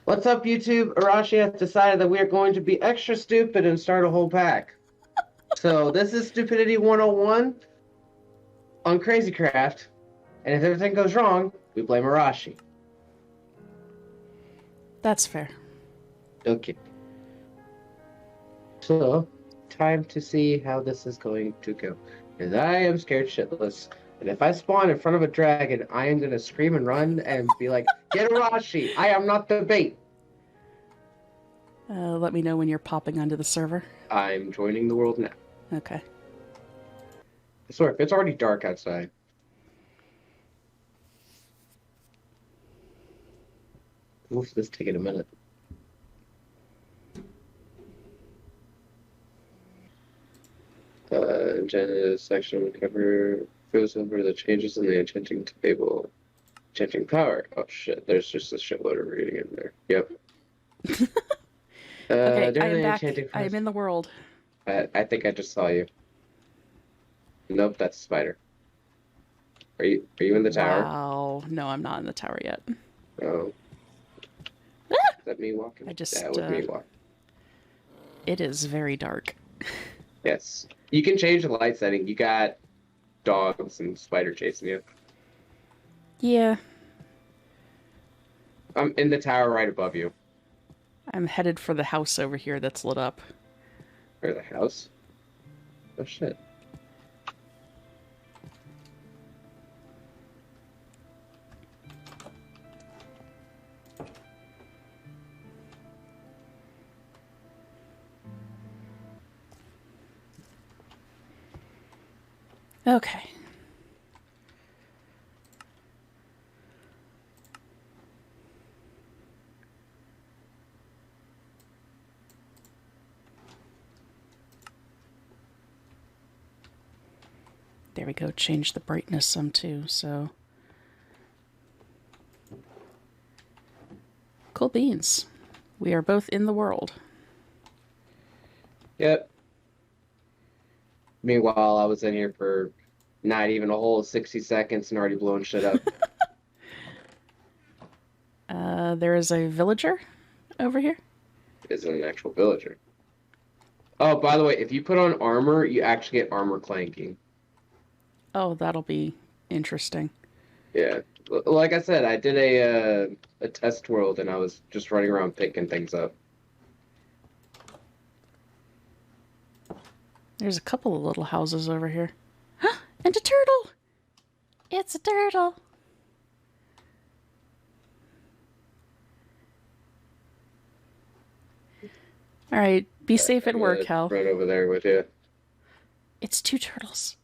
What's up, YouTube? Arashi has decided that we are going to be extra stupid and start a whole pack. So this is Stupidity 101 on Crazy Craft, and if everything goes wrong, we blame Arashi. That's fair. Okay. So, time to see how this is going to go. Because I am scared shitless. And if I spawn in front of a dragon, I am going to scream and run and be like, get Arashi! I am not the bait! Let me know when you're popping onto the server. I'm joining the world now. Okay. I swear, it's already dark outside. Oof, this is taking a minute. Agenda section goes over the changes in the enchanting table. Enchanting power. Oh shit, there's just a shitload of reading in there. Yep. Okay, I during am the back. enchanting I am in the world. I think I just saw you. Nope, that's a spider. Are you in the tower? Wow. No, I'm not in the tower yet. Oh. Is that me walking? I just, That was me walking. It is very dark. Yes. You can change the light setting. You got dogs and spider chasing you. Yeah. I'm in the tower right above you. I'm headed for the house over here that's lit up. Or the house. Oh shit. Okay. There we go. Change the brightness some too, so. Cool beans. We are both in the world. Yep. Meanwhile, I was in here for not even a whole 60 seconds and already blowing shit up. There is a villager over here. Isn't an actual villager. Oh, by the way, if you put on armor, you actually get armor clanking. Oh, that'll be interesting. Yeah. Like I said, I did a test world and I was just running around picking things up. There's a couple of little houses over here. And a turtle! It's a turtle! Alright, be safe at work, Hal. Run over there with you. It's two turtles.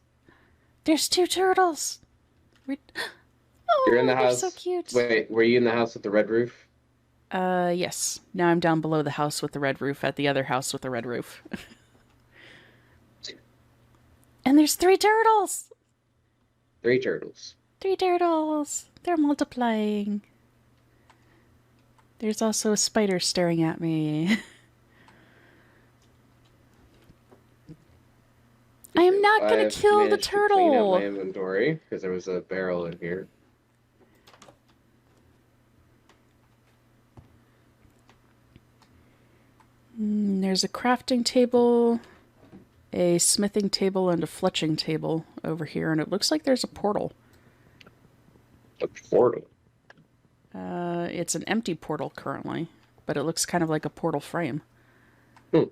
There's two turtles! Oh, You're in the house. they're so cute. Wait, were you in the house with the red roof? Yes. Now I'm down below the house with the red roof at the other house with the red roof. And there's three turtles! Three turtles. Three turtles! They're multiplying. There's also a spider staring at me. I am not gonna kill the turtle! Clean out my inventory, because there was a barrel in here. There's a crafting table, a smithing table, and a fletching table over here, and it looks like there's a portal. A portal? It's an empty portal currently, but it looks kind of like a portal frame. Hmm.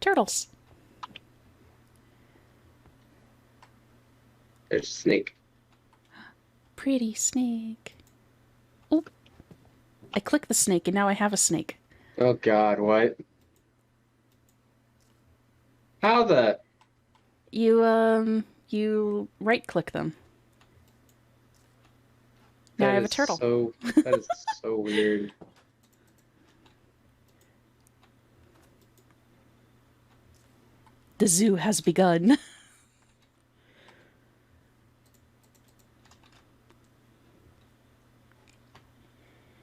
Turtles. There's a snake. Pretty snake. Oh, I clicked the snake and now I have a snake. Oh god, what? How the? You right-click them. Now I have a turtle. That is so weird. The zoo has begun.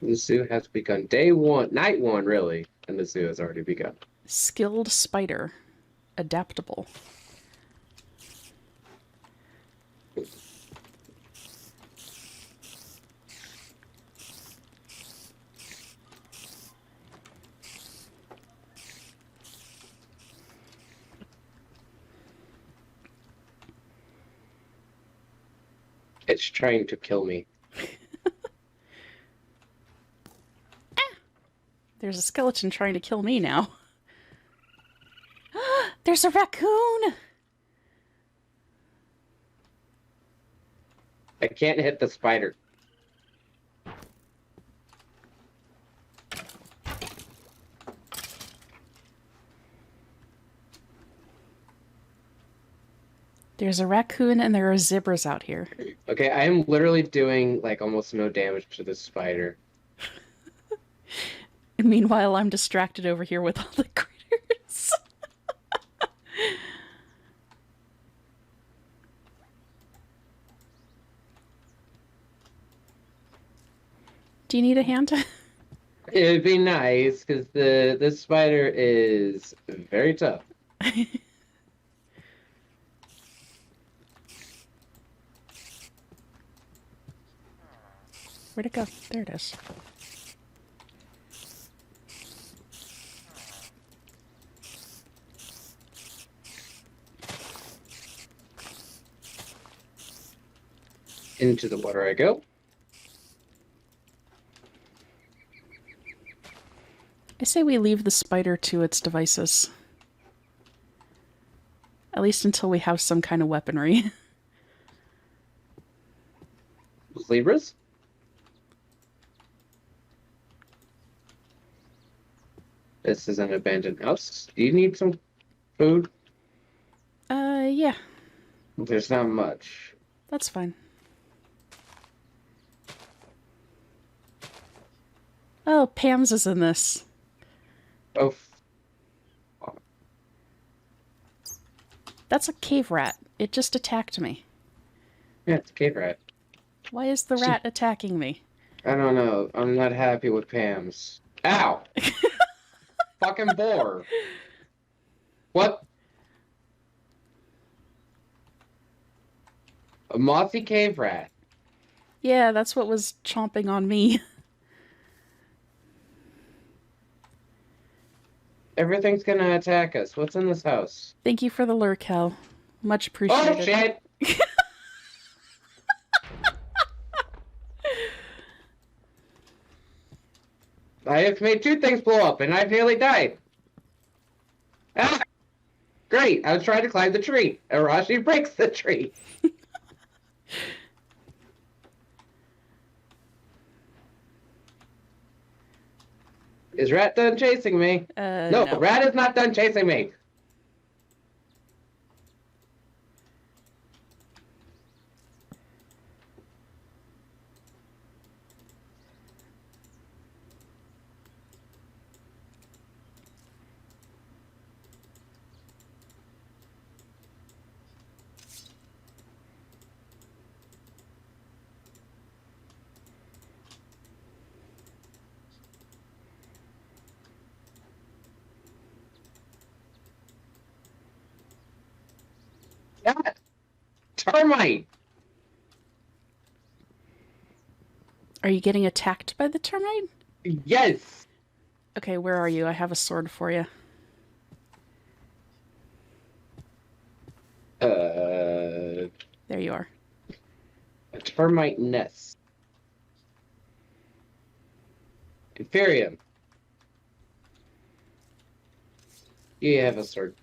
The zoo has begun. Day one, night one, really, and the zoo has already begun. Skilled spider. Adaptable. It's trying to kill me. There's a skeleton trying to kill me now. There's a raccoon! I can't hit the spider. There's a raccoon and there are zebras out here. Okay, I am literally doing like almost no damage to this spider. And meanwhile, I'm distracted over here with all the critters. Do you need a hand? It'd be nice because this spider is very tough. Where'd it go? There it is. Into the water I go. I say we leave the spider to its devices. At least until we have some kind of weaponry. Zebras? This is an abandoned house. Do you need some food? Yeah. There's not much. That's fine. Oh, Pam's is in this. Oh, That's a cave rat. It just attacked me. yeah, it's a cave rat. Why is the rat attacking me? I don't know. I'm not happy with Pam's. Ow! Fucking boar. What? A mothy cave rat. Yeah, that's what was chomping on me. Everything's gonna attack us. What's in this house? Thank you for the lure, Cal. Much appreciated. Oh, shit! I have made 2 things blow up, and I've nearly died. Ah! Great! I was trying to climb the tree. Arashi breaks the tree. Is Rat done chasing me? No, No. Rat is not done chasing me. God, termite. Are you getting attacked by the termite? Yes. Okay, where are you? I have a sword for you. There you are. A termite nest. Inferium. You have a sword.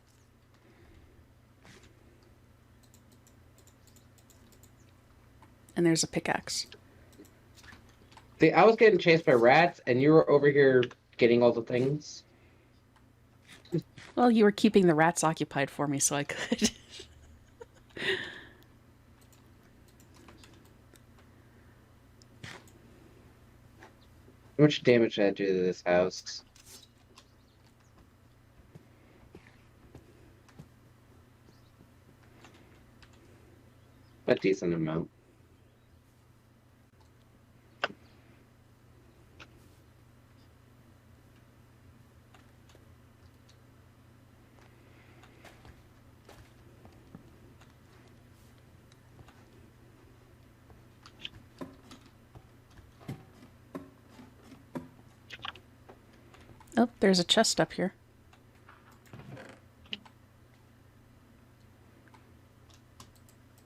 And there's a pickaxe. See, I was getting chased by rats, and you were over here getting all the things. Well, you were keeping the rats occupied for me, so I could. How much damage did I do to this house? A decent amount. Oh, there's a chest up here.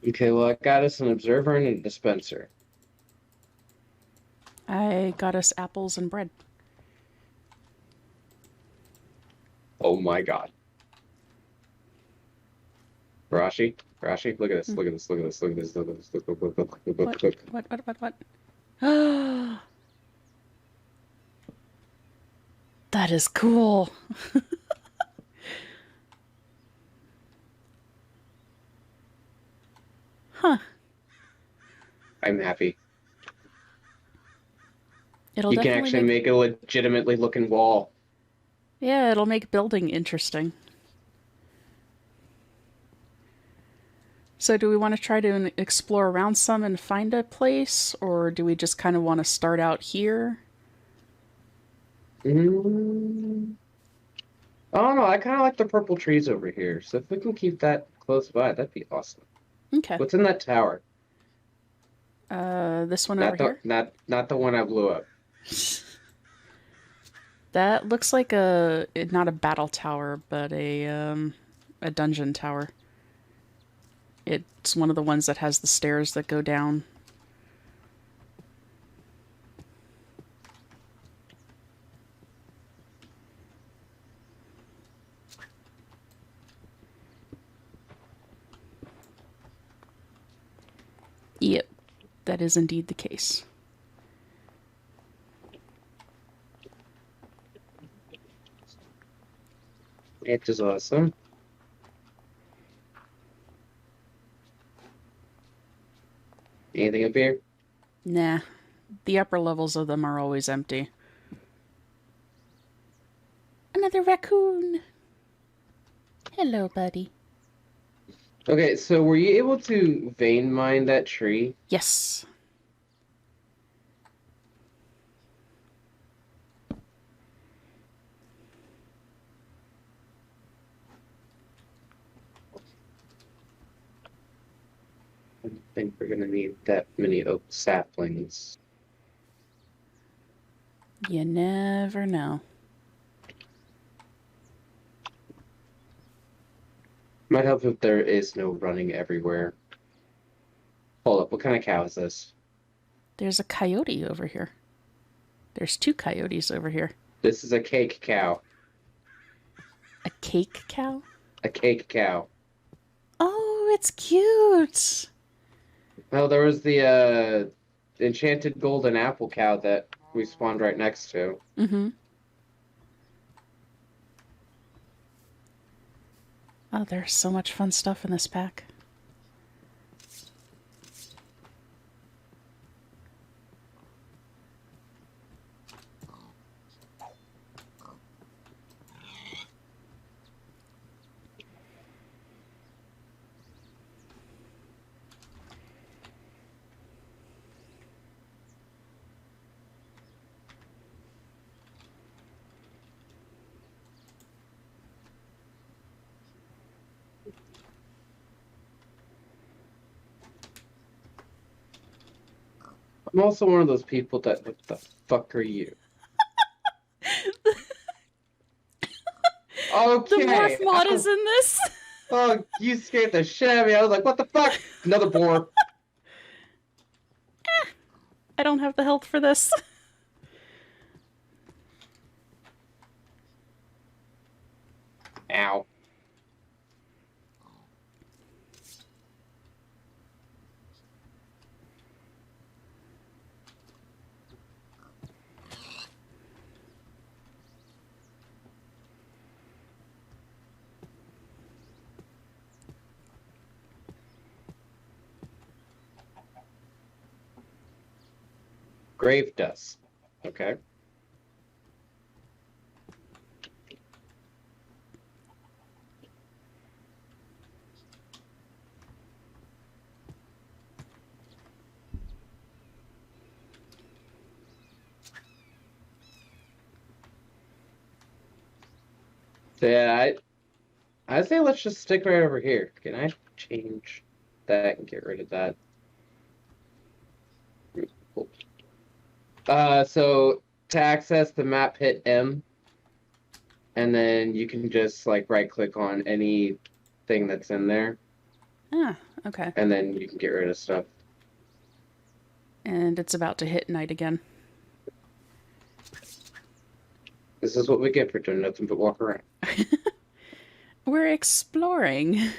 Okay, well, I got us an observer and a dispenser. I got us apples and bread. Oh my god. Rashi, look at this, Hmm. look at this, look at this, look at this, look at this, What? look. What? That is cool. Huh. I'm happy. It'll You can definitely actually make... make a legitimately looking wall. Yeah, it'll make building interesting. So do we want to try to explore around some and find a place, or do we just kind of want to start out here? Mm. I don't know, I kind of like the purple trees over here, so if we can keep that close by, that'd be awesome. Okay. What's in that tower? This one over Not the here. not the one I blew up. That looks like not a battle tower, but a dungeon tower. It's one of the ones that has the stairs that go down. Yep, that is indeed the case. It is awesome. Anything up here? Nah, the upper levels of them are always empty. Another raccoon. Hello, buddy. Okay, so were you able to vein mine that tree? Yes. I don't think we're gonna need that many oak saplings. You never know. Might help if there is no running everywhere. Hold up, what kind of cow is this? There's a coyote over here. There's two coyotes over here. This is a cake cow. A cake cow? A cake cow. Oh, it's cute. Well, there was the enchanted golden apple cow that we spawned right next to. Mm-hmm. Oh, there's so much fun stuff in this pack. I'm also one of those people that, what the fuck are you? The Okay. morph mod is in this. Oh, you scared the shit out of me. I was like, what the fuck? Another boar. I don't have the health for this. Ow. Grave dust. Okay. So yeah, I say let's just stick right over here. Can I change that and get rid of that? Cool. So to access the map, hit M, and then you can just like right click on anything that's in there. Ah, Okay. and then you can get rid of stuff. And it's about to hit night again. This is what we get for doing nothing but walk around. We're exploring.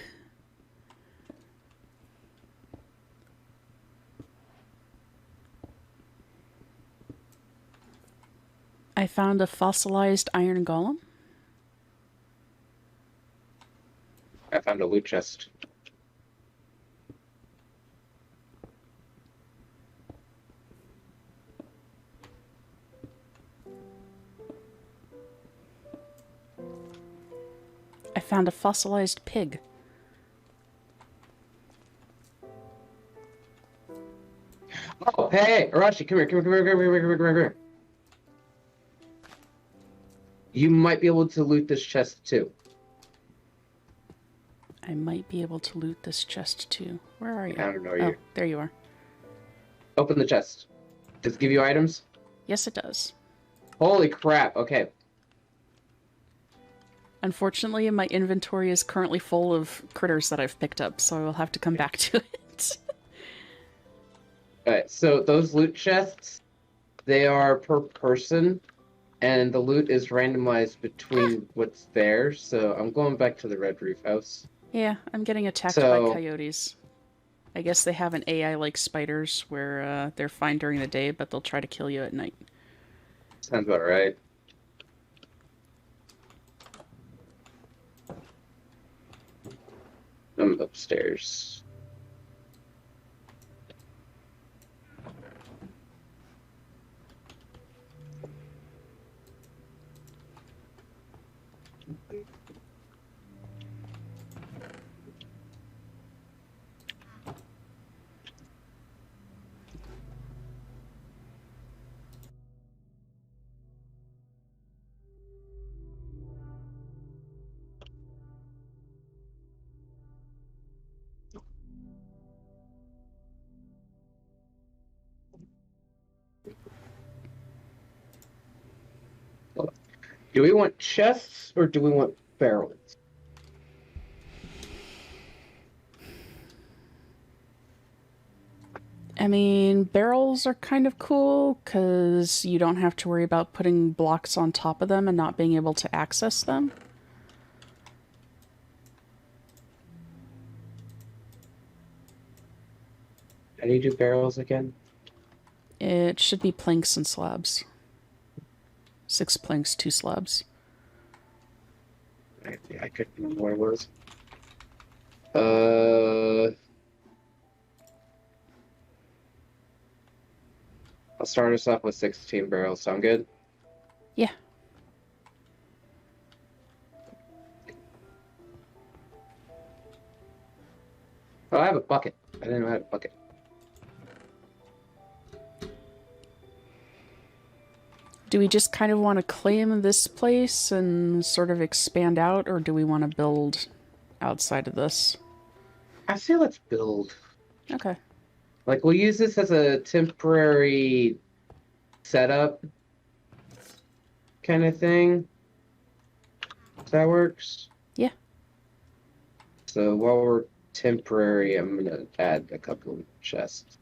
I found a fossilized iron golem. I found a loot chest. I found a fossilized pig. Oh, hey, Arashi, come here, come here, come here, come here, come here, come here, come here. You might be able to loot this chest too. I might be able to loot this chest too. Where are you? I don't know Oh, you. there you are. Open the chest. Does it give you items? Yes, it does. Holy crap, okay. Unfortunately, my inventory is currently full of critters that I've picked up, so I will have to come back to it. Alright, so those loot chests, they are per person, and the loot is randomized between what's there, so I'm going back to the Red Roof House. Yeah, I'm getting attacked by coyotes. I guess they have an AI like spiders where they're fine during the day, but they'll try to kill you at night. Sounds about right. I'm upstairs. Do we want chests or do we want barrels? I mean, barrels are kind of cool because you don't have to worry about putting blocks on top of them and not being able to access them. How do you do barrels again? It should be planks and slabs. 6 planks, 2 slabs. I couldn't remember what it was. I'll start us off with 16 barrels. Sound good? Yeah. Oh, I have a bucket. I didn't know I had a bucket. Do we just kind of want to claim this place and sort of expand out, or do we want to build outside of this? I say let's build. Okay. Like, we'll use this as a temporary setup kind of thing. If that works. Yeah. So while we're temporary, I'm going to add a couple of chests.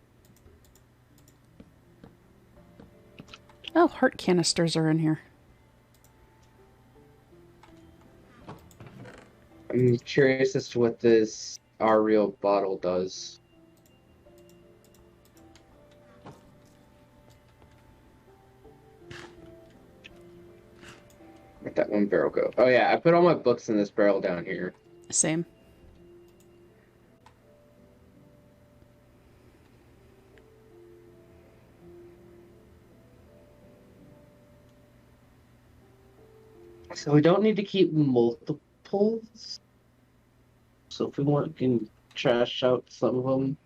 Oh, heart canisters are in here. I'm curious as to what this Our Real bottle does. Where'd that one barrel go? Oh yeah, I put all my books in this barrel down here. Same. So we don't need to keep multiples. So if we want, we can trash out some of them.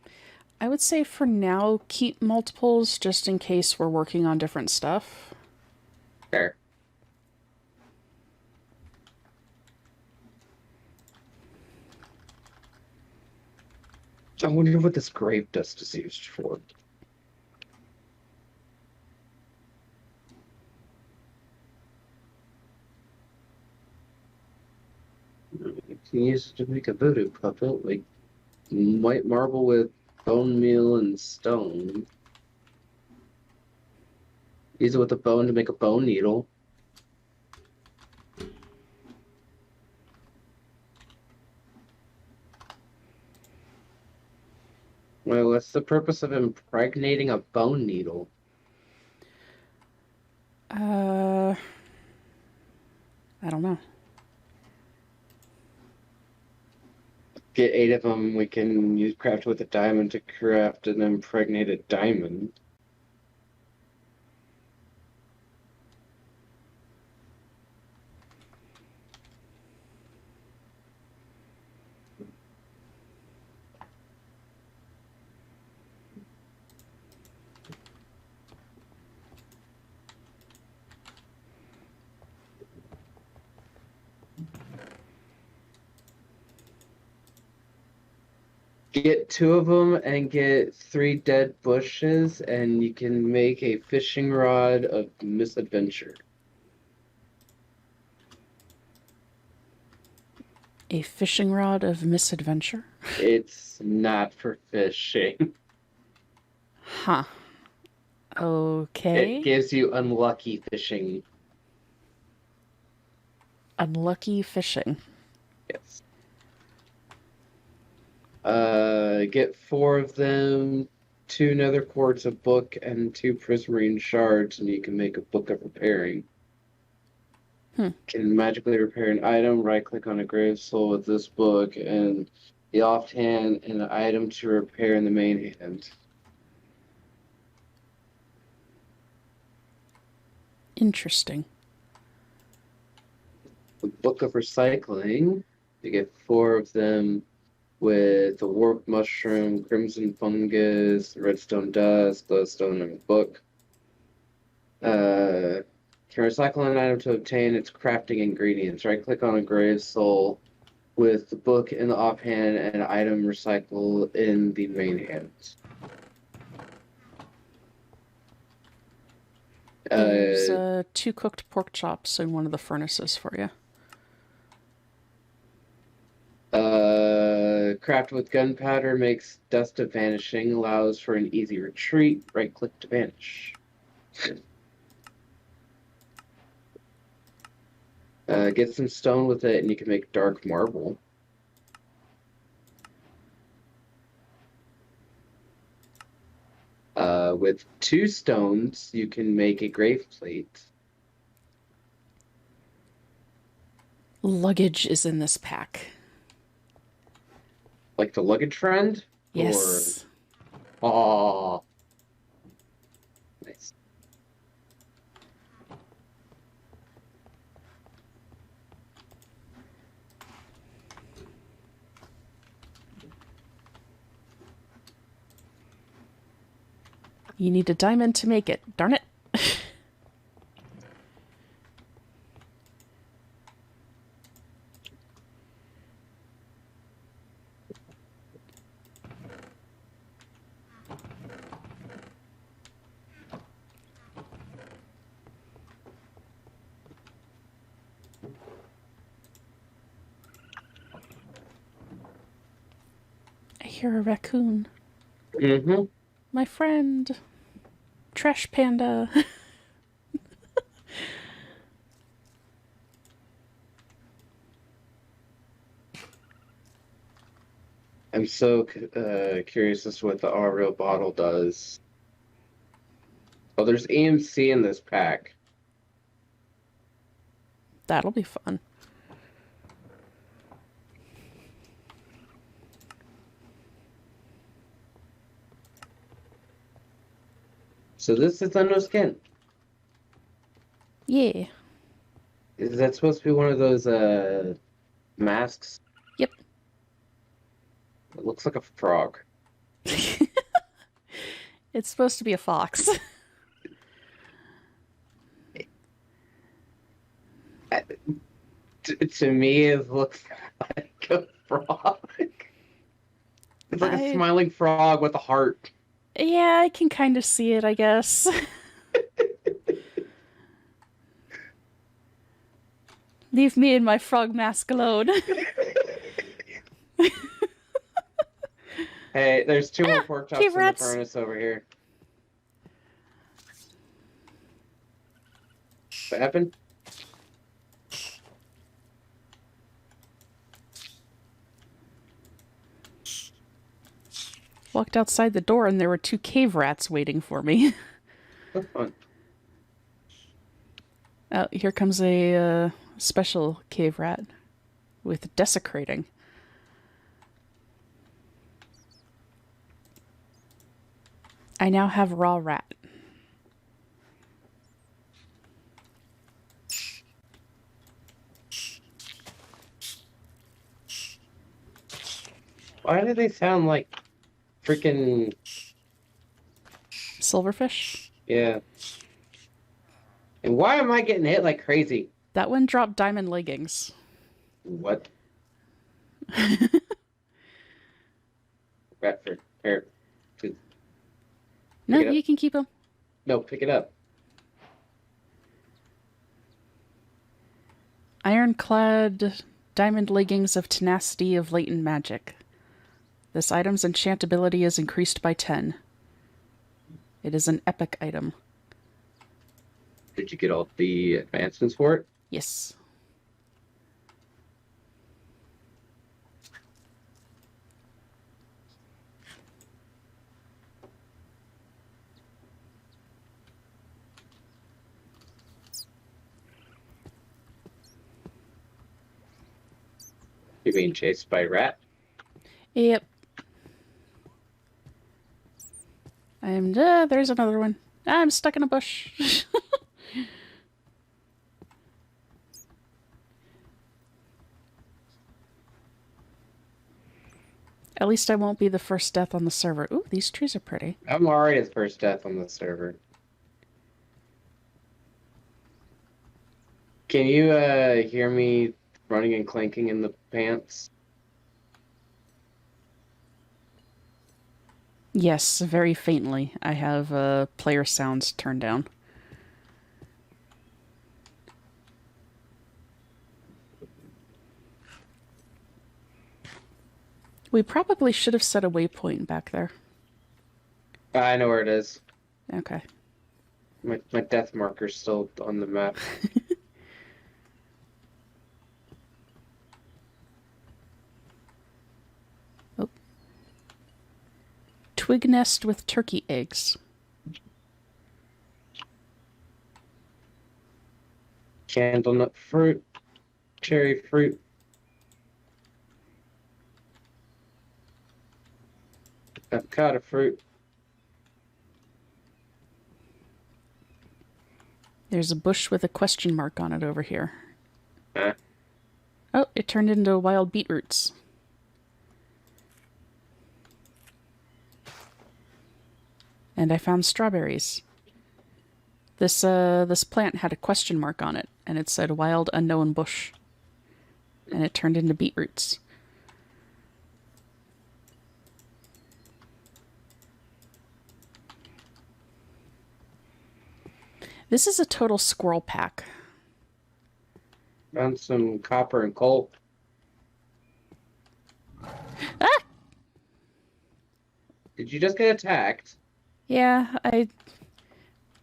I would say for now, keep multiples just in case we're working on different stuff. There. I wonder what this grave dust is used for. You can use it to make a voodoo puppet, like White marble with bone meal and stone. Use it with a bone to make a bone needle. Well, what's the purpose of impregnating a bone needle? I don't know. Get 8 of them. We can use craft with a diamond to craft an impregnated diamond. Get 2 of them and get 3 dead bushes, and you can make a fishing rod of misadventure. A fishing rod of misadventure? It's not for fishing. Huh. Okay. It gives you unlucky fishing. Unlucky fishing. Yes. Get 4 of them, 2 nether quartz, a book, and 2 prismarine shards, and you can make a book of repairing. Can magically repair an item, right-click on a grave soul with this book, and the offhand and an item to repair in the main hand. Interesting. The book of recycling, you get 4 of them with the warp mushroom, crimson fungus, redstone dust, glowstone, and a book. Can recycle an item to obtain its crafting ingredients. Right-click on a grave soul with the book in the offhand and an item recycle in the main hand. There's 2 cooked pork chops in one of the furnaces for you. Craft with gunpowder makes dust of vanishing, allows for an easy retreat. Right-click to vanish. Get some stone with it, and you can make dark marble. With 2 stones, you can make a grave plate. Luggage is in this pack. Like the luggage friend? Yes. Or... Aw. Nice. You need a diamond to make it. Darn it. I hear a raccoon. Mm-hmm. My friend. Trash panda. I'm so curious as to what the R-Real bottle does. Oh, there's EMC in this pack. That'll be fun. So this is no skin. Yeah. Is that supposed to be one of those masks? Yep. It looks like a frog. It's supposed to be a fox. To me, it looks like a frog. It's like a smiling frog with a heart. Yeah, I can kind of see it, I guess. Leave me and my frog mask alone. Hey, there's 2 more pork chops cave in the rats. furnace over here. What happened? Walked outside the door and there were 2 cave rats waiting for me. That's fun. Oh, here comes a special cave rat with desecrating. I now have raw rat. Why do they sound like freaking... Silverfish? Yeah. And why am I getting hit like crazy? That one dropped diamond leggings. What? Bradford. Here. No, Pick it up. you can keep them. No, pick it up. Ironclad diamond leggings of tenacity of latent magic. This item's enchantability is increased by 10. It is an epic item. Did you get all the advancements for it? Yes. You're being chased by a rat? Yep. There's another one. I'm stuck in a bush. At least I won't be the first death on the server. Ooh, these trees are pretty. I'm already his first death on the server. Can you hear me running and clanking in the pants? Yes, very faintly. I have player sounds turned down. We probably should have set a waypoint back there. I know where it is. Okay. My death marker's still on the map. Oh. Twig nest with turkey eggs. Candlenut fruit. Cherry fruit. Avocado fruit. There's a bush with a question mark on it over here. Huh? Oh, it turned into wild beetroots. And I found strawberries. This plant had a question mark on it, and it said wild unknown bush. And it turned into beetroots. This is a total squirrel pack. Found some copper and coal. Ah! Did you just get attacked? Yeah,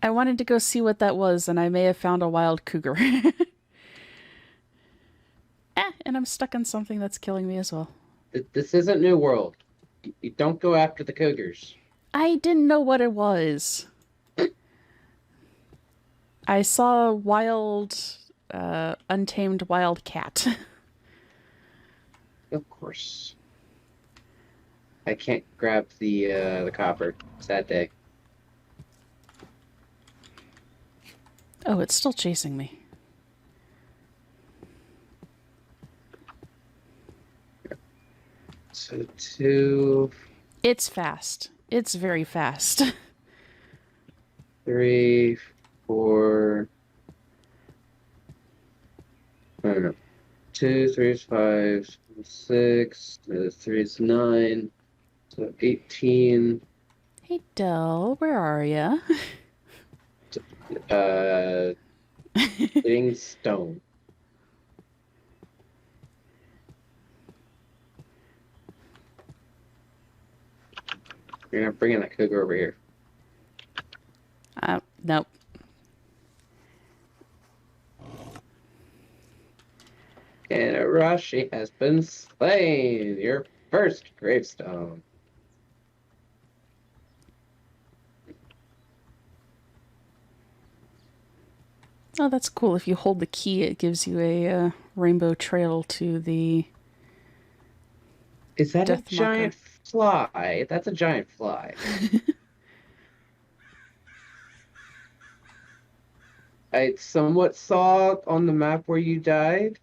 I wanted to go see what that was, and I may have found a wild cougar. And I'm stuck on something that's killing me as well. This isn't New World. You don't go after the cougars. I didn't know what it was. I saw a wild, untamed wild cat. Of course. I can't grab the copper. Sad day. Oh, it's still chasing me. So 2, It's fast. It's very fast. 3, 4. I don't know. 2, 3 is 5, 6, 3 is 9, so 18. Hey, Del, where are ya? Hitting stone. You're not bringing that cougar over here. Nope. And Arashi has been slain. Your first gravestone. Oh, that's cool. If you hold the key, it gives you a rainbow trail to the Is that a death giant fly? That's a giant fly. I somewhat saw on the map where you died.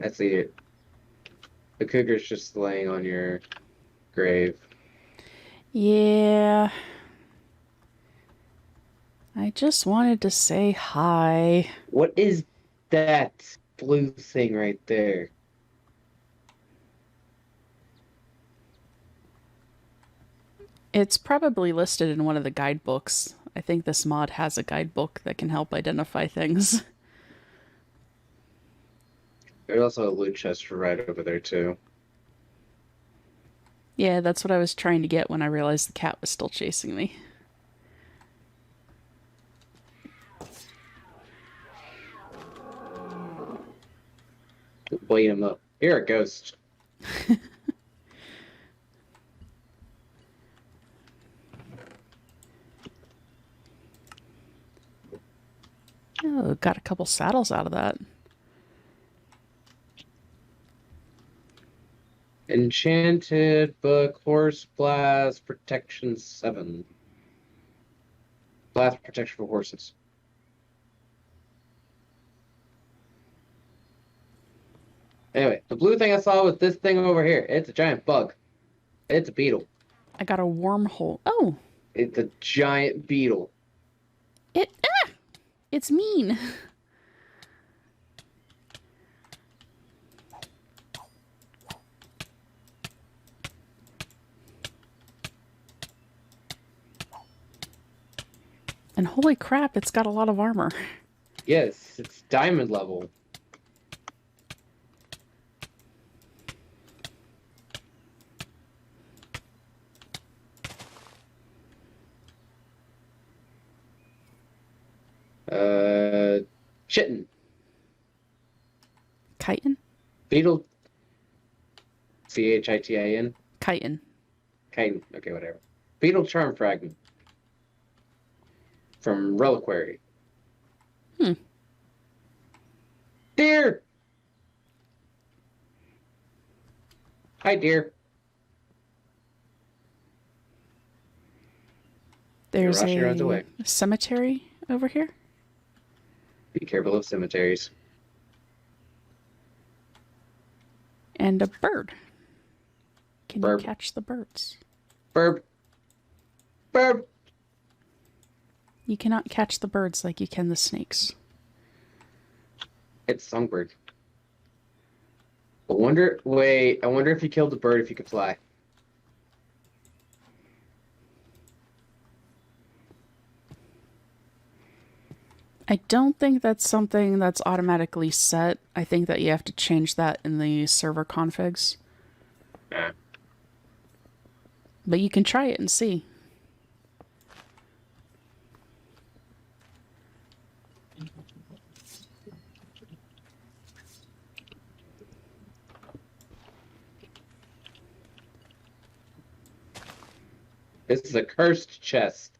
I see it. The cougar's just laying on your grave. Yeah. I just wanted to say hi. What is that blue thing right there? It's probably listed in one of the guidebooks. I think this mod has a guidebook that can help identify things. There's also a loot chest right over there too. Yeah, that's what I was trying to get when I realized the cat was still chasing me. Bleed him up. You're a ghost. Oh, got a couple saddles out of that. Enchanted book, horse blast, protection 7. Blast protection for horses. Anyway, the blue thing I saw was this thing over here. It's a giant bug. It's a beetle. I got a wormhole. Oh, It's a giant beetle. it's mean. And holy crap, it's got a lot of armor. Yes, it's diamond level. Chitin. Chitin? Beetle. Chitin. Chitin. Chitin. Okay, whatever. Beetle charm fragment. From Reliquary. Deer! Hi, deer. There's Arashi runs a away. cemetery over here. Be careful of cemeteries. And a bird. Can Burb. you catch the birds? Burb. Burb. You cannot catch the birds like you can the snakes. It's songbird. I wonder if you killed the bird if you could fly. I don't think that's something that's automatically set. I think that you have to change that in the server configs. Yeah. But you can try it and see. This is a cursed chest.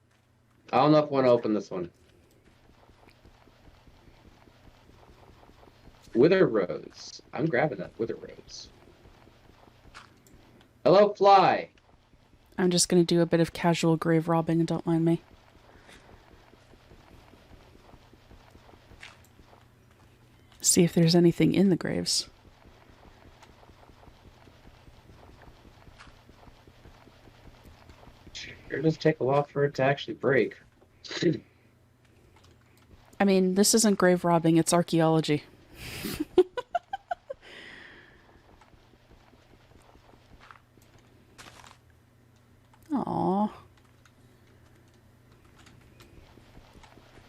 I don't know if I want to open this one. Wither Rose. I'm grabbing that Wither Rose. Hello, fly. I'm just going to do a bit of casual grave robbing and don't mind me. See if there's anything in the graves. It does take a while for it to actually break. I mean, this isn't grave robbing, it's archaeology. Aww.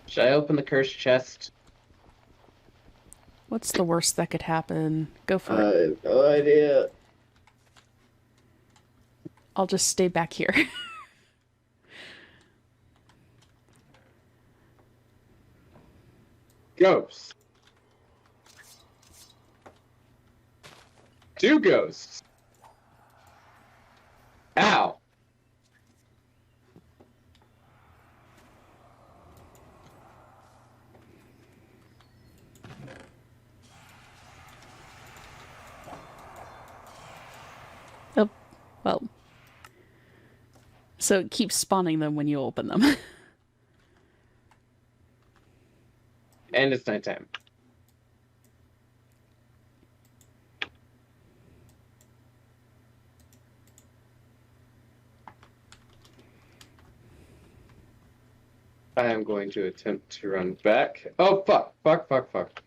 Should I open the cursed chest? What's the worst that could happen? Go for it. No idea. I'll just stay back here. Ghosts. 2 ghosts. Ow. Oh, well. So it keeps spawning them when you open them. And it's nighttime. I am going to attempt to run back. Oh, fuck. Fuck, fuck, fuck.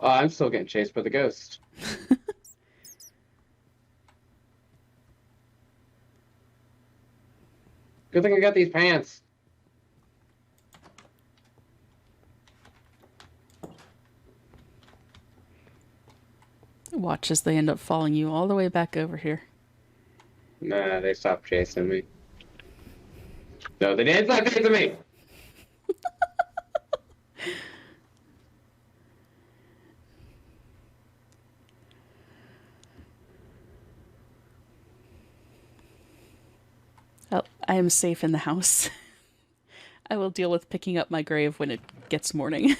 Oh, I'm still getting chased by the ghost. Good thing I got these pants. Watch as they end up following you all the way back over here. Nah, they stopped chasing me. No, they didn't stop chasing me! Oh, I am safe in the house. I will deal with picking up my grave when it gets morning.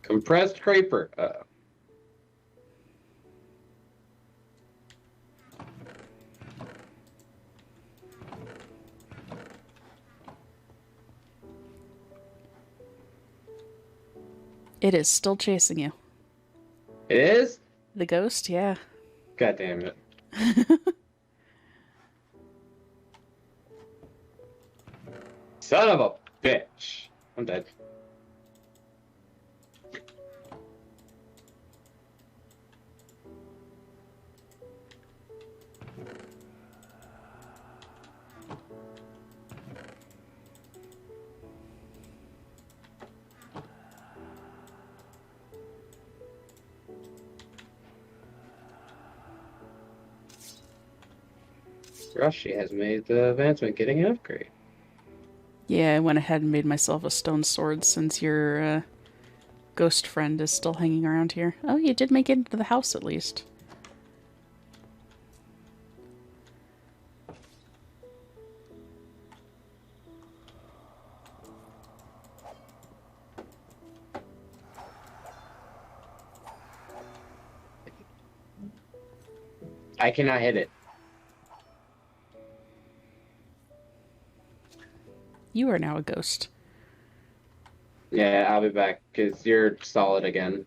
Compressed creeper. It is still chasing you. It is? The ghost, yeah. God damn it. Son of a bitch. I'm dead. Rushy has made the advancement getting an upgrade. Yeah, I went ahead and made myself a stone sword since your ghost friend is still hanging around here. Oh, you did make it into the house at least. I cannot hit it. You are now a ghost. Yeah, I'll be back, because you're solid again.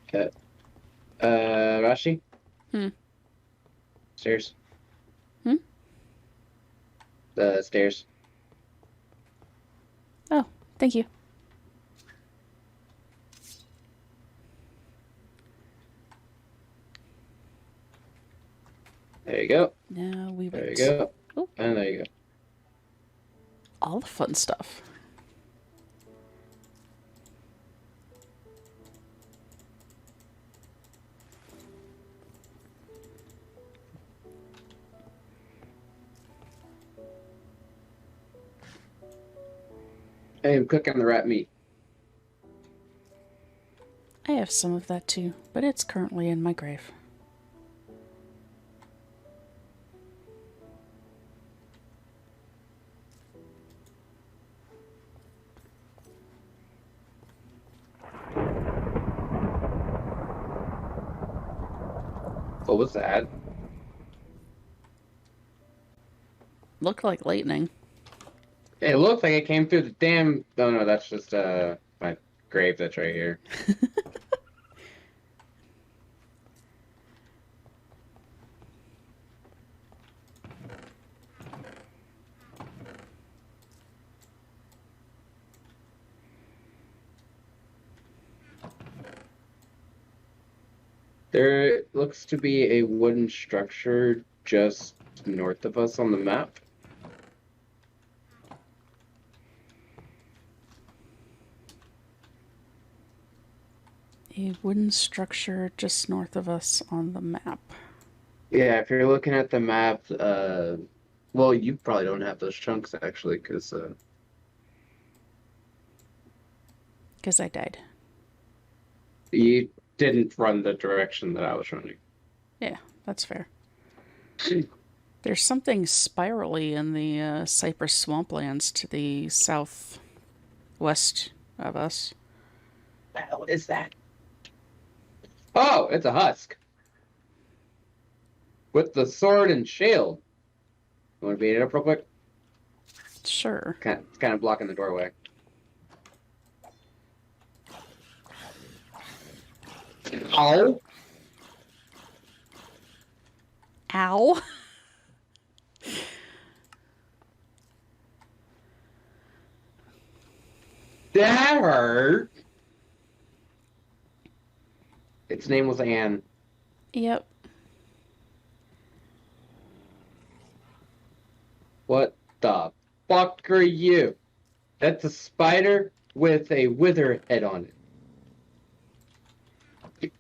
Okay. Rashi? Hmm. Stairs. Hmm? The stairs. Oh, thank you. There you go. Now we There you wait. go. Oh. And there you go. All the fun stuff. I am cooking the rat meat. I have some of that too, but it's currently in my grave. What was that? Looked like lightning. It looks like it came through the damn... Oh no, that's just my grave that's right here. There looks to be a wooden structure just north of us on the map. A wooden structure just north of us on the map. Yeah, if you're looking at the map, well, you probably don't have those chunks actually, because Because I died. you didn't run the direction that I was running. Yeah, that's fair. There's something spirally in the cypress swamplands to the southwest of us. What the hell is that? Oh, it's a husk. With the sword and shield. You want to beat it up real quick? Sure. It's kind of blocking the doorway. Ow! Ow! That hurt! Its name was Anne. Yep. What the fuck are you? That's a spider with a wither head on it.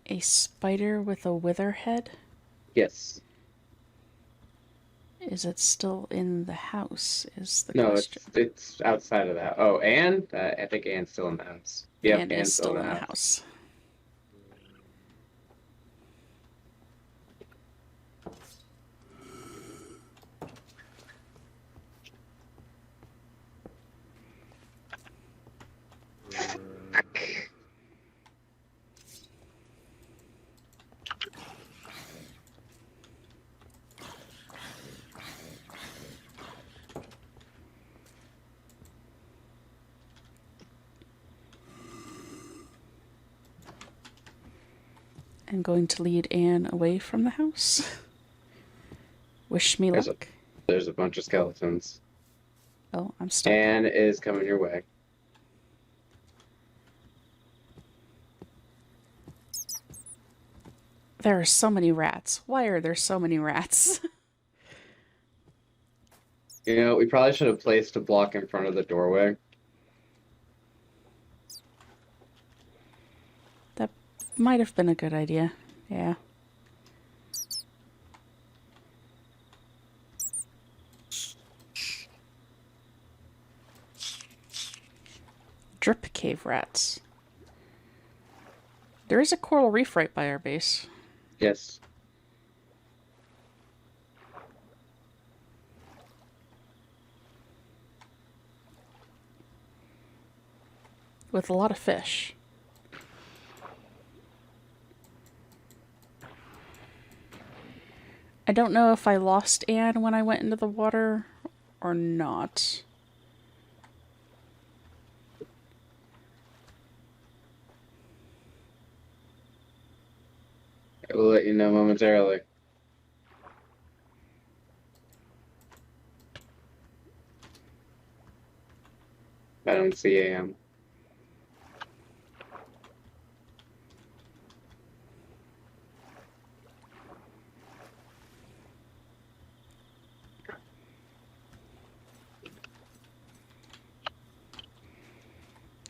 A spider with a wither head? Yes. Is it still in the house? Is the No, question. it's outside of the house. Oh, Anne? I think Anne's still in the house. Yep, And Anne's is still in the house. I'm going to lead Anne away from the house. Wish me luck. There's a bunch of skeletons. Oh, I'm stuck. Anne is coming your way. There are so many rats. Why are there so many rats? You know, we probably should have placed a block in front of the doorway. That might have been a good idea. Yeah. Drip cave rats. There is a coral reef right by our base. Yes. With a lot of fish. I don't know if I lost Anne when I went into the water or not. I will let you know momentarily. I don't see Anne.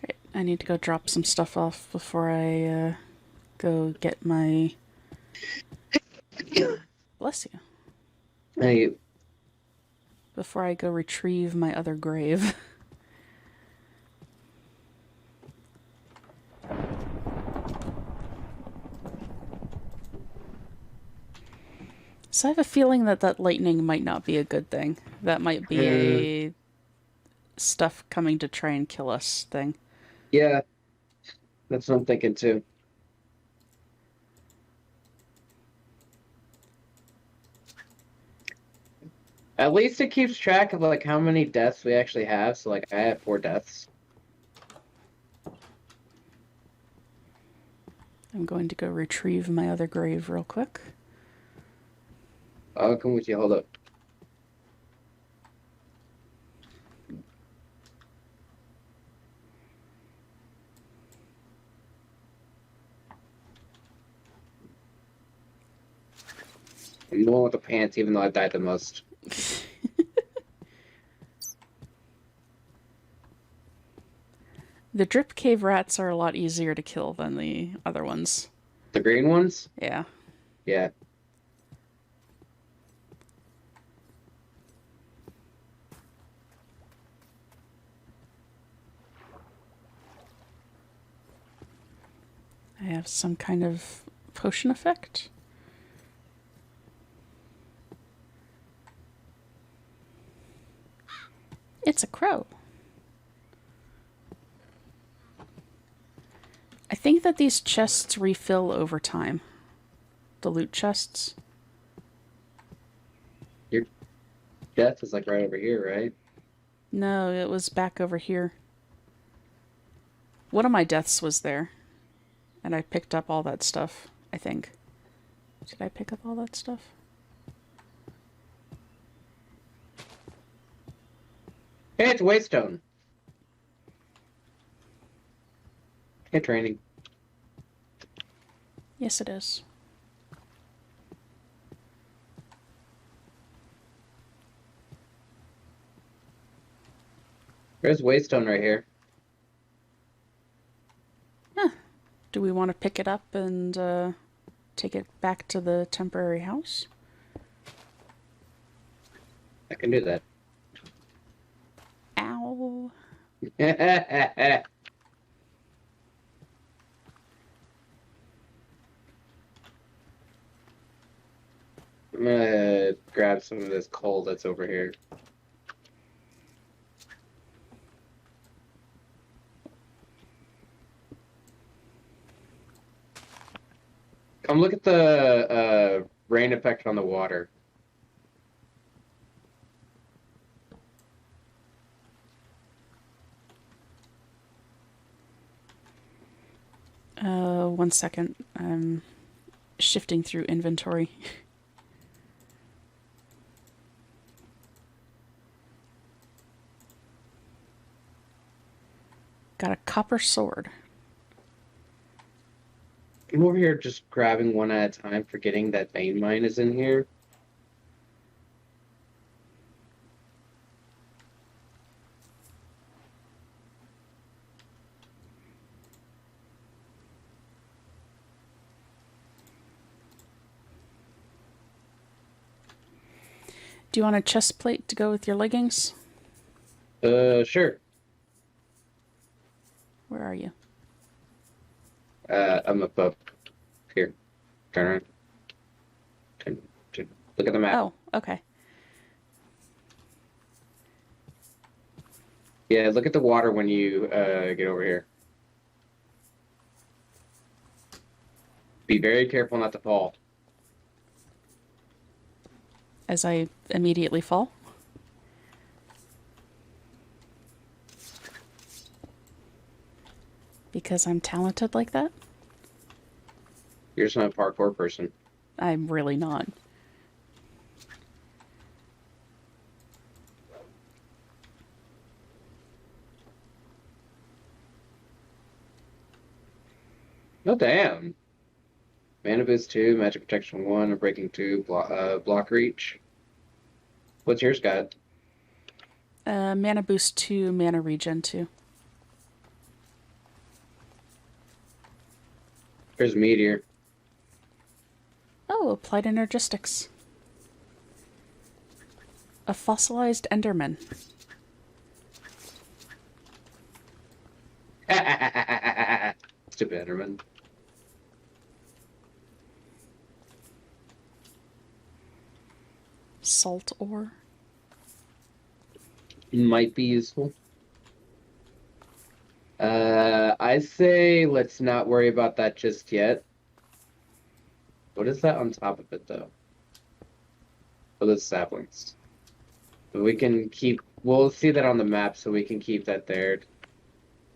Right, I need to go drop some stuff off before I go get my... Bless you. Hey, Before I go retrieve my other grave. So I have a feeling that that lightning might not be a good thing. That might be a stuff coming to try and kill us thing. yeah, that's what I'm thinking too. At least it keeps track of like how many deaths we actually have. So like I have 4 deaths. I'm going to go retrieve my other grave real quick. I'll come with you. Hold up. I'm the one with the pants, even though I died the most. The drip cave rats are a lot easier to kill than the other ones. The green ones? Yeah. Yeah. I have some kind of potion effect. It's a crow. I think that these chests refill over time. The loot chests. Your death is like right over here, right? No, it was back over here. One of my deaths was there. And I picked up all that stuff, I think. Did I pick up all that stuff? Hey, it's Waystone. Hey, training. Yes, it is. There's Waystone right here. Huh. Do we want to pick it up and take it back to the temporary house? I can do that. Ow. I'm gonna grab some of this coal that's over here. Come look at the rain effect on the water. One second. I'm shifting through inventory. Got a copper sword. I'm over here just grabbing one at a time, forgetting that vein mine is in here. Do you want a chest plate to go with your leggings? Sure. Where are you? I'm above here. Turn around. Look at the map. Oh, okay. Yeah, look at the water when you get over here. Be very careful not to fall. As I immediately fall. Because I'm talented like that? You're just not a parkour person. I'm really not. Oh, damn. Mana boost 2, magic protection 1, a breaking 2, block reach. What's yours got? Mana boost 2, mana regen 2. Here's meteor. Oh, applied energistics. A fossilized enderman. Stupid Enderman. Salt ore. Might be useful. I say let's not worry about that just yet. What is that on top of it, though? Oh, those saplings. But we can keep... We'll see that on the map, so we can keep that there.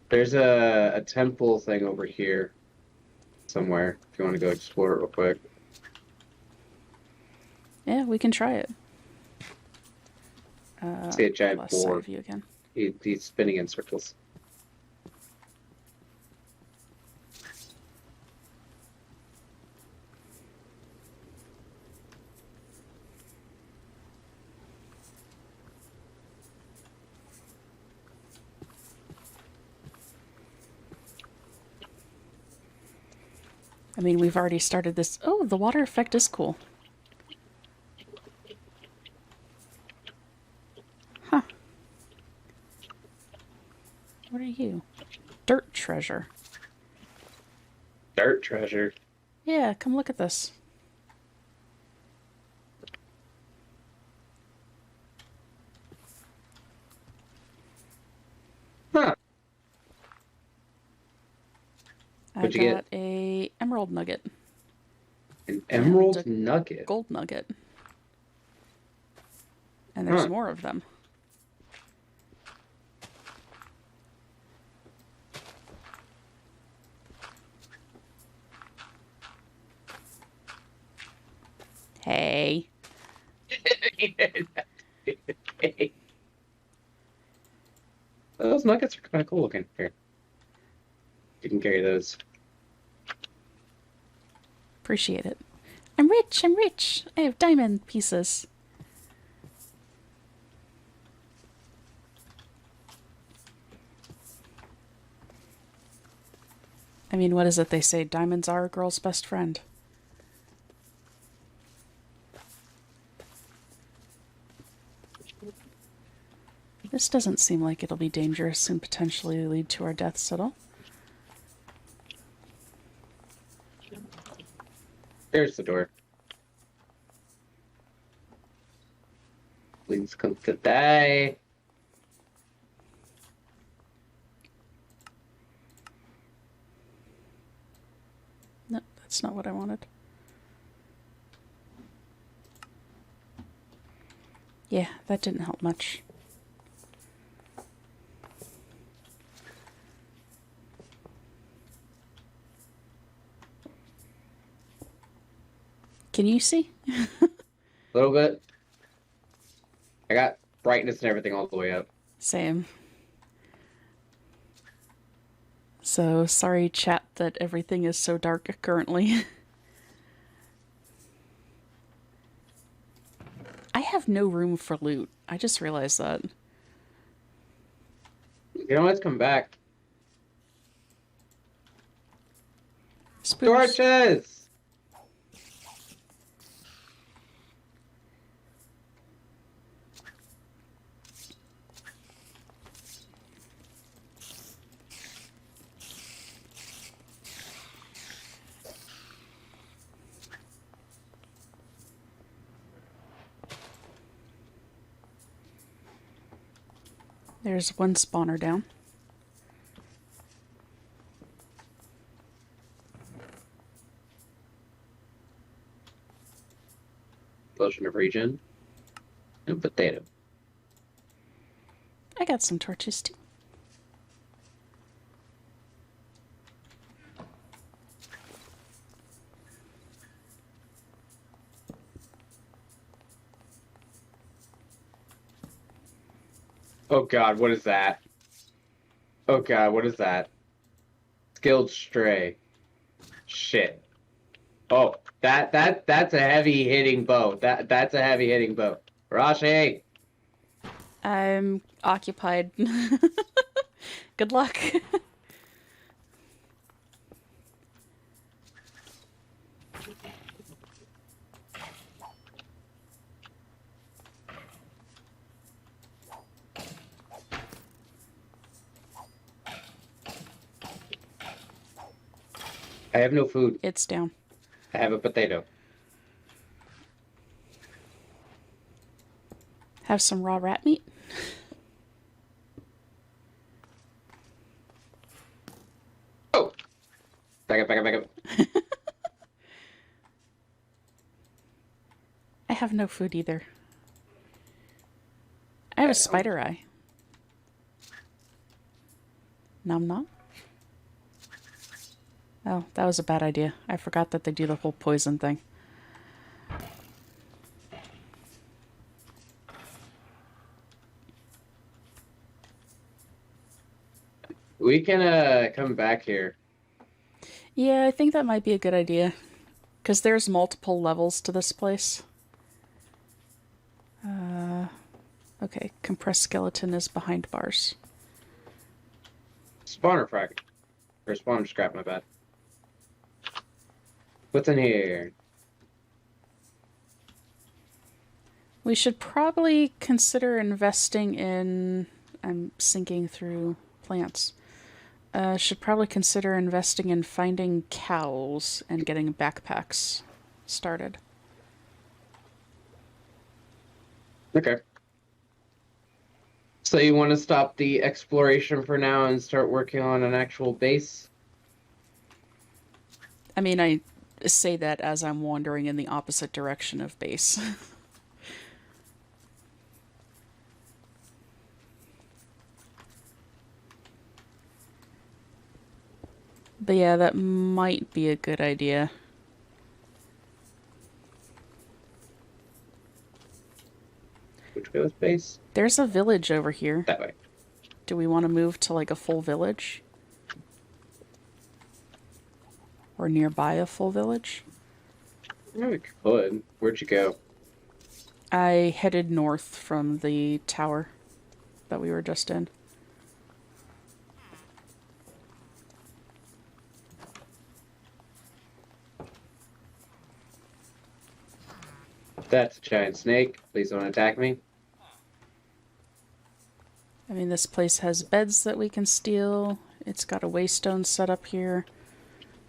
There's a temple thing over here somewhere, if you want to go explore it real quick. Yeah, we can try it. See a giant Last side boar. of you again. He's spinning in circles. I mean, we've already started this. Oh, the water effect is cool. Huh. What are you? Dirt treasure. Dirt treasure. Yeah, come look at this. Huh. I What'd you got get? a emerald nugget. An emerald And a nugget. gold nugget. And there's Huh. more of them. Hey. Those nuggets are kind of cool looking. Here. You can carry those. Appreciate it. I'm rich, I'm rich. I have diamond pieces. I mean, what is it they say? Diamonds are a girl's best friend. This doesn't seem like it'll be dangerous and potentially lead to our deaths at all. There's the door. Please come to die. No, that's not what I wanted. Yeah, that didn't help much. Can you see? A little bit. I got brightness and everything all the way up. Same. So, sorry, chat, that everything is so dark currently. I have no room for loot. I just realized that. You can always come back. Spooks. Torches! There's one spawner down. Potion of regen. And potato. I got some torches too. Oh god, what is that? Oh god, what is that? Skilled stray. Shit. Oh, that's a heavy hitting bow. That's a heavy hitting bow. Rashi! I'm occupied. Good luck. I have no food. It's down. I have a potato. Have some raw rat meat? Oh! Back up, back up, back up. I have no food either. I have a spider eye. Nom nom. Oh, that was a bad idea. I forgot that they do the whole poison thing. We can come back here. Yeah, I think that might be a good idea. Because there's multiple levels to this place. Okay, compressed skeleton is behind bars. Spawner frag. Or spawner scrap, my bad. What's in here? We should probably consider investing in. I'm sinking through plants. Should probably consider investing in finding cows and getting backpacks started. Okay. So you want to stop the exploration for now and start working on an actual base? I mean, I say that as I'm wandering in the opposite direction of base. But yeah, that might be a good idea. Which way was base? There's a village over here. That way. Do we want to move to like a full village? Or nearby a full village? Yeah, we could. Where'd you go? I headed north from the tower that we were just in. That's a giant snake. Please don't attack me. I mean, this place has beds that we can steal. It's got a waystone set up here.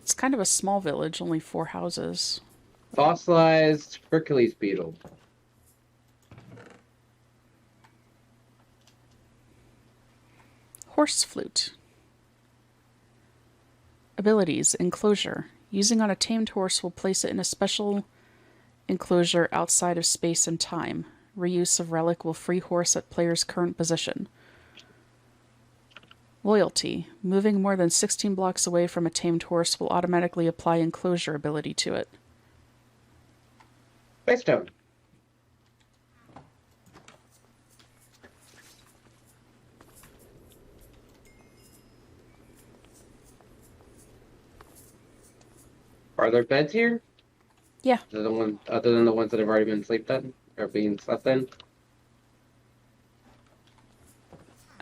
It's kind of a small village, only 4 houses. Fossilized Hercules beetle. Horse flute. Abilities. Enclosure. Using on a tamed horse will place it in a special enclosure outside of space and time. Reuse of relic will free horse at player's current position. Loyalty. Moving more than 16 blocks away from a tamed horse will automatically apply enclosure ability to it. Waystone. Are there beds here? Yeah. Other than the ones that have already been slept in or being slept in?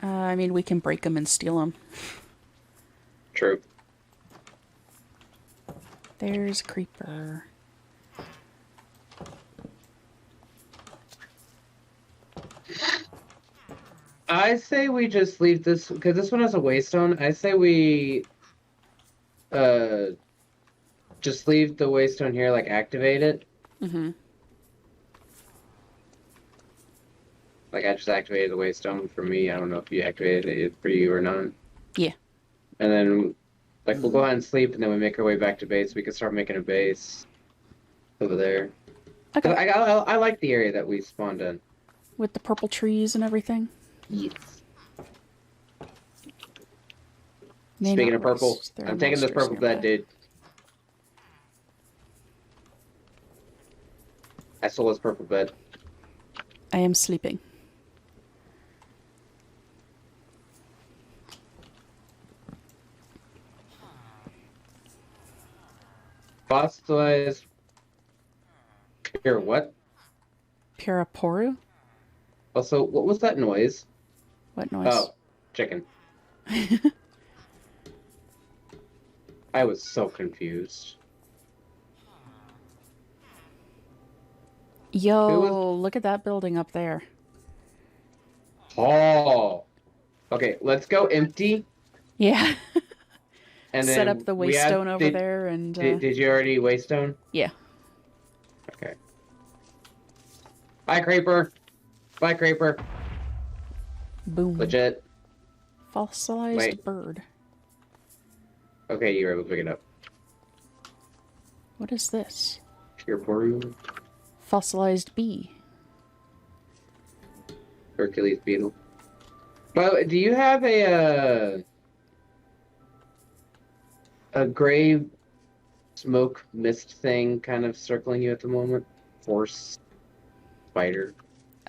I mean, we can break them and steal them. True. There's a creeper. I say we just leave this because this one has a waystone. I say we just leave the waystone here, like activate it. Mm-hmm. Like I just activated the waystone for me. I don't know if you activated it for you or not. Yeah. And then like we'll go ahead and sleep and then we make our way back to base. We can start making a base over there. 'Cause Okay. I like the area that we spawned in. With the purple trees and everything. Yes. May Speaking not of purple, rest. There are I'm taking this monsters purple bed, nearby. dude. I stole this purple bed. I am sleeping. Fossilized. Here, what? Piraporu? Also, what was that noise? What noise? Oh, chicken. I was so confused. Yo, look at that building up there. Oh. Okay, let's go empty. Yeah. And then Set up the we add- waystone over did- there and... Did you already waystone? Yeah. Okay. Bye, Creeper. Bye, Creeper. Boom. Legit. Fossilized Wait. bird. Okay, you were able to pick it up. What is this? Piraporu. Fossilized bee. Hercules beetle. But do you have a gray smoke mist thing kind of circling you at the moment? Force spider.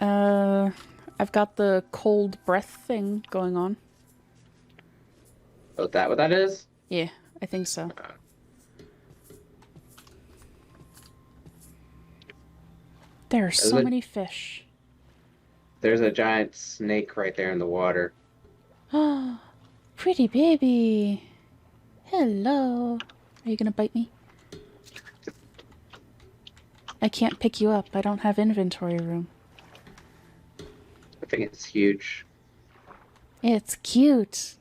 I've got the cold breath thing going on. Oh, is that what that is? Yeah, I think so. There are so it- many fish. There's a giant snake right there in the water. Ah, pretty baby. Hello. Are you gonna bite me? I can't pick you up. I don't have inventory room. I think it's huge. It's cute.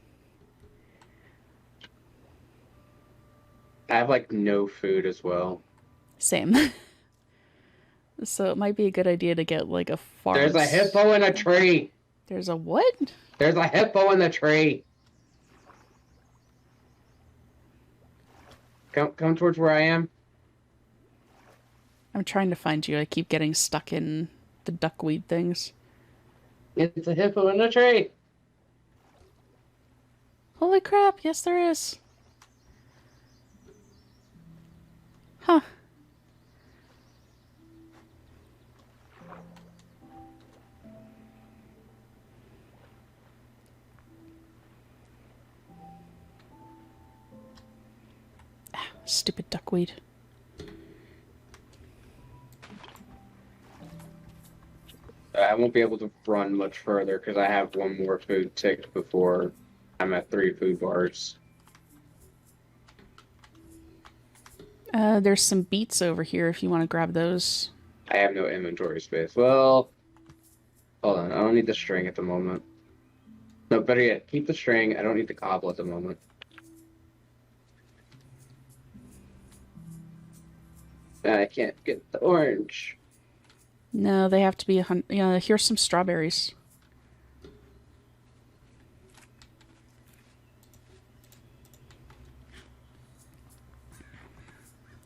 I have like no food as well. Same. So it might be a good idea to get like a farm. There's a hippo in a tree. There's a what? There's a hippo in the tree. Come towards where I am. I'm trying to find you. I keep getting stuck in the duckweed things. It's a hippo in a tree. Holy crap, yes there is. Huh. Stupid duckweed. I won't be able to run much further because I have one more food ticked before I'm at 3 food bars. There's some beets over here if you want to grab those. I have no inventory space. Well, hold on. I don't need the string at the moment. No, better yet, keep the string. I don't need the cobble at the moment. I can't get the orange. No, they have to be here's some strawberries.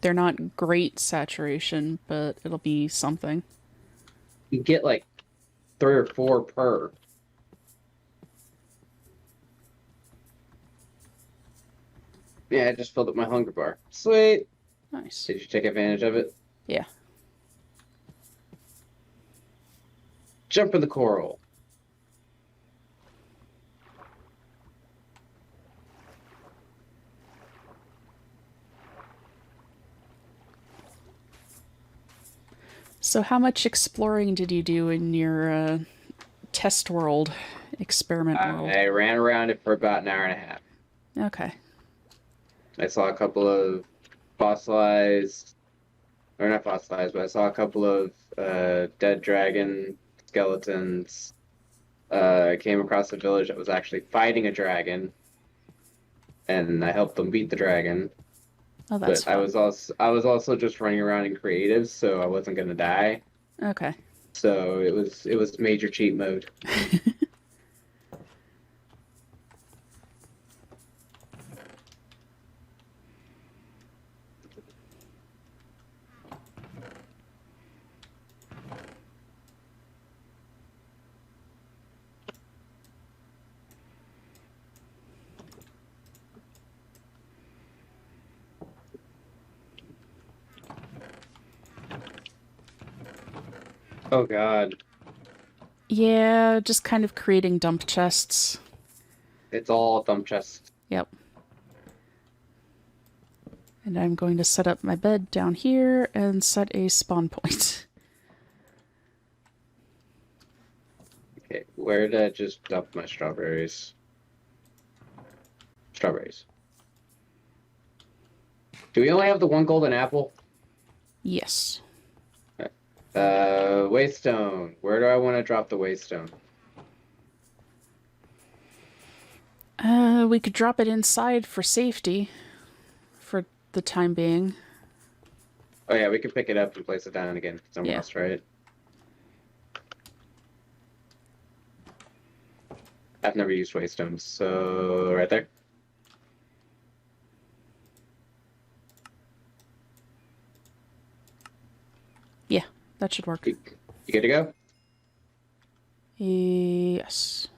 They're not great saturation, but it'll be something. You get like 3 or 4 per. Yeah, I just filled up my hunger bar. Sweet. Nice. Did you take advantage of it? Yeah. Jump in the coral. So how much exploring did you do in your test world, experiment world? I ran around it for about an hour and a half. Okay. I saw a couple of fossilized, or not fossilized, but I saw a couple of dead dragon skeletons. I came across a village that was actually fighting a dragon, and I helped them beat the dragon. Oh, that's But fun. I was also just running around in creative, so I wasn't gonna die. Okay. So it was major cheat mode. Oh God, Yeah, just kind of creating dump chests. it's all thumb chest. Yep. And I'm going to set up my bed down here and set a spawn point. Okay, where did I just dump my strawberries? Strawberries. Do we only have the one golden apple? Yes. Waystone. Where do I want to drop the waystone? We could drop it inside for safety for the time being. Oh yeah, we can pick it up and place it down again somewhere Yeah. else, right? I've never used waystones, so right there. Yeah, that should work. You good to go? Yes.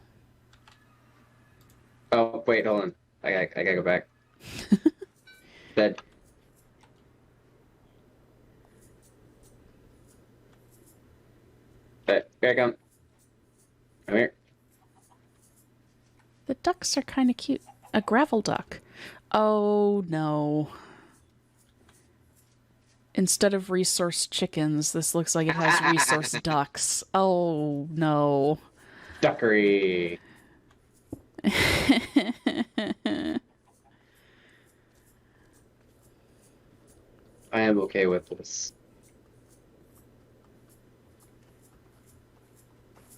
Oh wait, hold on. I gotta go back. Bed. Here I come. Come here. The ducks are kind of cute. A gravel duck. Oh, no. Instead of resource chickens, this looks like it has resource ducks. Oh, no. Duckery. I am okay with this.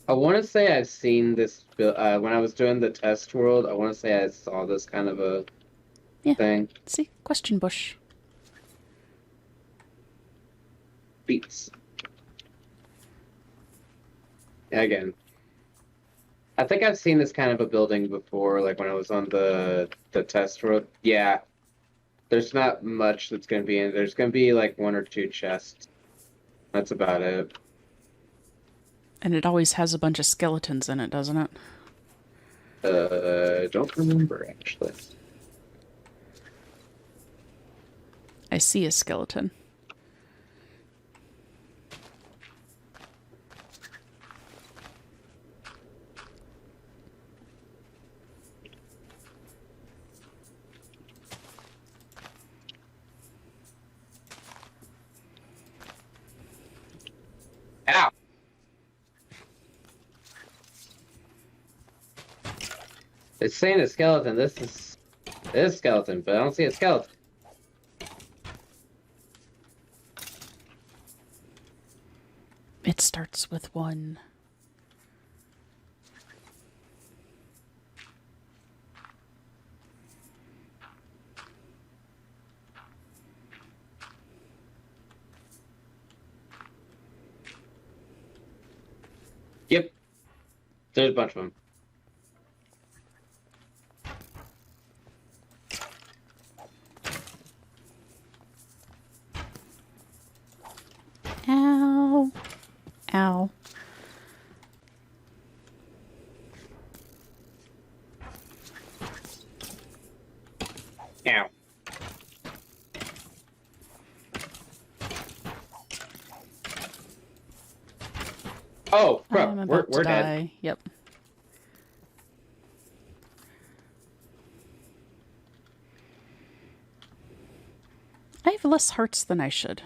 I want to say I've seen this when I was doing the test world. I want to say I saw this kind of a Yeah. thing. See? Question bush. Beats. Yeah, again, I think I've seen this kind of a building before, like when I was on the test world. Yeah, there's not much that's going to be in. There's going to be like one or two chests. That's about it. And it always has a bunch of skeletons in it, doesn't it? Don't remember actually. I see a skeleton. Ow! It's saying a skeleton. This is a skeleton, but I don't see a skeleton. It starts with 1. Yep, there's a bunch of them. Ow. Ow. Ow. Oh, bro, I'm we're about to dead. die. Yep. I have less hearts than I should.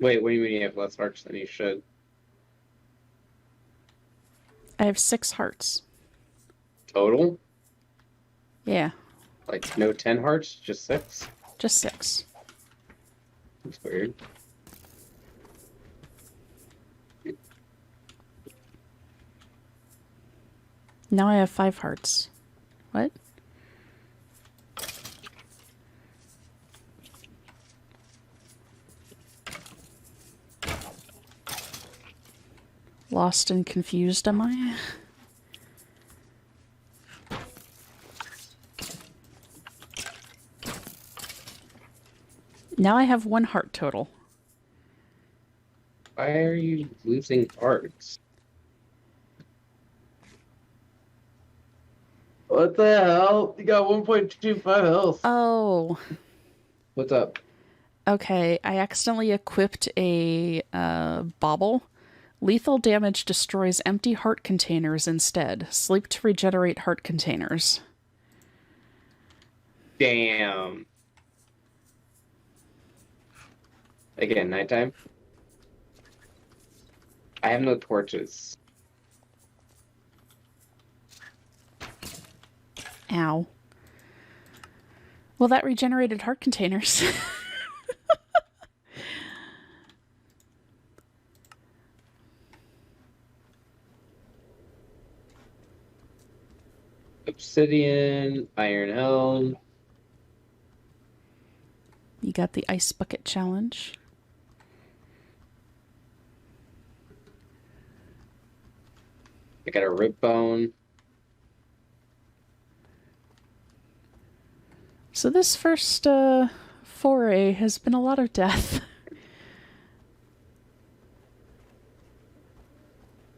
Wait, what do you mean you have less hearts than you should? I have 6 hearts. Total? Yeah, Like no 10 hearts, just 6? just 6. That's weird. Now I have 5 hearts. What? Lost and confused, am I? Now I have 1 heart total. Why are you losing hearts? What the hell? You got 1.25 health. Oh, What's up? okay. I accidentally equipped a bauble. Lethal damage destroys empty heart containers instead. Sleep to regenerate heart containers. Damn. Again, nighttime? I have no torches. Ow. Well, that regenerated heart containers. Obsidian, iron helm. You got the ice bucket challenge. I got a rib bone. So this first foray has been a lot of death.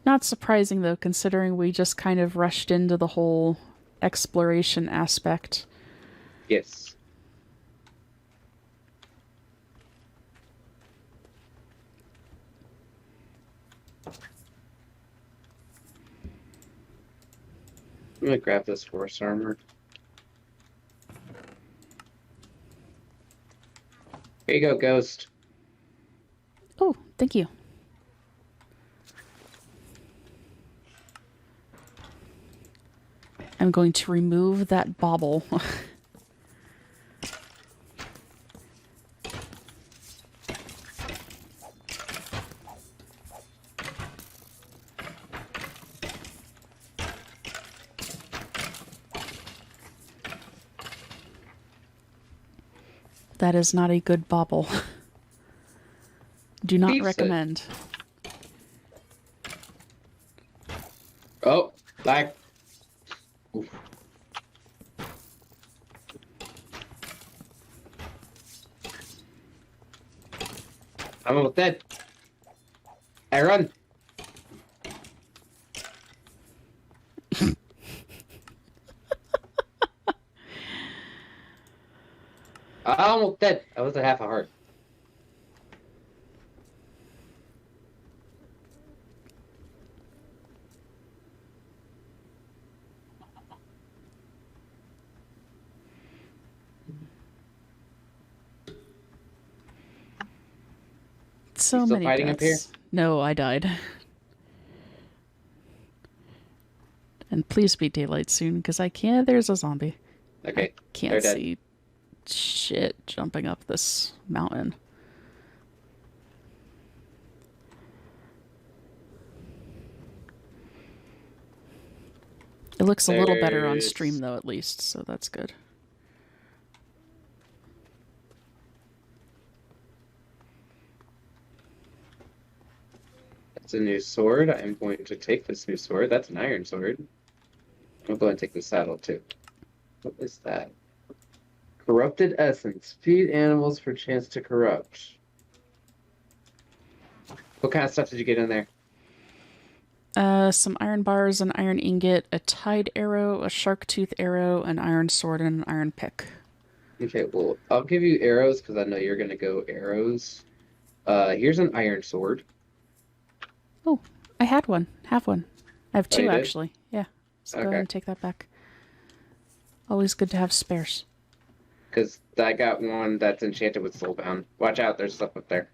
Not surprising, though, considering we just kind of rushed into the whole exploration aspect. Yes. I'm gonna grab this horse armor. Here you go, Ghost. Oh, thank you. I'm going to remove that bauble. That is not a good bauble. Do not Beef recommend. Oh, like. Oof. I'm almost dead. I run. I'm almost dead. I was at half a heart. So You still many fighting deaths. up here? No, I died. And please be daylight soon, because I can't. There's a zombie. Okay. I can't they're dead. see shit jumping up this mountain. It looks a little better on stream, though, at least, so that's good. That's a new sword. I'm going to take this new sword. That's an iron sword. I'll go and take the saddle, too. What is that? Corrupted essence. Feed animals for chance to corrupt. What kind of stuff did you get in there? Some iron bars, an iron ingot, a tied arrow, a shark tooth arrow, an iron sword, and an iron pick. Okay, well, I'll give you arrows because I know you're going to go arrows. Here's an iron sword. Oh, I had one. Have one. I have Oh, two, you did? actually. Yeah. So go Okay. ahead and take that back. Always good to have spares. Because I got one that's enchanted with soulbound. Watch out, there's stuff up there.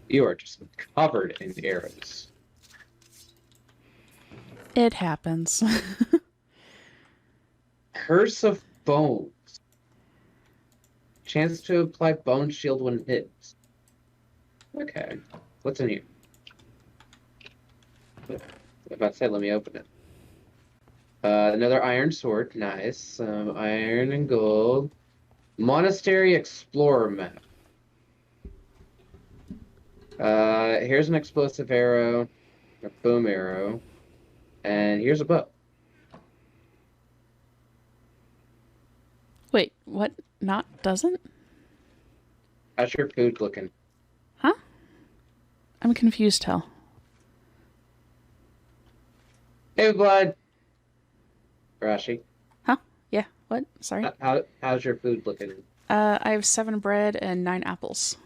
You are just covered in arrows. It happens. Curse of Bones. Chance to apply Bone Shield when hit. Okay. What's in here? I was about to say, let me open it. Another iron sword. Nice. Iron and gold. Monastery Explorer map. Here's an explosive arrow. A boom arrow. And here's a bow. Wait, what? Not doesn't? How's your food looking? Huh? I'm confused, hell. Hey, Blood. Rashi. Huh? Yeah, what? Sorry? How's your food looking? I have 7 bread and 9 apples.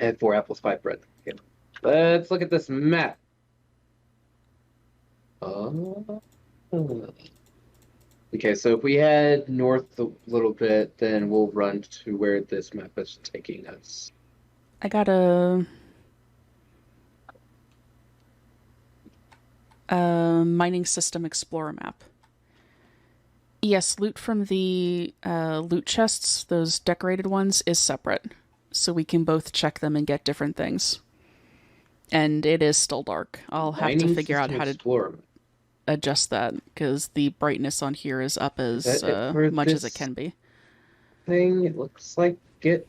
I had 4 apples, 5 bread. Okay. Let's look at this map. Oh. Okay, so if we head north a little bit, then we'll run to where this map is taking us. I got a mining system explorer map. Yes, loot from the loot chests, those decorated ones, is separate. So we can both check them and get different things. And it is still dark. I'll have to figure out how to adjust that, because the brightness on here is up as much as it can be. It looks like it.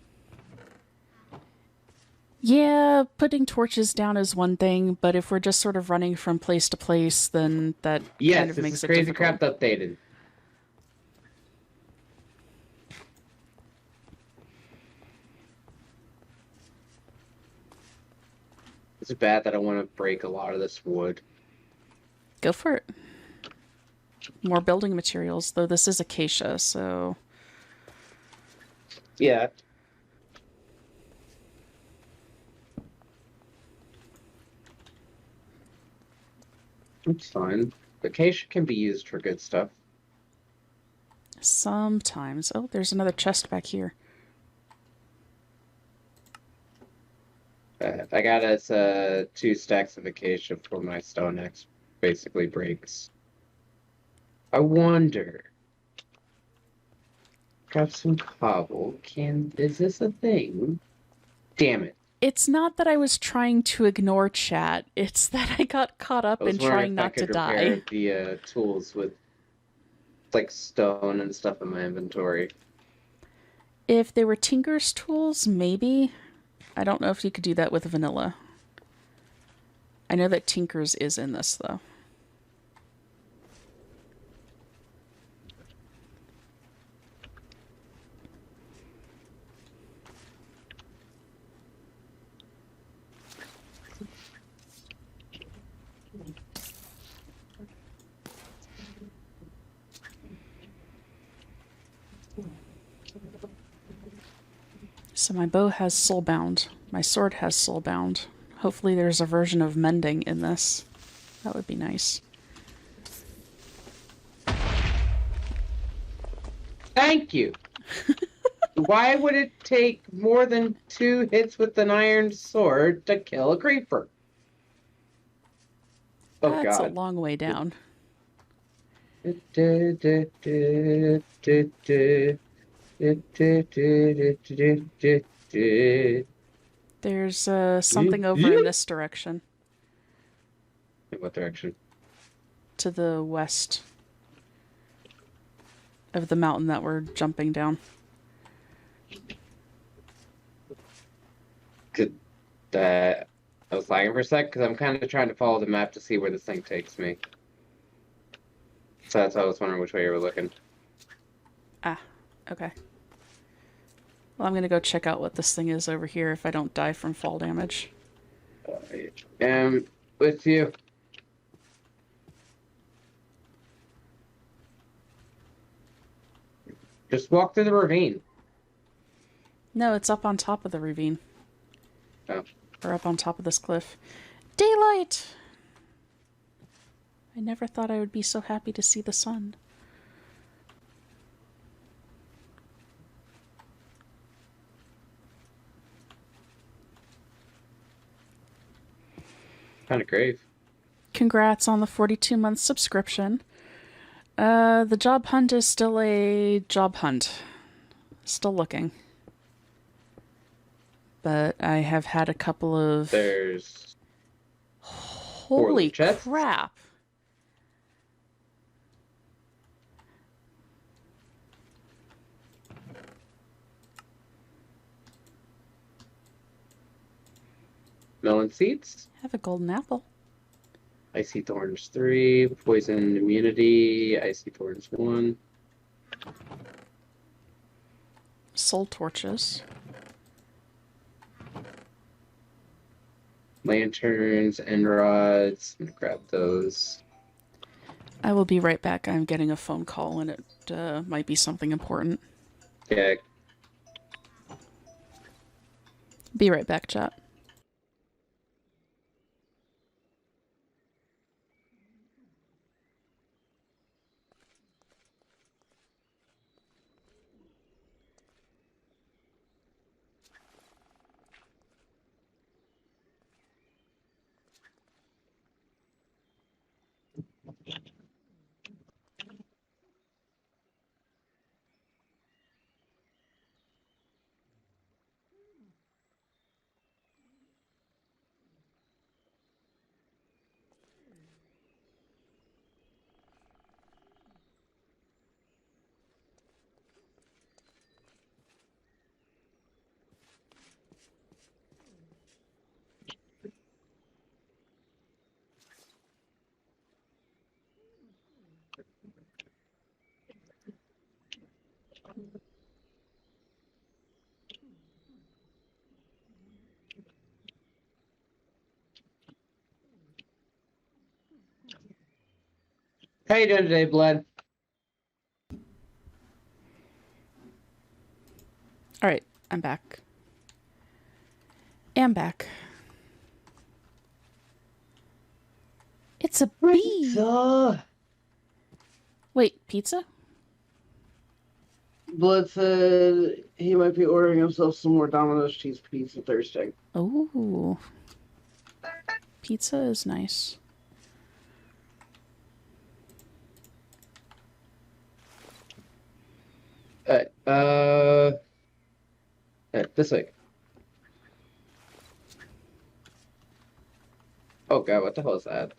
Yeah, putting torches down is one thing, but if we're just sort of running from place to place, then that kind of makes it Crazy difficult. Craft updated. It's bad that I want to break a lot of this wood. Go for it. More building materials, though this is acacia, so... Yeah. It's fine. Acacia can be used for good stuff. Sometimes. Oh, there's another chest back here. I got us 2 stacks of acacia for my stone axe. Basically breaks. I wonder. Got some cobble. Is this a thing? Damn it. It's not that I was trying to ignore chat. It's that I got caught up I was in wondering trying if I not to could die. repair the tools with like stone and stuff in my inventory. If they were Tinker's tools, maybe. I don't know if you could do that with vanilla. I know that Tinker's is in this, though. So my bow has soulbound. My sword has soulbound. Hopefully there's a version of mending in this. That would be nice. Thank you. Why would it take more than 2 hits with an iron sword to kill a creeper? Oh That's a God. long way down. There's something over in this direction. In what direction? To the west of the mountain that we're jumping down. Could I was lagging for a sec because I'm kind of trying to follow the map to see where this thing takes me. So that's why I was wondering which way you were looking. Ah, okay. Well, I'm gonna go check out what this thing is over here if I don't die from fall damage. With you. Just walk through the ravine. No, it's up on top of the ravine. Oh. Or up on top of this cliff. Daylight! I never thought I would be so happy to see the sun. Kind of grave. Congrats on the 42-month subscription. The job hunt is still a job hunt. Still looking. But I have had a couple of... There's... Holy crap. Melon seeds. Have a golden apple. Icy Thorns 3, Poison Immunity, Icy Thorns 1. Soul torches. Lanterns, end rods. I'm gonna grab those. I will be right back. I'm getting a phone call and it might be something important. Yeah. Be right back, chat. How you doing today, Blood? Alright, I'm back. It's It's a bee. Pizza. Wait, pizza? Blood said he might be ordering himself some more Domino's cheese pizza Thursday. Oh. Pizza is nice. Uh, this way. Oh god, what the hell is that?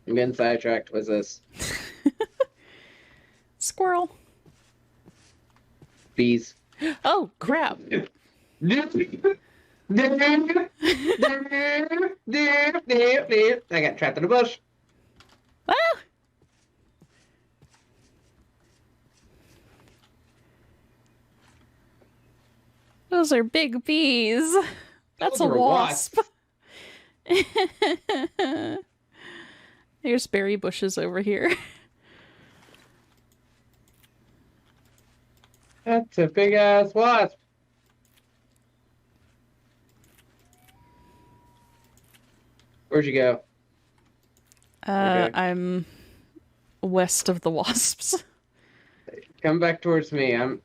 I'm getting sidetracked. What's this? Squirrel. Bees. Oh, crap. I got trapped in a bush. Ah! Those are big bees. That's Those a are wasp. wasps. There's berry bushes over here. That's a big ass wasp. Where'd you go? Okay. I'm west of the wasps. Come back towards me. I'm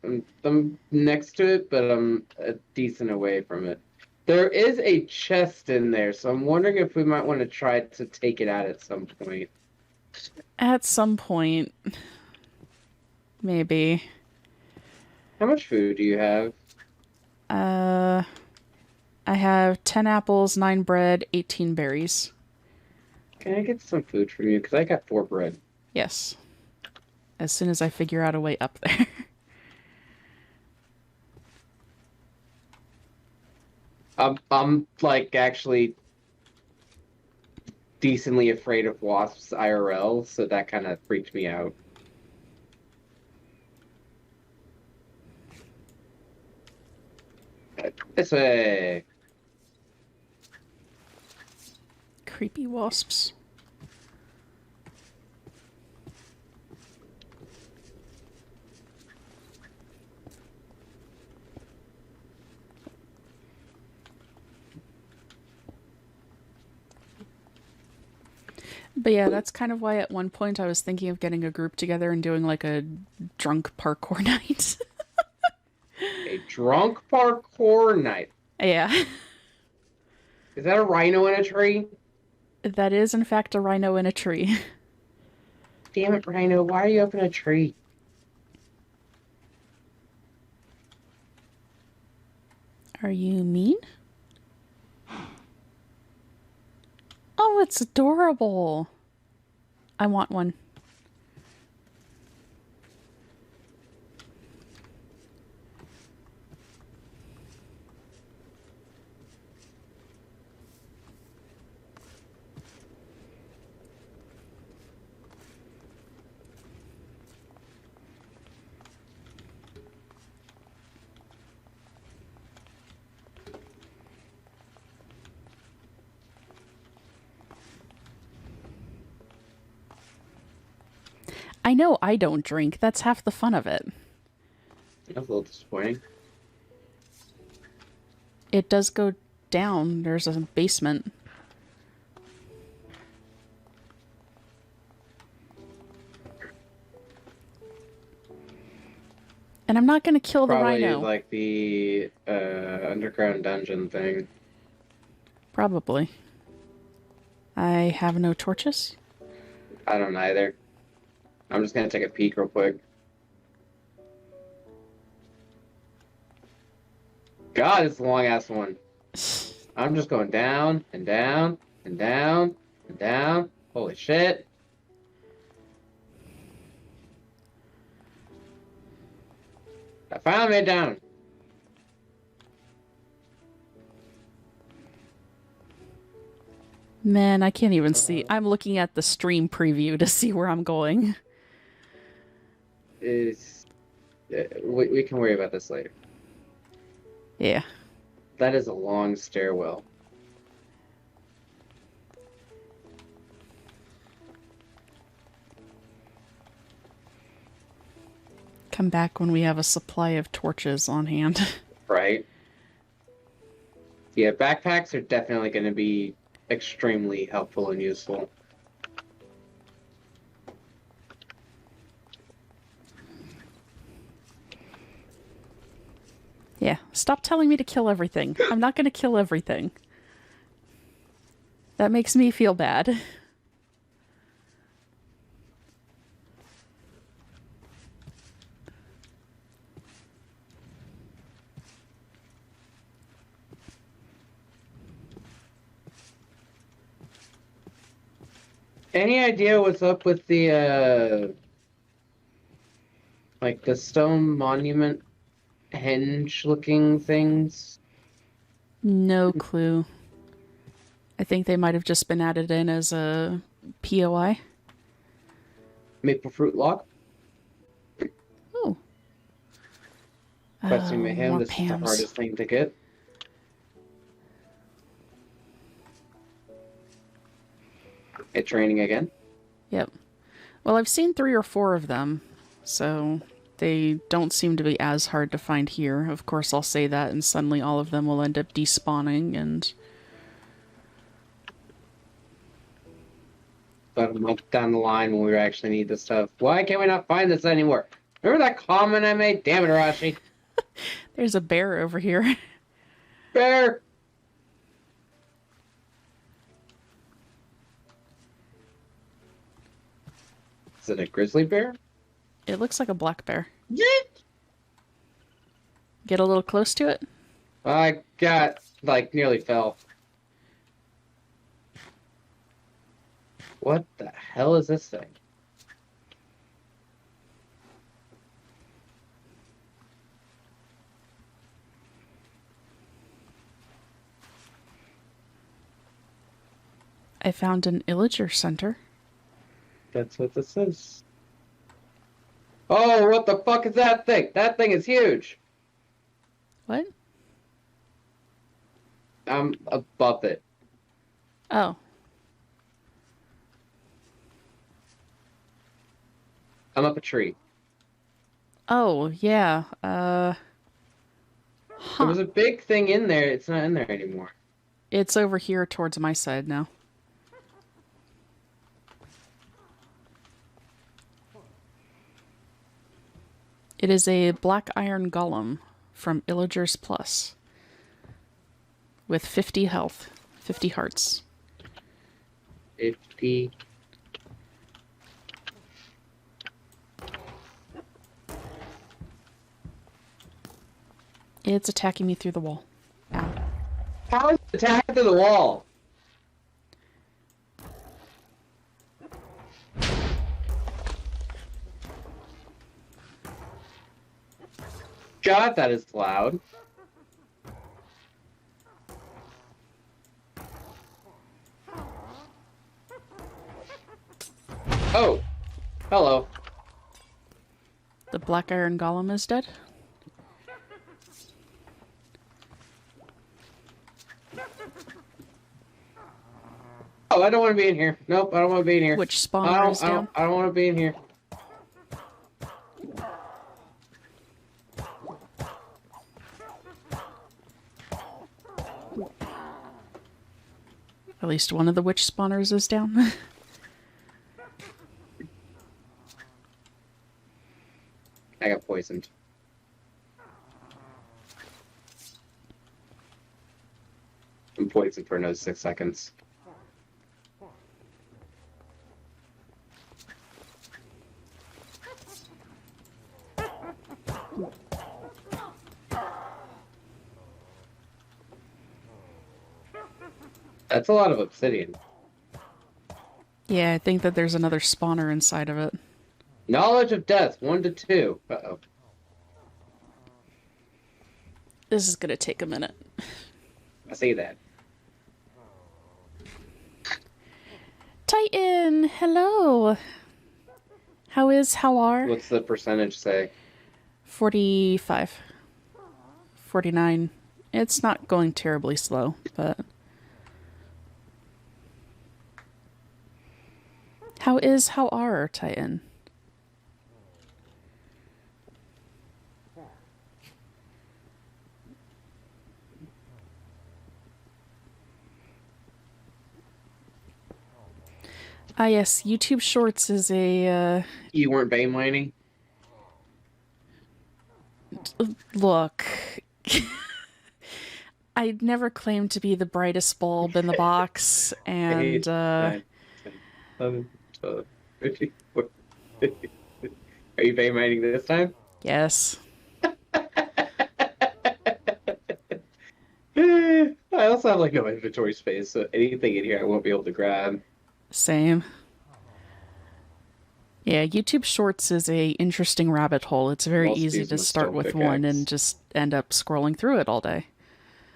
next to it, but I'm a decent away from it. There is a chest in there, so I'm wondering if we might want to try to take it out at some point. At some point. Maybe. How much food do you have? I have 10 apples, 9 bread, 18 berries. Can I get some food from you? Because I got 4 bread. Yes. As soon as I figure out a way up there. I'm like actually decently afraid of wasps IRL, so that kind of freaked me out. This way. Creepy wasps. But yeah, that's kind of why at one point I was thinking of getting a group together and doing like a drunk parkour night. A drunk parkour night. Yeah. Is that a rhino in a tree? That is in fact a rhino in a tree. Damn it, rhino, why are you up in a tree? Are you mean? Oh, it's adorable. I want one. I know I don't drink. That's half the fun of it. That's a little disappointing. It does go down. There's a basement. And I'm not going to kill the Probably rhino. like the underground dungeon thing. Probably. I have no torches. I don't either. I'm just gonna take a peek real quick. God, it's a long ass one. I'm just going down and down and down and down. Holy shit. I finally made it down. Man, I can't even see. I'm looking at the stream preview to see where I'm going. It's, we can worry about this later. Yeah. That is a long stairwell. Come back when we have a supply of torches on hand. Right? Yeah, backpacks are definitely going to be extremely helpful and useful. Stop telling me to kill everything. I'm not going to kill everything. That makes me feel bad. Any idea what's up with the like the stone monument henge looking things? No clue. I think they might have just been added in as a POI. Maple fruit log? Oh. Questing mayhem, more this is the Pams. hardest thing to get. It's raining again. Yep. Well, I've seen 3 or 4 of them, so they don't seem to be as hard to find here. Of course, I'll say that, and suddenly all of them will end up despawning, and... But a month down the line when we actually need this stuff. Why can't we not find this anymore? Remember that comment I made? Damn it, Arashi. There's a bear over here. Bear! Is it a grizzly bear? It looks like a black bear. Yeet! Get a little close to it? I got, like, nearly fell. What the hell is this thing? I found an Illager center. That's what this is. Oh, what the fuck is that thing? That thing is huge. What? I'm above it. Oh. I'm up a tree. Oh, yeah. There Huh. was a big thing in there. It's not in there anymore. It's over here towards my side now. It is a black iron golem from Illager's Plus. With 50 health. 50 hearts. 50. It's attacking me through the wall. Ow. How is it attacking through the wall? God, that is loud. Oh, hello. The black iron golem is dead. Oh, I don't want to be in here. Nope, I don't want to be in here. Which spawner is down? I don't want to be in here. At least one of the witch spawners is down. I got poisoned. I'm poisoned for another 6 seconds. That's a lot of obsidian. Yeah, I think that there's another spawner inside of it. Knowledge of death, 1 to 2. Uh-oh. This is gonna take a minute. I see that. Titan, hello. How are? What's the percentage say? 45. 49. It's not going terribly slow, but... How are, Titan? Ah, yes, YouTube Shorts is a, You weren't vein mining? look. I never claimed to be the brightest bulb in the box, and 8, 9, 10, 11, 12, 13, 14, 15. Are you paying this time? yes, I also have like no inventory space, so anything in here I won't be able to grab. same. Yeah, YouTube Shorts is a interesting rabbit hole. It's I'm very also easy using to the start stone with one and pickaxe. just end up scrolling through it all day.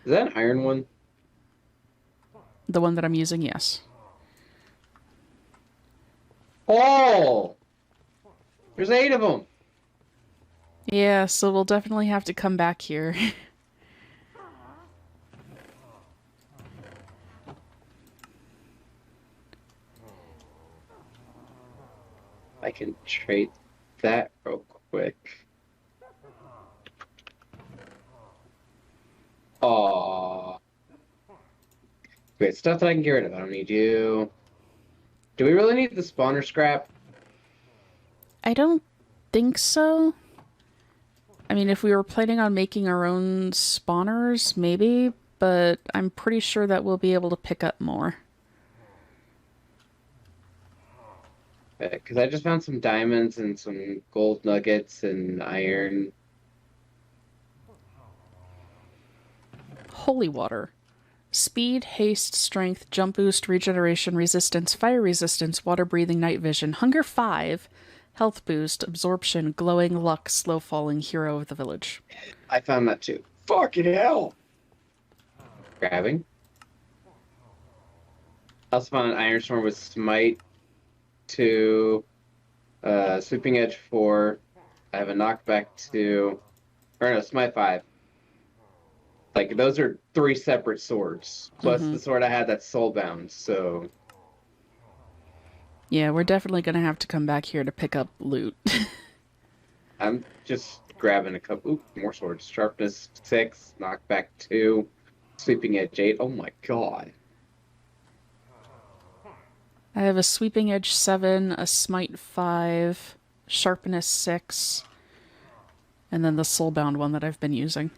Is that an iron one? The one that I'm using, yes. Oh! There's 8 of them! Yeah, so we'll definitely have to come back here. I can trade that real quick. Aww. Wait, stuff that I can get rid of. I don't need you. Do we really need the spawner scrap? I don't think so. I mean, if we were planning on making our own spawners, maybe, but I'm pretty sure that we'll be able to pick up more. Because I just found some diamonds and some gold nuggets and iron. Holy water. Speed, haste, strength, jump boost, regeneration, resistance, fire resistance, water breathing, night vision, hunger 5, health boost, absorption, glowing, luck, slow falling, hero of the village. I found that too. Fucking hell! Grabbing. I also found an iron storm with smite 2, sweeping edge 4. I have a knockback 2, or no, smite 5. Like, those are 3 separate swords. Plus the sword I had that's soulbound, so... Yeah, we're definitely going to have to come back here to pick up loot. I'm just grabbing a couple... Ooh, more swords. Sharpness 6, knockback 2, sweeping edge 8. Oh my god. I have a sweeping edge 7, a smite 5, sharpness 6, and then the soulbound one that I've been using.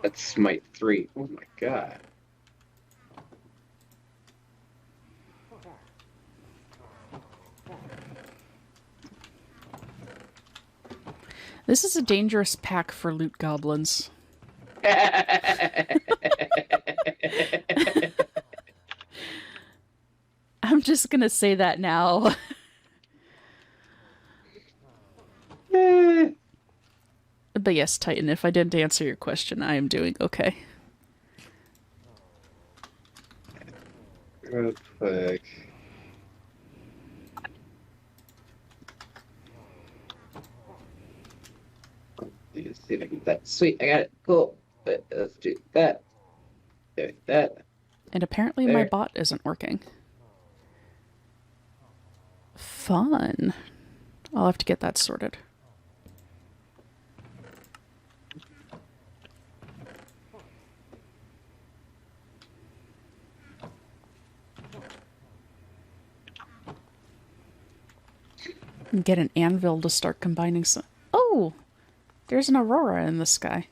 That's smite 3. Oh my god. This is a dangerous pack for loot goblins. I'm just gonna say that now. But yes, Titan, if I didn't answer your question, I am doing okay. Real quick. Let's see if I can get that. Sweet, I got it. Cool. Let's do that. Do that. And apparently my bot isn't working. Fun. I'll have to get that sorted. And get an anvil to start combining some... Oh! There's an aurora in the sky.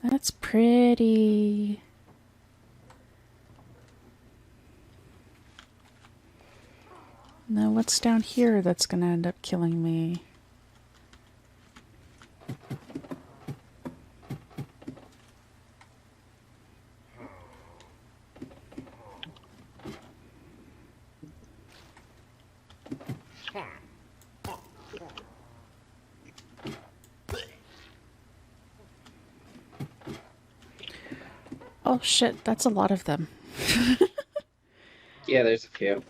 That's pretty. Now what's down here that's gonna end up killing me? Oh shit, that's a lot of them. Yeah, there's a few.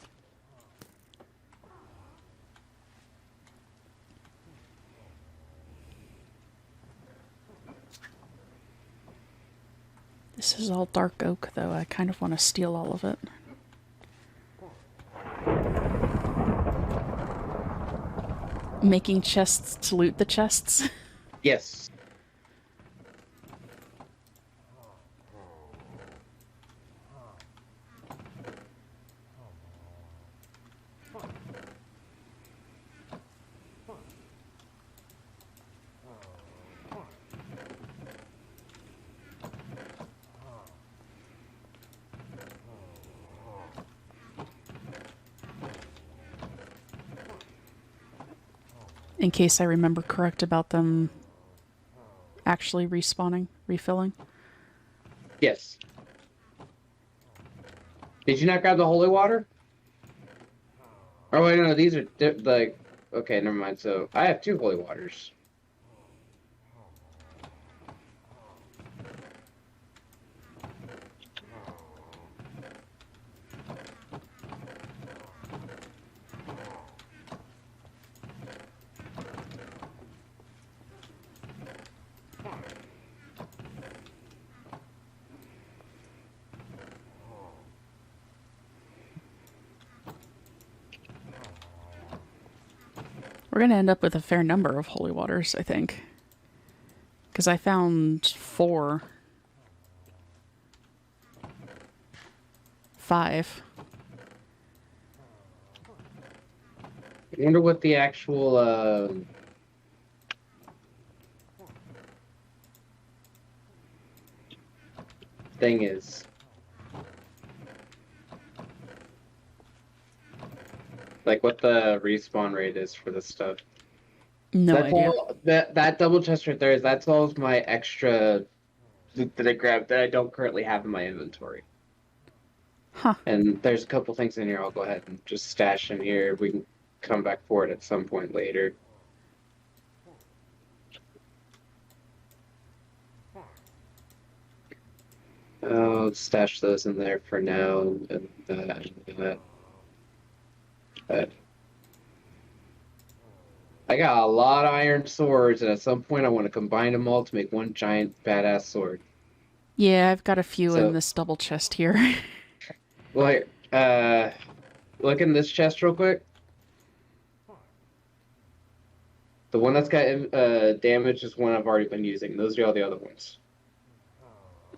This is all dark oak, though. I kind of want to steal all of it. Making chests to loot the chests. In case I remember correct about them actually respawning, refilling. Yes. Did you not grab the holy water? Oh wait, no, these are like. Okay, never mind. So I have 2 holy waters. We're going to end up with a fair number of holy waters, I think. Because I found 4. 5. I wonder what the actual thing is. Like what the respawn rate is for this stuff. No That's idea. all, that double chest right there is that's all of my extra loot that I grabbed that I don't currently have in my inventory. Huh. And there's a couple things in here I'll go ahead and just stash in here. We can come back for it at some point later. I'll stash those in there for now, and that. But I got a lot of iron swords, and at some point I want to combine them all to make one giant badass sword. Yeah, I've got a few So, in this double chest here. like, look in this chest real quick. The one that's got damage is one I've already been using. Those are all the other ones.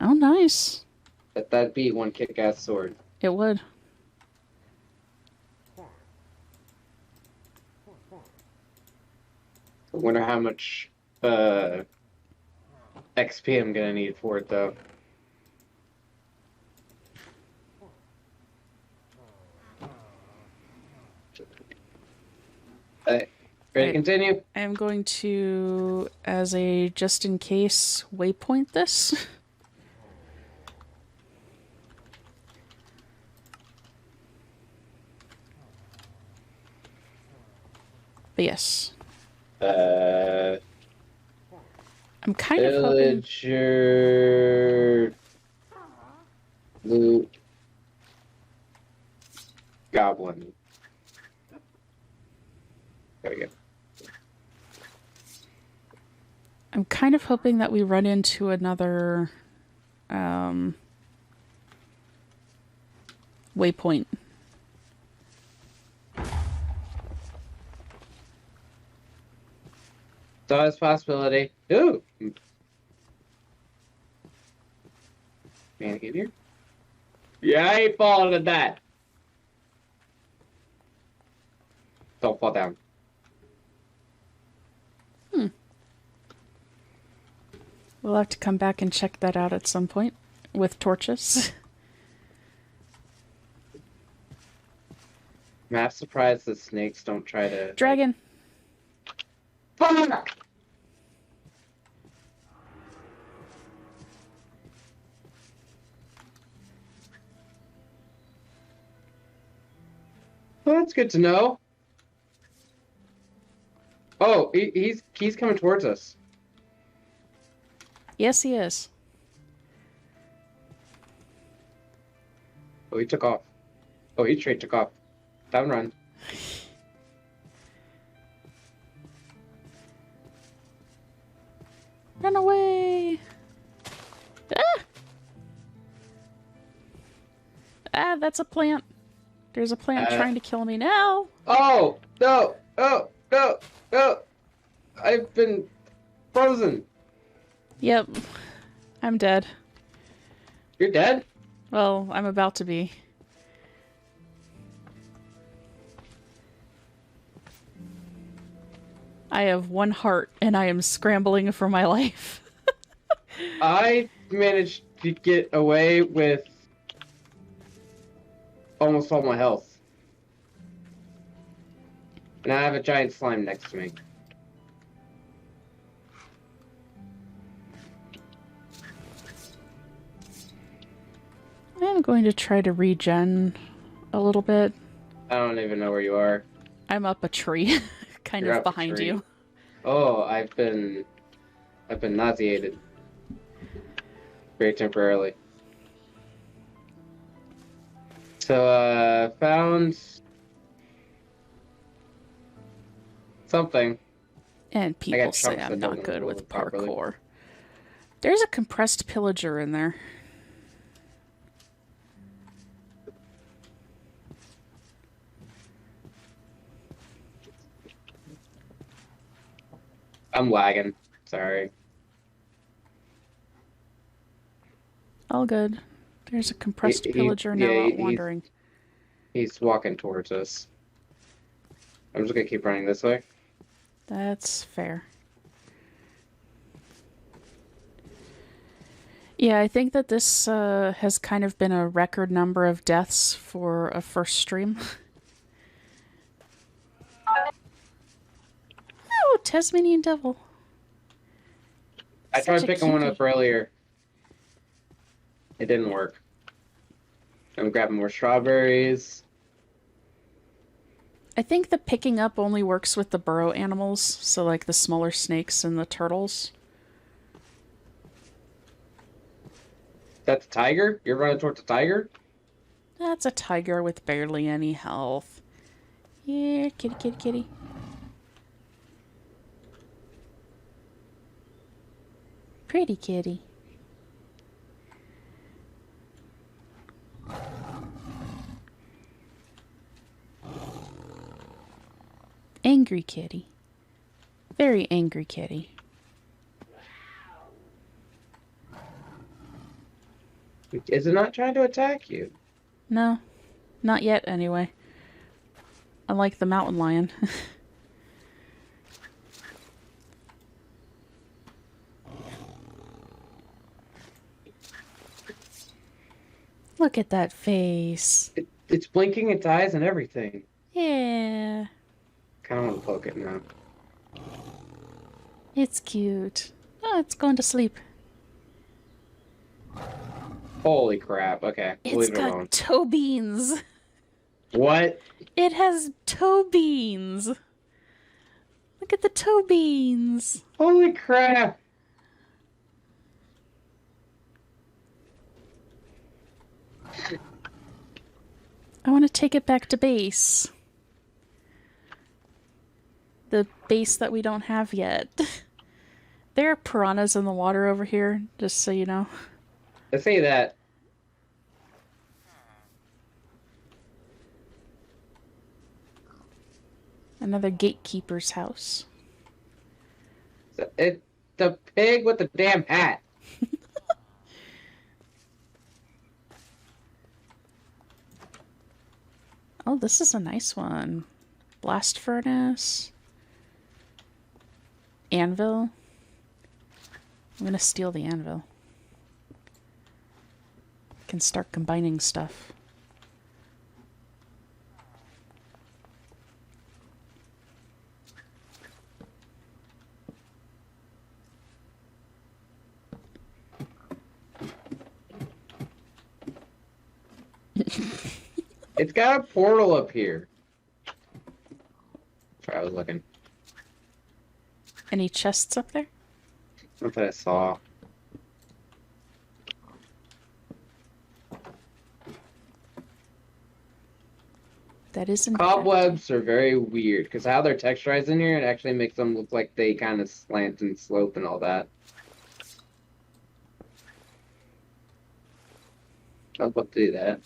Oh, nice. That'd be one kick-ass sword. It would. I wonder how much XP I'm gonna need for it though. Ready to continue? I am going to, as a just in case, waypoint this. But yes. I'm kind of hoping... Villager loot goblin. There we go. I'm kind of hoping that we run into another waypoint. So it's a possibility. Ooh! Mannequin here? Yeah, I ain't falling at that. Don't fall down. We'll have to come back and check that out at some point with torches. I'm half surprised that snakes don't try to... Dragon! Fuck! Well, that's good to know. Oh, he's coming towards us. Yes, he is. Oh, he took off. Oh, he straight took off. Down run. Run away! Ah! Ah, that's a plant. There's a plant trying to kill me now. Oh, no! Oh, no! No! I've been frozen. Yep. I'm dead. You're dead? Well, I'm about to be. I have 1 heart, and I am scrambling for my life. I managed to get away with almost all my health. And I have a giant slime next to me. am going to try to regen a little bit. I don't even know where you are. I'm up a tree, kind You're of up a behind tree. you. Oh, I've been nauseated. Very temporarily. So, found something. And I got people say chunks I'm that don't not good roll with properly. parkour. There's a compressed pillager in there. I'm lagging. Sorry. All good. There's a compressed pillager now out wandering. He's walking towards us. I'm just gonna keep running this way. That's fair. Yeah, I think that this has kind of been a record number of deaths for a first stream. Oh, Tasmanian devil. I tried picking one up earlier. It didn't work. I'm grabbing more strawberries. I think the picking up only works with the burrow animals, so like the smaller snakes and the turtles. That's a tiger? You're running towards a tiger? That's a tiger with barely any health. Yeah, kitty, kitty, kitty. Pretty kitty. Angry kitty. Very angry kitty. Is it not trying to attack you? No, not yet anyway. Unlike the mountain lion. Look at that face. It's blinking its eyes and everything. Yeah. Kind of want to poke it now. It's cute. Oh, it's going to sleep. Holy crap. Okay, we'll It's leave it alone. got toe beans. What? It has toe beans. Look at the toe beans. Holy crap. I want to take it back to base. The base that we don't have yet. There are piranhas in the water over here, just so you know. Let's say that. Another gatekeeper's house. It's the pig with the damn hat. Oh, this is a nice one. Blast furnace. Anvil. I'm gonna steal the anvil. Can start combining stuff. It's got a portal up here. Sorry, I was looking. Any chests up there? Not that I saw. That isn't. Cobwebs are very weird because how they're texturized in here, it actually makes them look like they kind of slant and slope and all that. I was about to do that.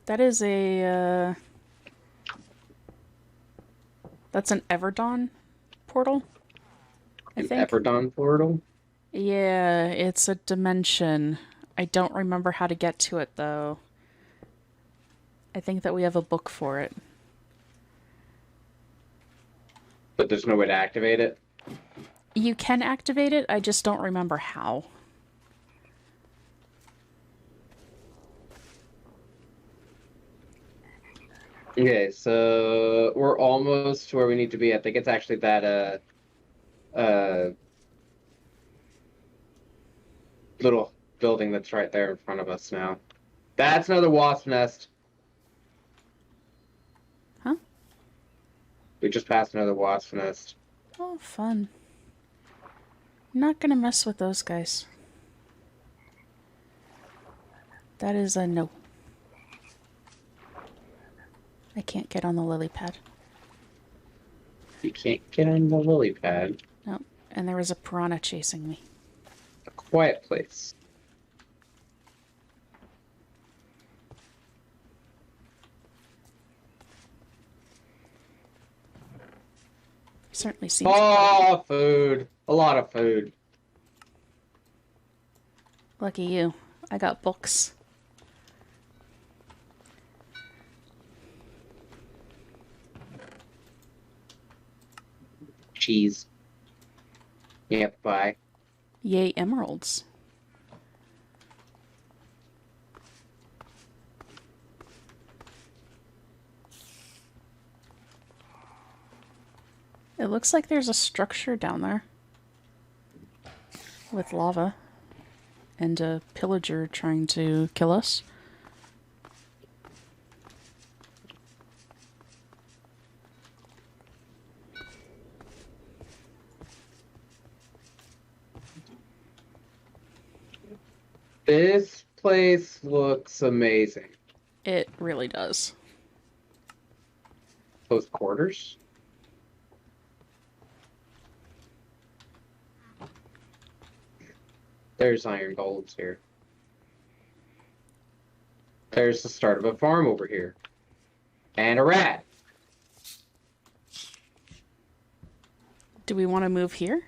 That is a. That's an Everdawn portal. I think. Everdawn portal? Yeah, it's a dimension. I don't remember how to get to it though. I think that we have a book for it. But there's no way to activate it? You can activate it, I just don't remember how. Okay, so we're almost to where we need to be. I think it's actually that little building that's right there in front of us now. That's another wasp nest. Huh? We just passed another wasp nest. Oh, fun. Not gonna mess with those guys. That is a no. I can't get on the lily pad. You can't get on the lily pad. Nope. And there was a piranha chasing me. A quiet place. Certainly seems. Oh, food. A lot of food. Lucky you. I got books. Cheese. Yep, bye. Yay, emeralds. It looks like there's a structure down there with lava and a pillager trying to kill us. This place looks amazing. It really does. Close quarters? There's iron golds here. There's the start of a farm over here. And a rat. Do we want to move here?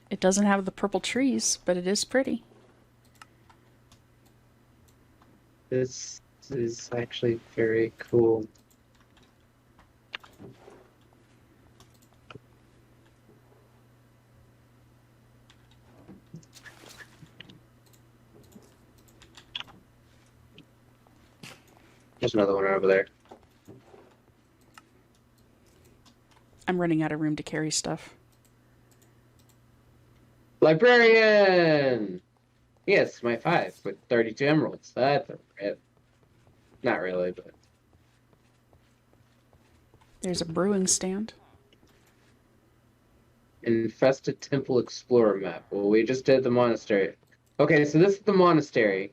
It doesn't have the purple trees, but it is pretty. This is actually very cool. There's another one over there. I'm running out of room to carry stuff. Librarian! Yes, my 5 with 32 emeralds. That's a rip. Not really, but... There's a brewing stand. Infested Temple Explorer map. Well, we just did the monastery. Okay, so this is the monastery.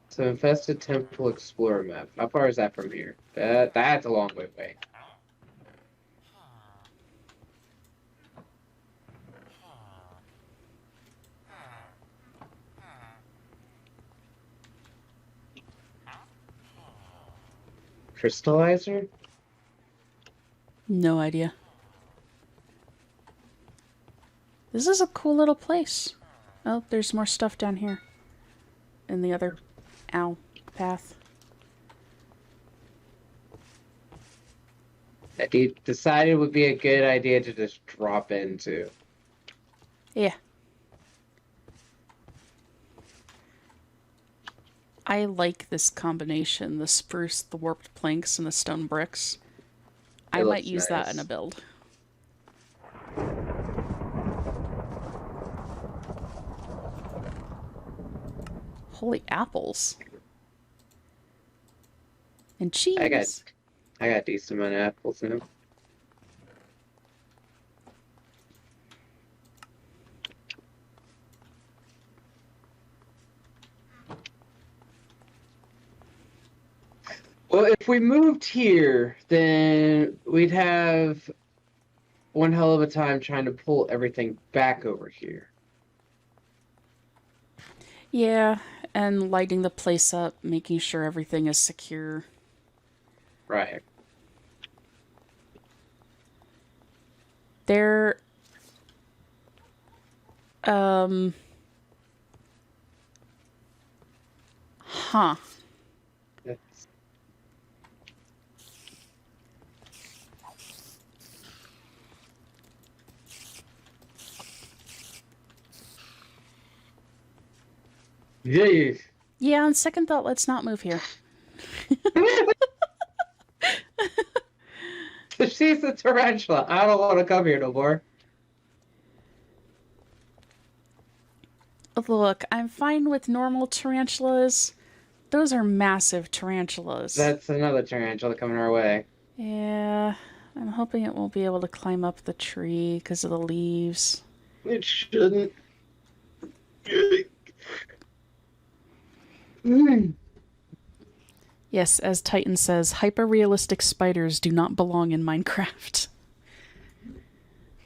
So Infested Temple Explorer map. How far is that from here? That's a long way away. Crystallizer? No idea. This is a cool little place. Oh, there's more stuff down here. In the other, path. That you decided would be a good idea to just drop into. Yeah. I like this combination, the spruce, the warped planks, and the stone bricks. I might use that in a build. Holy apples. And cheese. I got a decent amount of apples now. Well, if we moved here, then we'd have one hell of a time trying to pull everything back over here. Yeah, and lighting the place up, making sure everything is secure. Right. There... Huh. That's... Jeez. Yeah, on second thought, let's not move here. She's a tarantula. I don't want to come here no more. Look, I'm fine with normal tarantulas. Those are massive tarantulas. That's another tarantula coming our way. Yeah, I'm hoping it won't be able to climb up the tree because of the leaves. It shouldn't. Mm. Yes, as Titan says, hyper-realistic spiders do not belong in Minecraft.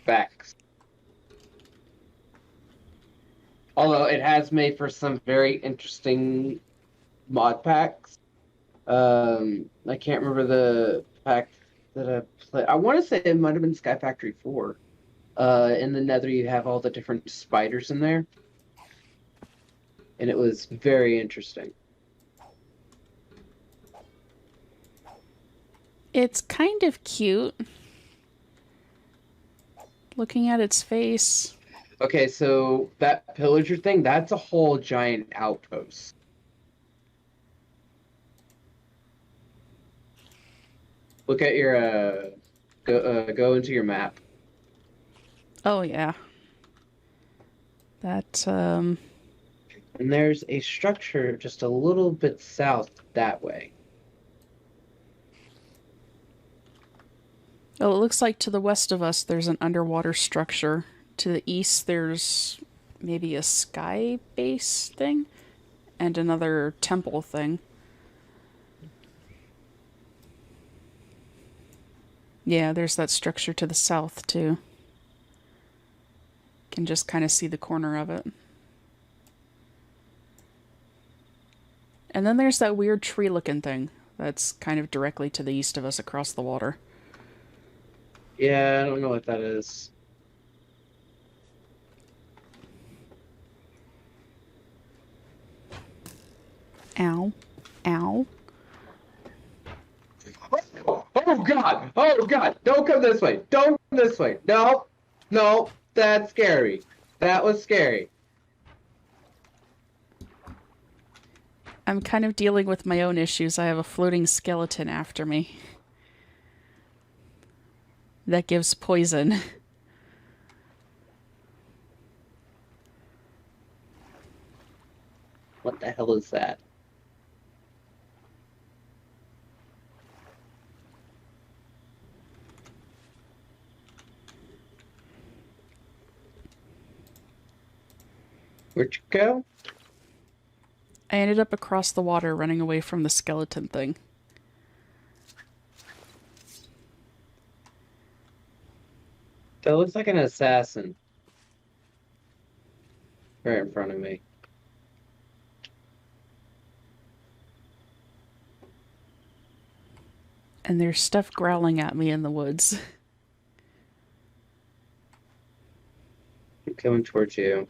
Facts. Although it has made for some very interesting mod packs. I can't remember the pack that I played. I want to say it might have been Sky Factory 4. In the Nether, you have all the different spiders in there, and it was very interesting. It's kind of cute. Looking at its face. Okay, so that pillager thing, that's a whole giant outpost. Look at your go into your map. Oh, yeah. And there's a structure just a little bit south that way. Oh, it looks like to the west of us there's an underwater structure. To the east there's maybe a sky base thing and another temple thing. Yeah, there's that structure to the south too. Can just kind of see the corner of it. And then there's that weird tree-looking thing that's kind of directly to the east of us across the water. Yeah, I don't know what that is. Ow. Ow. Oh God! Oh God! Don't come this way! Don't come this way! No! No! That's scary. That was scary. I'm kind of dealing with my own issues. I have a floating skeleton after me. That gives poison. What the hell is that? Where'd you go? I ended up across the water running away from the skeleton thing. That looks like an assassin. Right in front of me. And there's stuff growling at me in the woods. I'm coming towards you.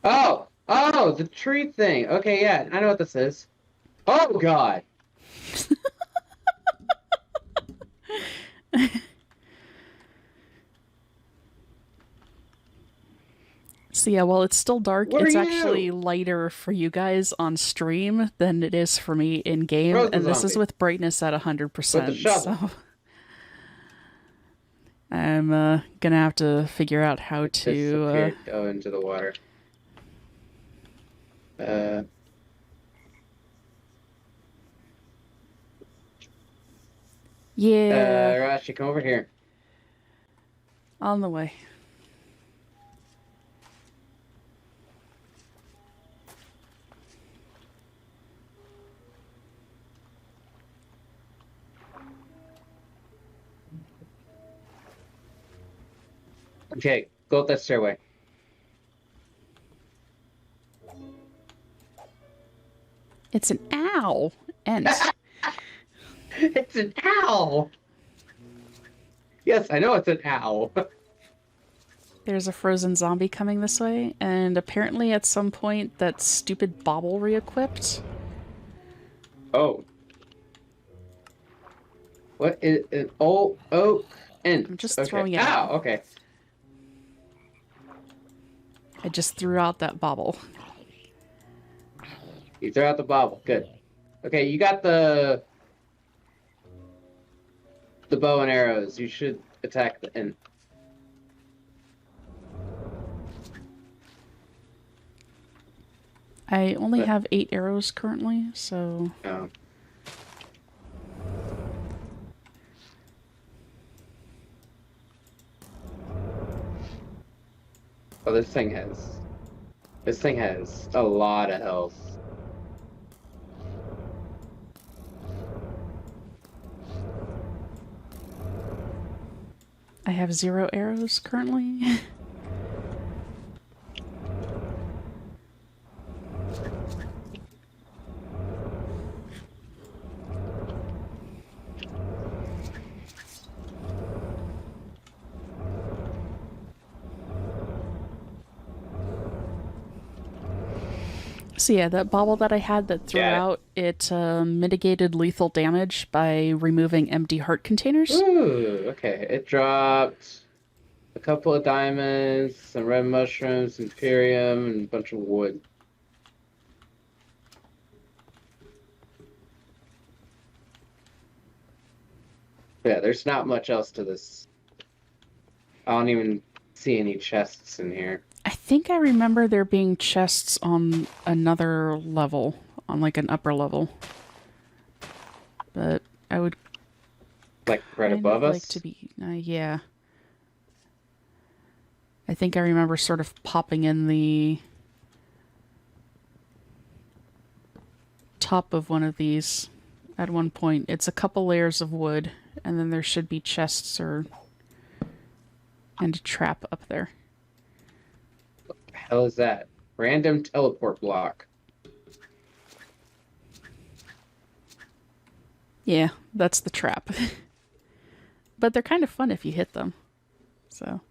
Oh! Oh, the tree thing. Okay, yeah, I know what this is. Oh God! So yeah, while it's still dark, What are it's you? actually lighter for you guys on stream than it is for me in game, Throw the and this is zombie. with brightness at 100%. With the shovel. So I'm gonna have to figure out how to. Disappeared. Go into the water. Yeah, Rashi, come over here. on the way. Okay, go up that stairway. It's an owl. Ent. It's an owl! Yes, I know it's an owl. There's a frozen zombie coming this way, and apparently at some point that stupid bauble re-equipped. Oh. What is an oak ent? I'm just okay. throwing it Ow, out. okay. I just threw out that bauble. You throw out the bauble. Good. Okay, you got the bow and arrows. You should attack the ent. I only But- have 8 arrows currently, so... Oh. Oh, this thing has a lot of health. I have 0 arrows currently. So yeah, that bauble that I had that threw Yeah. out, it mitigated lethal damage by removing empty heart containers. Ooh, okay. It dropped a couple of diamonds, some red mushrooms, Imperium, and a bunch of wood. Yeah, there's not much else to this. I don't even see any chests in here. I think I remember there being chests on another level, on like an upper level. But I would Like right kind above of us? like to be, yeah. I think I remember sort of popping in the top of one of these at one point. It's a couple layers of wood, and then there should be chests and a trap up there. What the hell is that? Random teleport block. Yeah, that's the trap. But they're kind of fun if you hit them. So,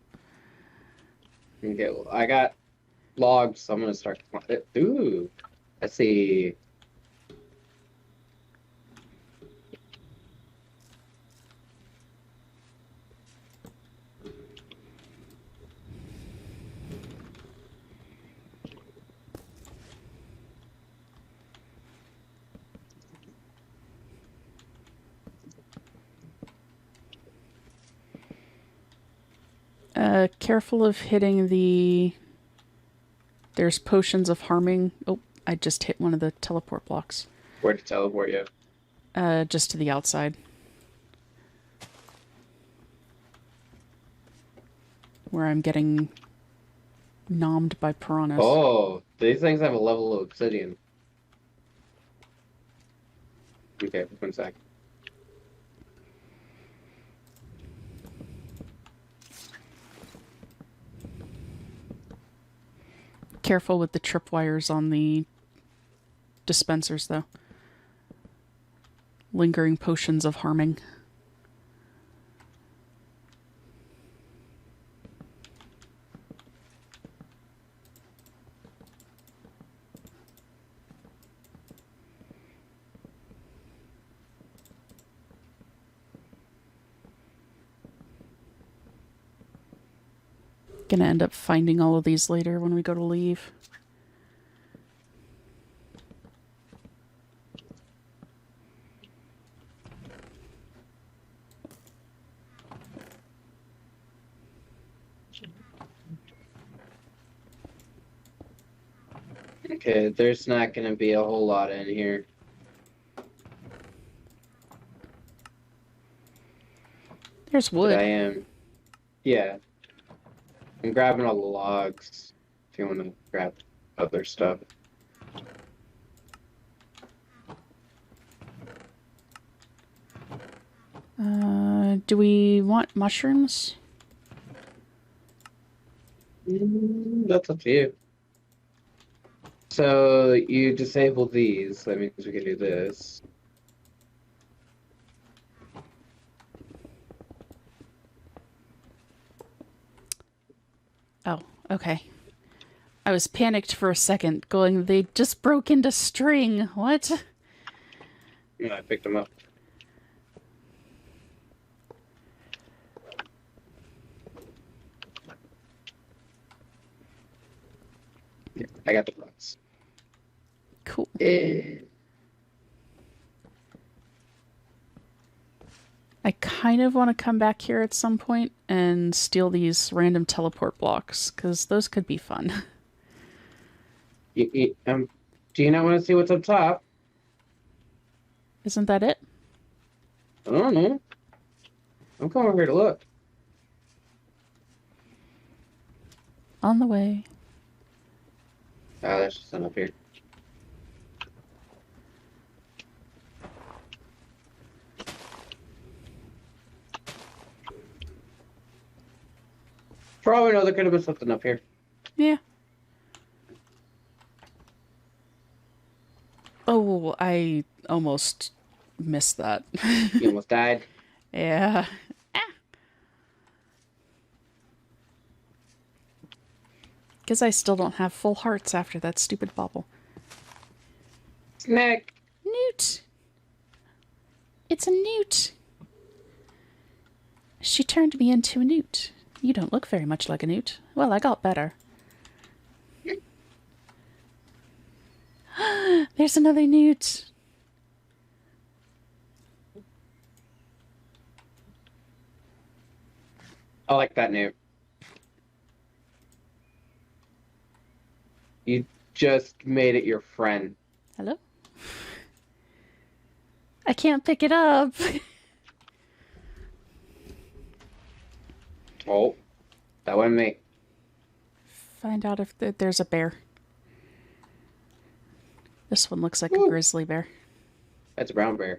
Okay, well, I got logs, so I'm gonna start. Ooh, let's see. careful of hitting the... There's potions of harming. Oh, I just hit one of the teleport blocks. Where to teleport you? Just to the outside. Where I'm getting nommed by piranhas. Oh, these things have a level of obsidian. Okay, 1 sec. Careful with the tripwires on the dispensers, though. Lingering potions of harming. Gonna end up finding all of these later when we go to leave. Okay, there's not gonna be a whole lot in here. There's But wood. I am. Yeah. I'm grabbing all the logs if you want to grab other stuff. Do we want mushrooms? That's up to you. So you disable these. That means we can do this. Oh, okay. I was panicked for a second, going, they just broke into string. What? Yeah, I picked them up. Yeah, I got the blocks. Cool. I kind of want to come back here at some point and steal these random teleport blocks, because those could be fun. Do you not want to see what's up top? Isn't that it? I don't know. I'm coming over here to look. On the way. Oh, there's just some up here. For all we know, there could have been something up here. Yeah. Oh, I almost missed that. You almost died. Yeah. Because I still don't have full hearts after that stupid bauble. Snack. Newt! It's a newt! She turned me into a newt. You don't look very much like a newt. Well, I got better. There's another newt. I like that name. You just made it your friend. Hello? I can't pick it up. Oh, that wasn't me. Find out if there's a bear. This one looks like Ooh. a grizzly bear. That's a brown bear.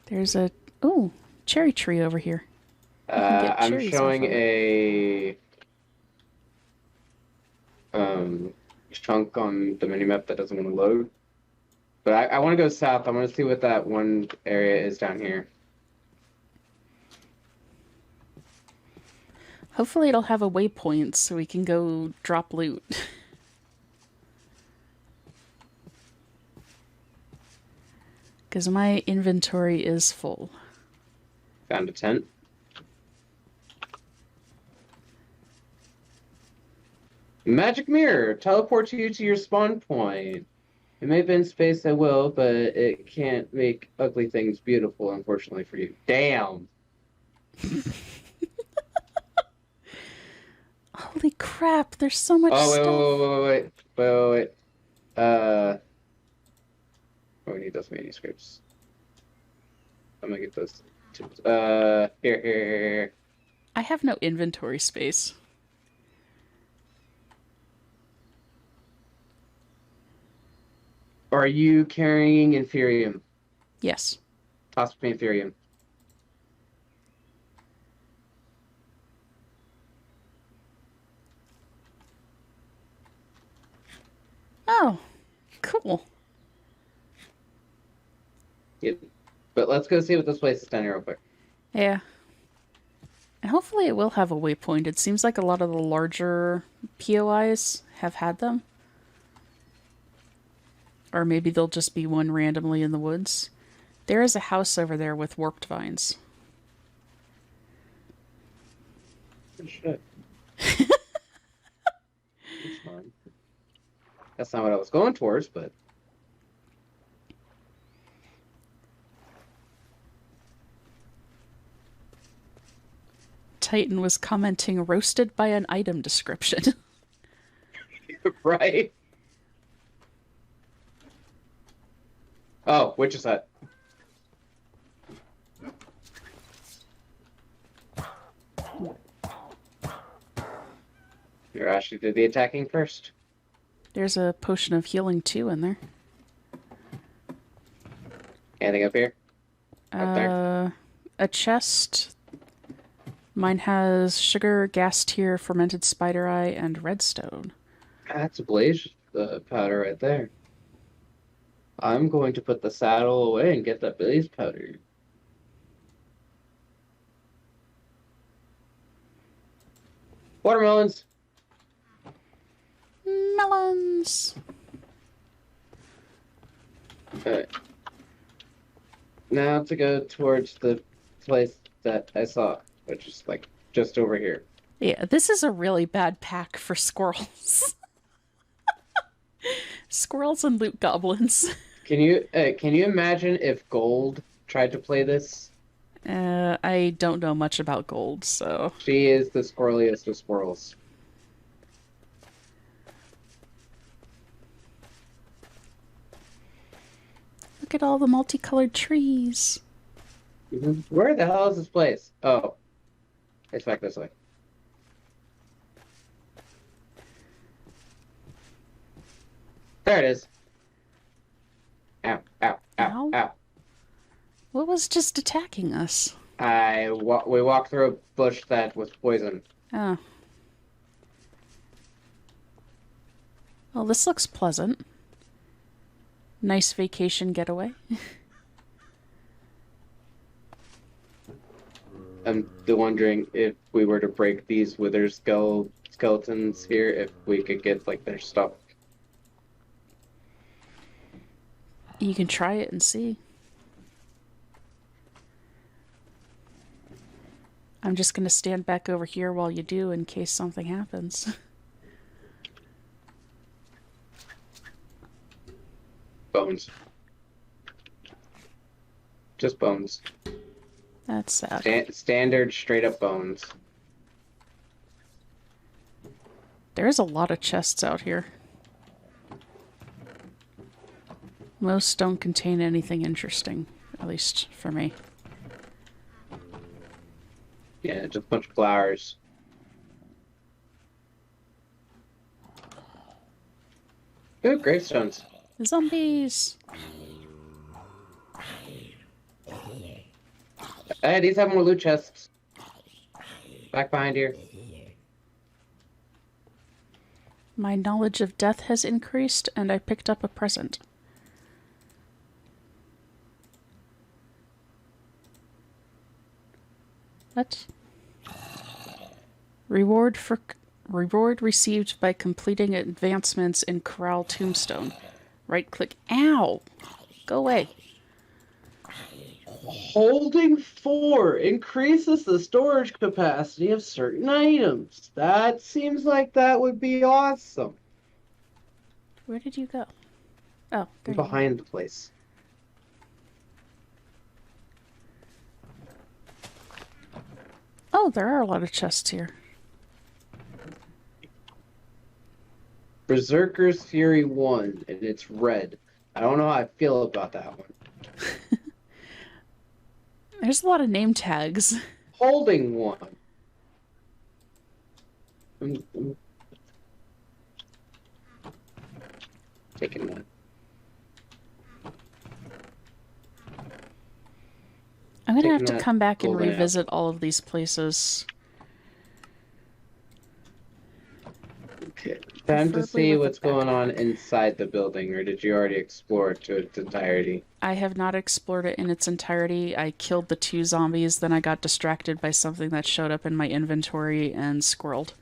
There's a ooh cherry tree over here. can get I'm cherries showing off of a chunk on the minimap that doesn't want to load. But I want to go south. I want to see what that one area is down here. Hopefully it'll have a waypoint so we can go drop loot. Because my inventory is full. Found a tent. Magic mirror teleports you to your spawn point. It may have been space at will, but it can't make ugly things beautiful, unfortunately for you. Damn. Holy crap, there's so much Oh, stuff. wait. We need those manuscripts. I'm gonna get those. Here. I have no inventory space. Are you carrying Inferium? Yes. Toss me Inferium. Oh, cool. Yep. But let's go see what this place is down here real quick. Yeah. And hopefully it will have a waypoint. It seems like a lot of the larger POIs have had them. Or maybe there'll just be one randomly in the woods. There is a house over there with warped vines. Shit. That's fine. That's not what I was going towards, but... Titan was commenting roasted by an item description. Right? Oh, witch's hut. Here, Ashley did the attacking first. There's a potion of healing too in there. Anything up here? Up there? A chest. Mine has sugar, gas tier, fermented spider eye, and redstone. That's a blaze powder right there. I'm going to put the saddle away and get that blaze powder. Watermelons! Melons! Alright. Now to go towards the place that I saw, which is like just over here. Yeah, this is a really bad pack for squirrels. Squirrels and loot goblins. Can you imagine if Gold tried to play this? I don't know much about gold, so... She is the squirreliest of squirrels. Look at all the multicolored trees. Where the hell is this place? Oh, it's back this way. There it is. Ow, ow, ow, Ow. ow. What was just attacking us? We walked through a bush that was poison. Oh. Well, this looks pleasant. Nice vacation getaway. I'm wondering if we were to break these wither skeletons here, if we could get like their stuff. You can try it and see. I'm just going to stand back over here while you do in case something happens. Bones. Just bones. That's sad. Standard straight up bones. There's a lot of chests out here. Most don't contain anything interesting, at least for me. Yeah, just a bunch of flowers. Good gravestones. Zombies! Hey, these have more loot chests. Back behind here. My knowledge of death has increased, and I picked up a present. What? Reward received by completing advancements in Corral Tombstone. Right click. Ow! Go away. Holding 4 increases the storage capacity of certain items. That seems like that would be awesome. Where did you go? Oh, there you Behind the place. Oh, there are a lot of chests here. Berserker's Fury 1, and it's red. I don't know how I feel about that one. There's a lot of name tags. Holding 1. Taking one. I'm gonna have Taking to that come back and golden revisit all of these places. Okay. Time to Preferably see with a what's going backpack. on inside the building, or did you already explore it to its entirety? I have not explored it in its entirety. I killed the 2 zombies, then I got distracted by something that showed up in my inventory and squirreled.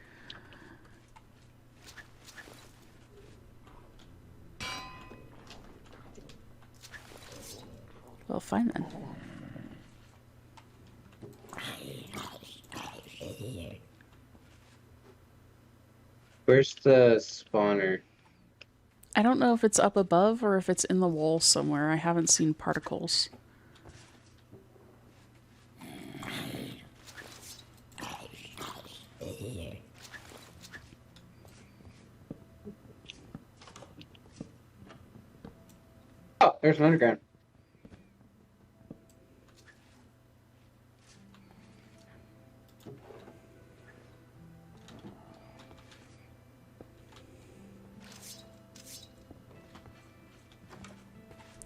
Well, fine then. Where's the spawner? I don't know if it's up above or if it's in the wall somewhere. I haven't seen particles. Oh, there's an underground.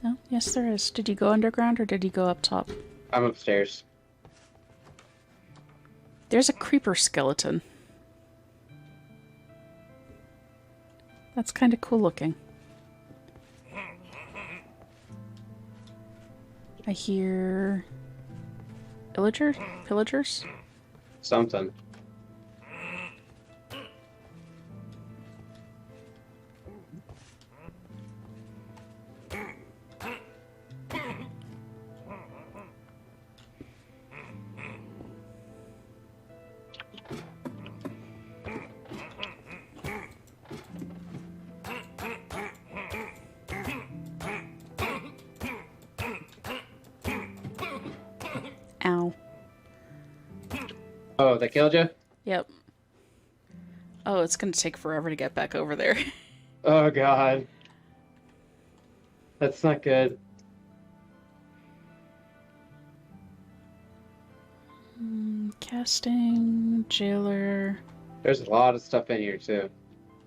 Oh, yes there is. Did you go underground or did you go up top? I'm upstairs. There's a creeper skeleton. That's kind of cool looking. I hear... Pillagers? Something. Ow. Oh, that killed you? Yep. Oh, it's gonna take forever to get back over there. Oh, God. That's not good. Casting, Jailer, There's a lot of stuff in here too.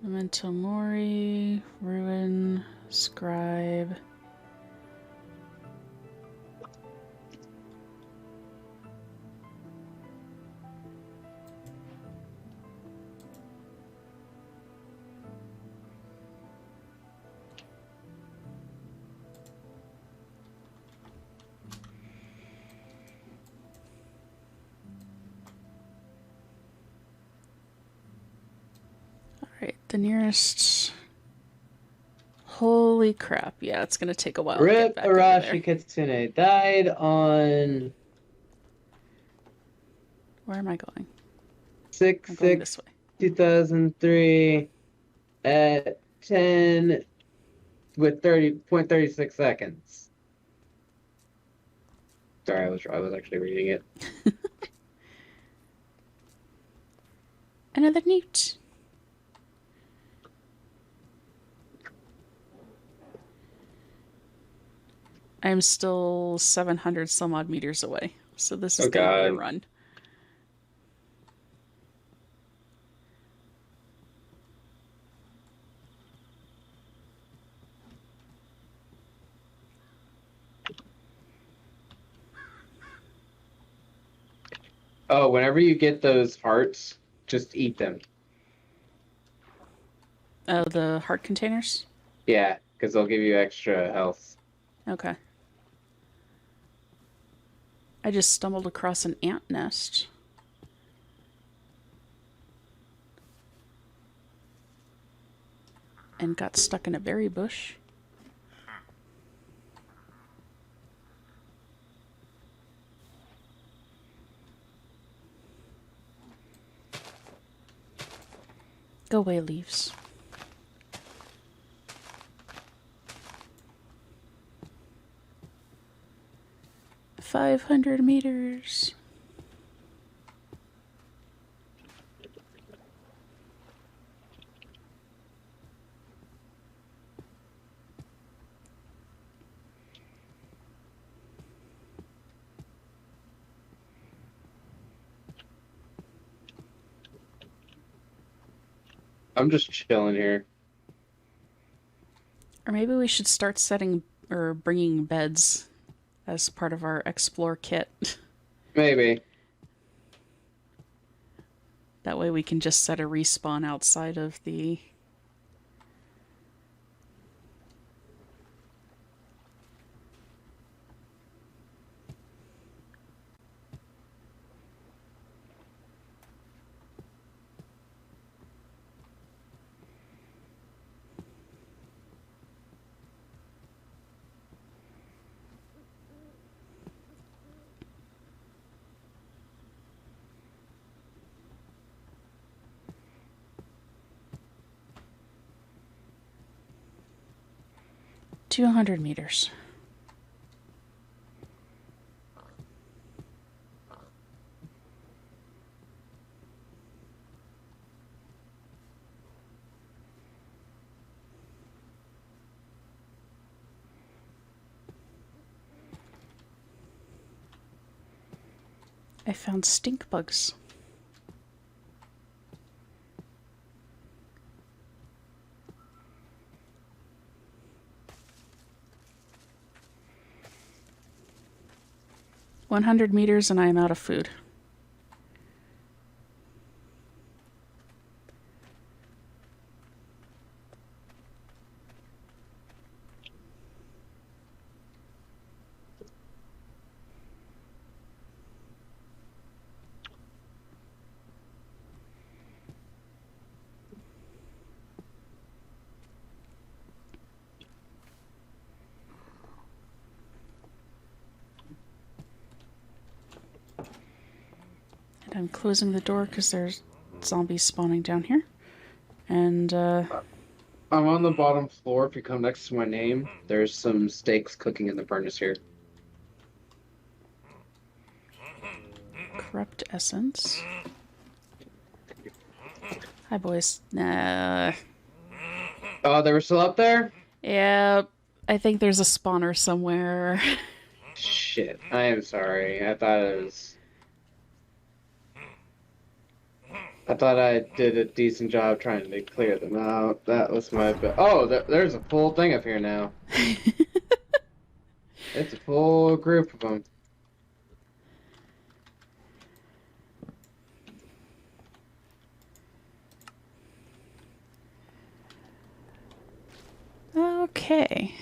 Memento Mori, Ruin, Scribe. Alright, the nearest... Holy crap, yeah, it's gonna take a while to get Rip back over Arashi there. Kitsune died on Where am I going? 6 I'm going 6 this way. 2003 at 10 with 30.36 seconds. Sorry, I was actually reading it. Another newt. I'm still 700 some odd meters away, so this is gonna be a run. Oh, whenever you get those hearts, just eat them. Oh, the heart containers? Yeah, because they'll give you extra health. Okay. I just stumbled across an ant nest. And got stuck in a berry bush. Go away, leaves. $500. I'm just chilling here. Or maybe we should start setting or bringing beds as part of our explore kit. Maybe. That way we can just set a respawn outside of the... $200. I found stink bugs. $100 and I am out of food. And I'm closing the door because there's zombies spawning down here. And, I'm on the bottom floor. If you come next to my name, there's some steaks cooking in the furnace here. corrupt essence. Hi, boys. Nah. Oh, they were still up there? Yeah, I think there's a spawner somewhere. Shit. I am sorry. I thought it was... I thought I did a decent job trying to clear them out. That was my bad. Oh, there's a full thing up here now. It's a full group of them. Okay.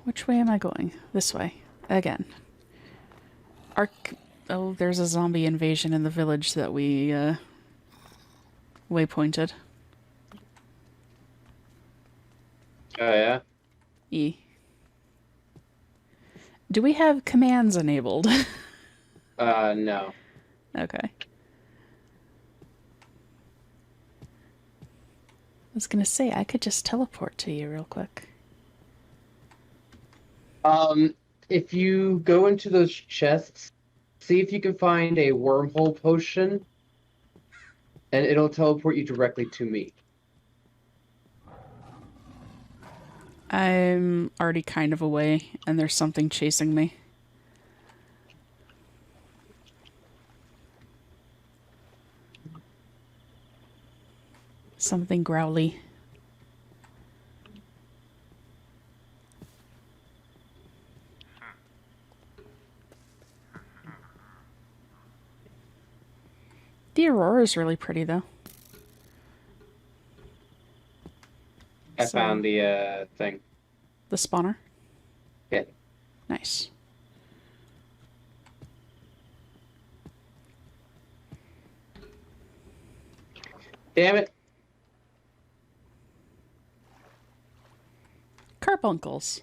Which way am I going? This way. Again. Oh, there's a zombie invasion in the village that we, waypointed. Oh, yeah? E. Do we have commands enabled? No. Okay. I was gonna say, I could just teleport to you real quick. If you go into those chests, see if you can find a wormhole potion, and it'll teleport you directly to me. I'm already kind of away, and there's something chasing me. Something growly. The aurora is really pretty, though. I found the thing. The spawner? Yeah. Nice. Damn it. Carbuncles.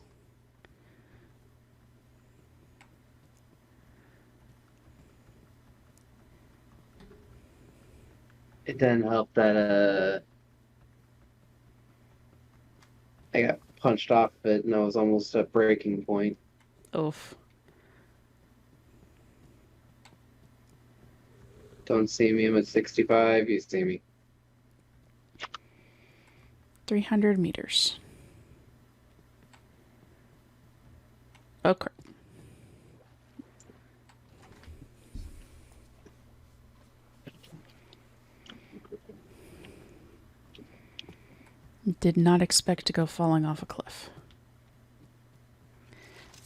It didn't help that I got punched off it and I was almost at breaking point. Oof. Don't see me, I'm at 65, you see me. 300 meters. Oh, crap. Did not expect to go falling off a cliff.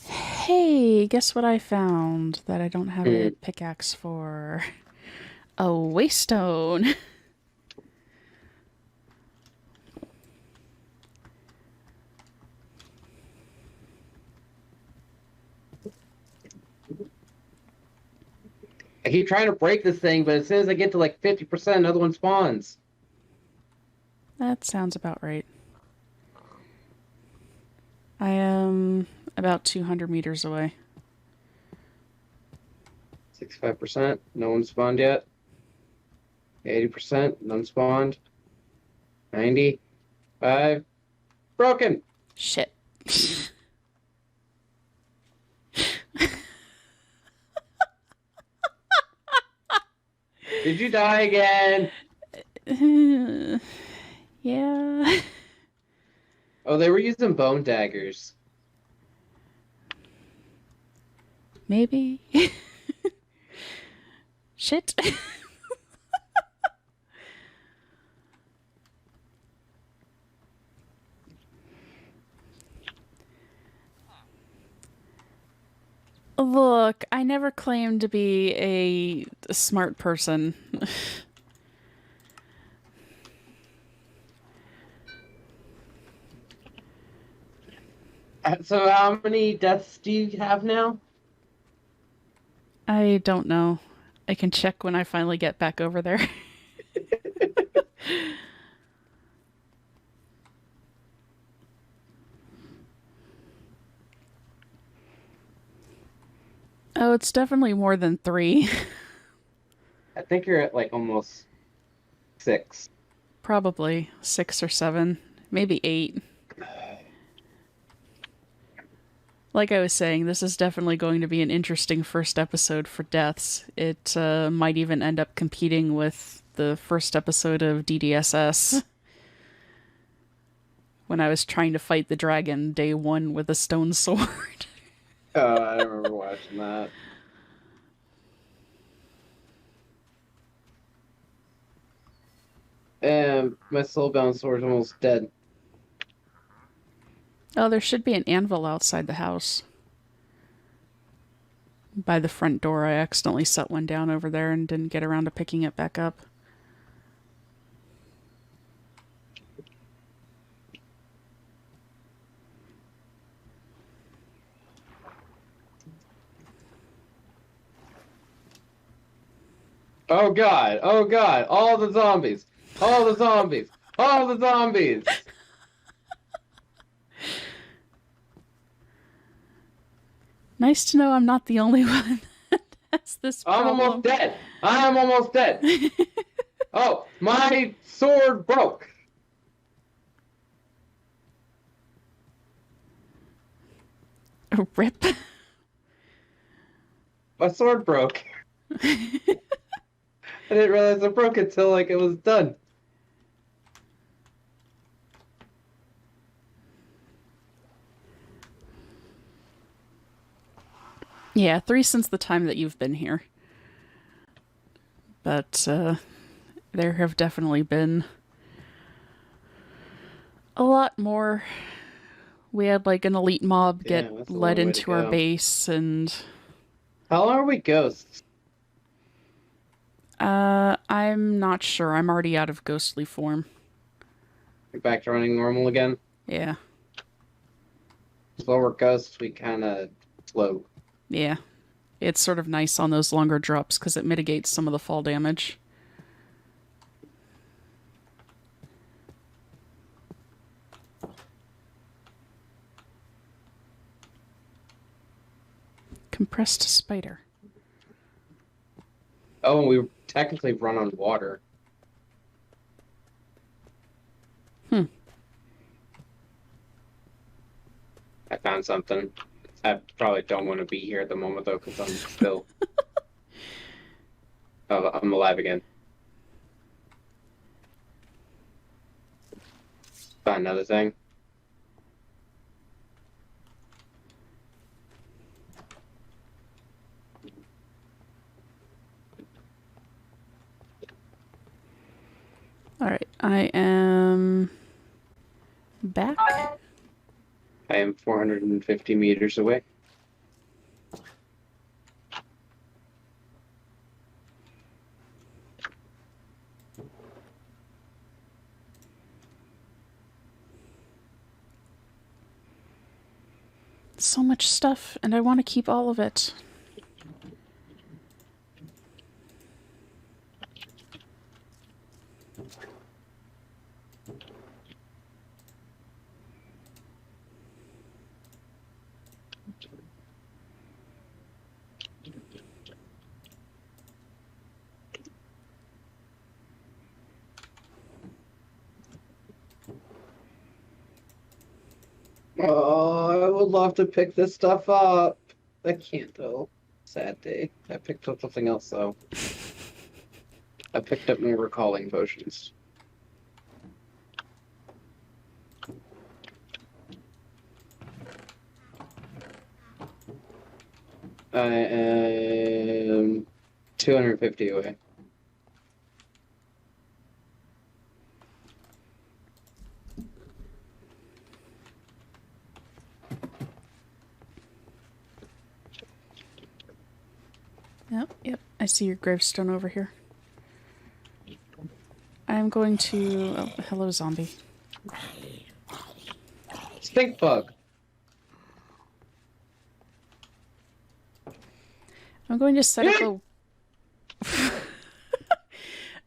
Hey, guess what I found that I don't have a pickaxe for? A waystone. I keep trying to break this thing, but as soon as I get to like 50%, another one spawns. That sounds about right. I am about 200 meters away. 65%, no one spawned yet. 80%, none spawned. 95, broken. Shit. Did you die again? Yeah. Oh, they were using bone daggers. Maybe. Shit. Look, I never claimed to be a smart person. So how many deaths do you have now? I don't know. I can check when I finally get back over there. Oh, it's definitely more than 3. I think you're at like almost 6. Probably 6 or 7, maybe 8. Like I was saying, this is definitely going to be an interesting first episode for deaths. It might even end up competing with the first episode of DDSS. When I was trying to fight the dragon day 1 with a stone sword. Oh, I remember watching that. And my soulbound sword's almost dead. Oh, there should be an anvil outside the house. By the front door, I accidentally set one down over there and didn't get around to picking it back up. Oh god, oh god, all the zombies, all the zombies, all the zombies. Nice to know I'm not the only one that has this I'm problem. almost dead. I'm almost dead. Oh, my sword broke. Rip. My sword broke. I didn't realize it broke until like it was done. Yeah, 3 since the time that you've been here. But there have definitely been a lot more. We had like an elite mob Yeah, get that's a led long way to into our go. base, and How long are we ghosts? I'm not sure. I'm already out of ghostly form. We're back to running normal again. Yeah. Slower ghosts, we kind of float. Yeah. It's sort of nice on those longer drops because it mitigates some of the fall damage. Compressed spider. Oh, and we technically run on water. I found something. I probably don't want to be here at the moment though, because I'm still. Oh, I'm alive again. Found another thing. Alright, I am back. I am 450 meters away. So much stuff, and I want to keep all of it. Oh, I would love to pick this stuff up. I can't though. Sad day. I picked up something else though. I picked up my recalling potions. I am 250 away. Yep, I see your gravestone over here. I'm going to... Oh, hello, zombie. Stink bug. I'm going to set up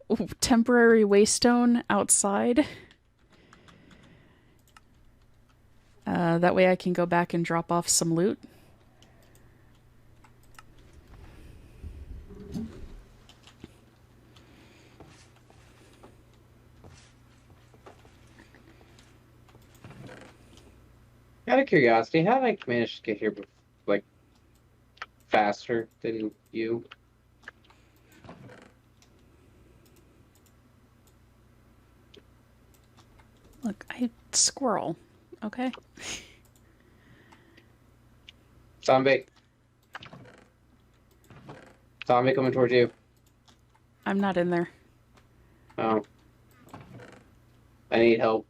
a temporary waystone outside. That way I can go back and drop off some loot. Out of curiosity, how did I manage to get here, like, faster than you? Look, squirrel. Okay. Zombie. Zombie coming towards you. I'm not in there. Oh. I need help.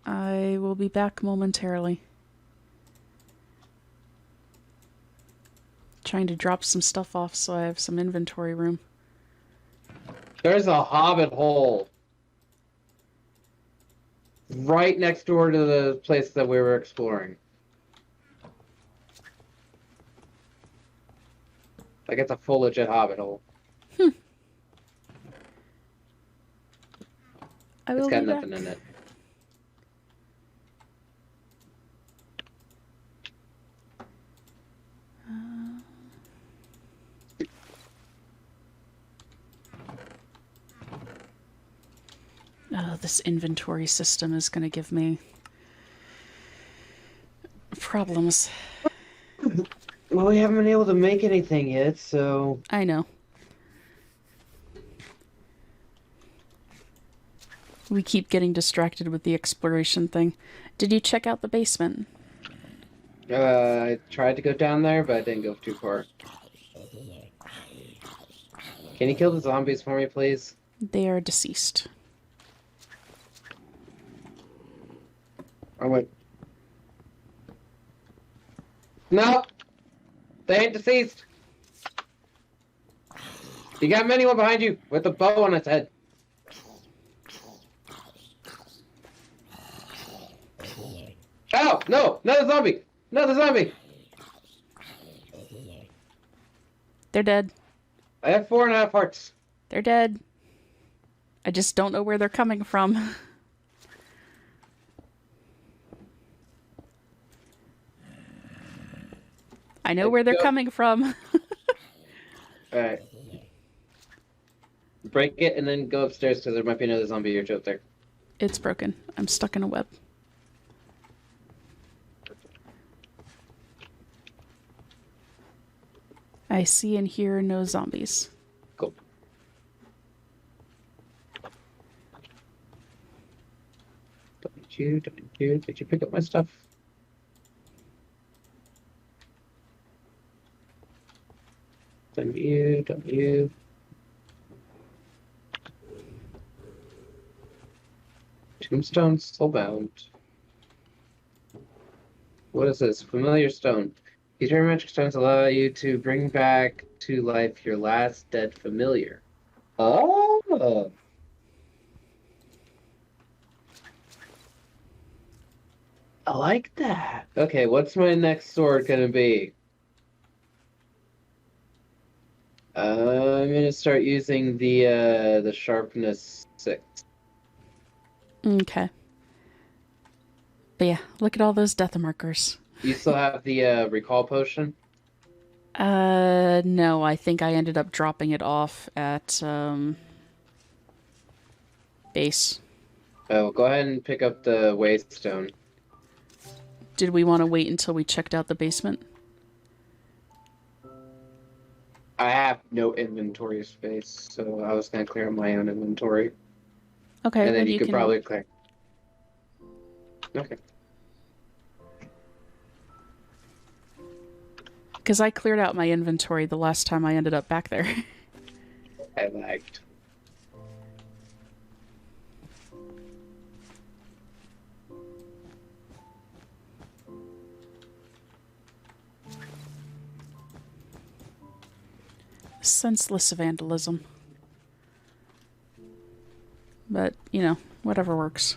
I will be back momentarily. Trying to drop some stuff off so I have some inventory room. There's a hobbit hole right next door to the place that we were exploring. Like it's a full legit hobbit hole. I will It's got be nothing back. in it. Oh, this inventory system is going to give me problems. Well, we haven't been able to make anything yet, so... I know. We keep getting distracted with the exploration thing. Did you check out the basement? I tried to go down there, but I didn't go too far. Can you kill the zombies for me, please? They are deceased. Oh, wait. No! They ain't deceased! You got anyone behind you with a bow on its head. Oh, no! Another zombie! Another zombie! They're dead. I have 4.5 hearts. They're dead. I just don't know where they're coming from. I know where they're coming from. Alright. Break it and then go upstairs because there might be another zombie or two up there. It's broken. I'm stuck in a web. I see and hear no zombies. Cool. Don't you, did you pick up my stuff? Don't you. Tombstone soulbound. What is this? Familiar stone. These rare magic stones allow you to bring back to life your last dead familiar. Oh! I like that. Okay, what's my next sword gonna be? I'm gonna start using the sharpness 6. Okay. But yeah, look at all those death markers. You still have the recall potion? No, I think I ended up dropping it off at, base. Oh, go ahead and pick up the waystone. Did we want to wait until we checked out the basement? I have no inventory space, so I was gonna clear my own inventory. Okay, And then you could probably clear. Okay. Because I cleared out my inventory the last time I ended up back there. I lagged. Senseless vandalism. But, you know, whatever works.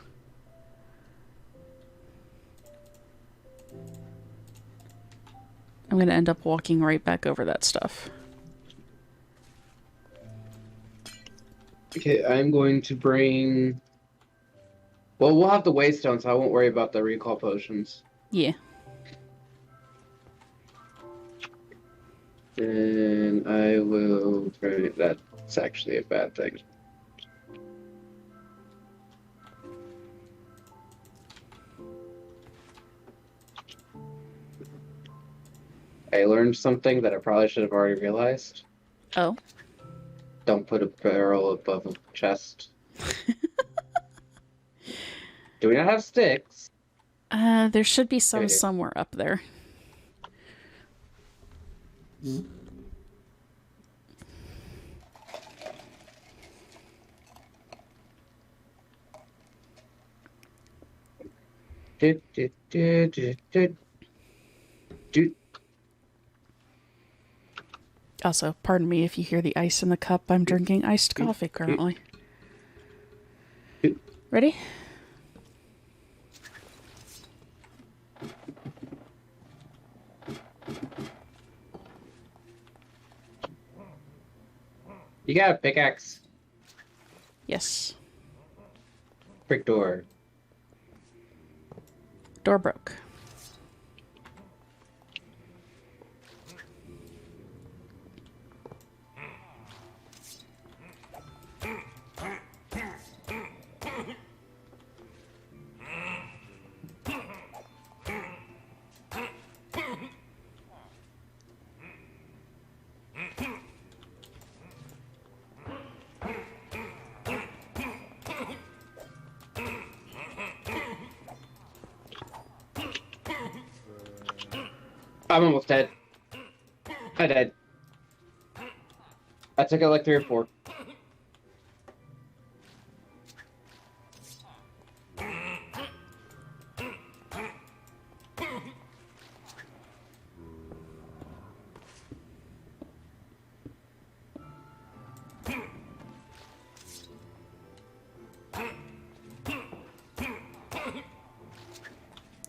I'm going to end up walking right back over that stuff. Okay, I'm going to bring... Well, we'll have the waystone, so I won't worry about the recall potions. Yeah. And I will bring... That's actually a bad thing. I learned something that I probably should have already realized. Oh. Don't put a barrel above a chest. Do we not have sticks? There should be some Right here. somewhere up there. Do, do, do, do, do, do. Also, pardon me if you hear the ice in the cup. I'm drinking iced coffee currently. Ready? You got a pickaxe. Yes. Brick door. Door broke. I'm almost dead. I died. I took out like 3 or 4.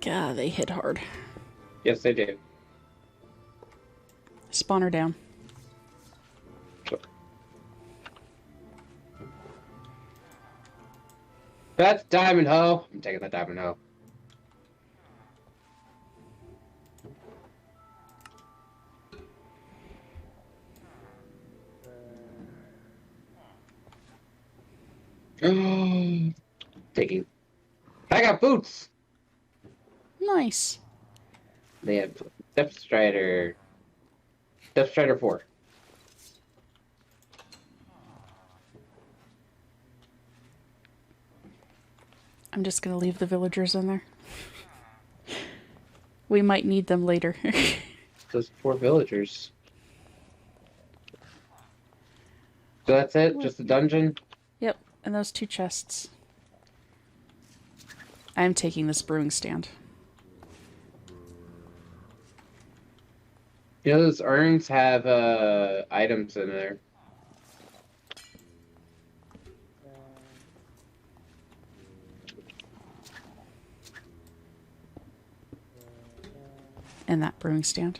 God, they hit hard. Yes, they do. Spawner down. That's diamond hoe. I'm taking the diamond hoe. Taking. I got boots. Nice. They have Depth Strider. Depth Strider 4. I'm just gonna leave the villagers in there. We might need them later. Those 4 villagers. So that's it? Just a dungeon? Yep, and those 2 chests. I'm taking this brewing stand. You know, those urns have items in there. And that brewing stand.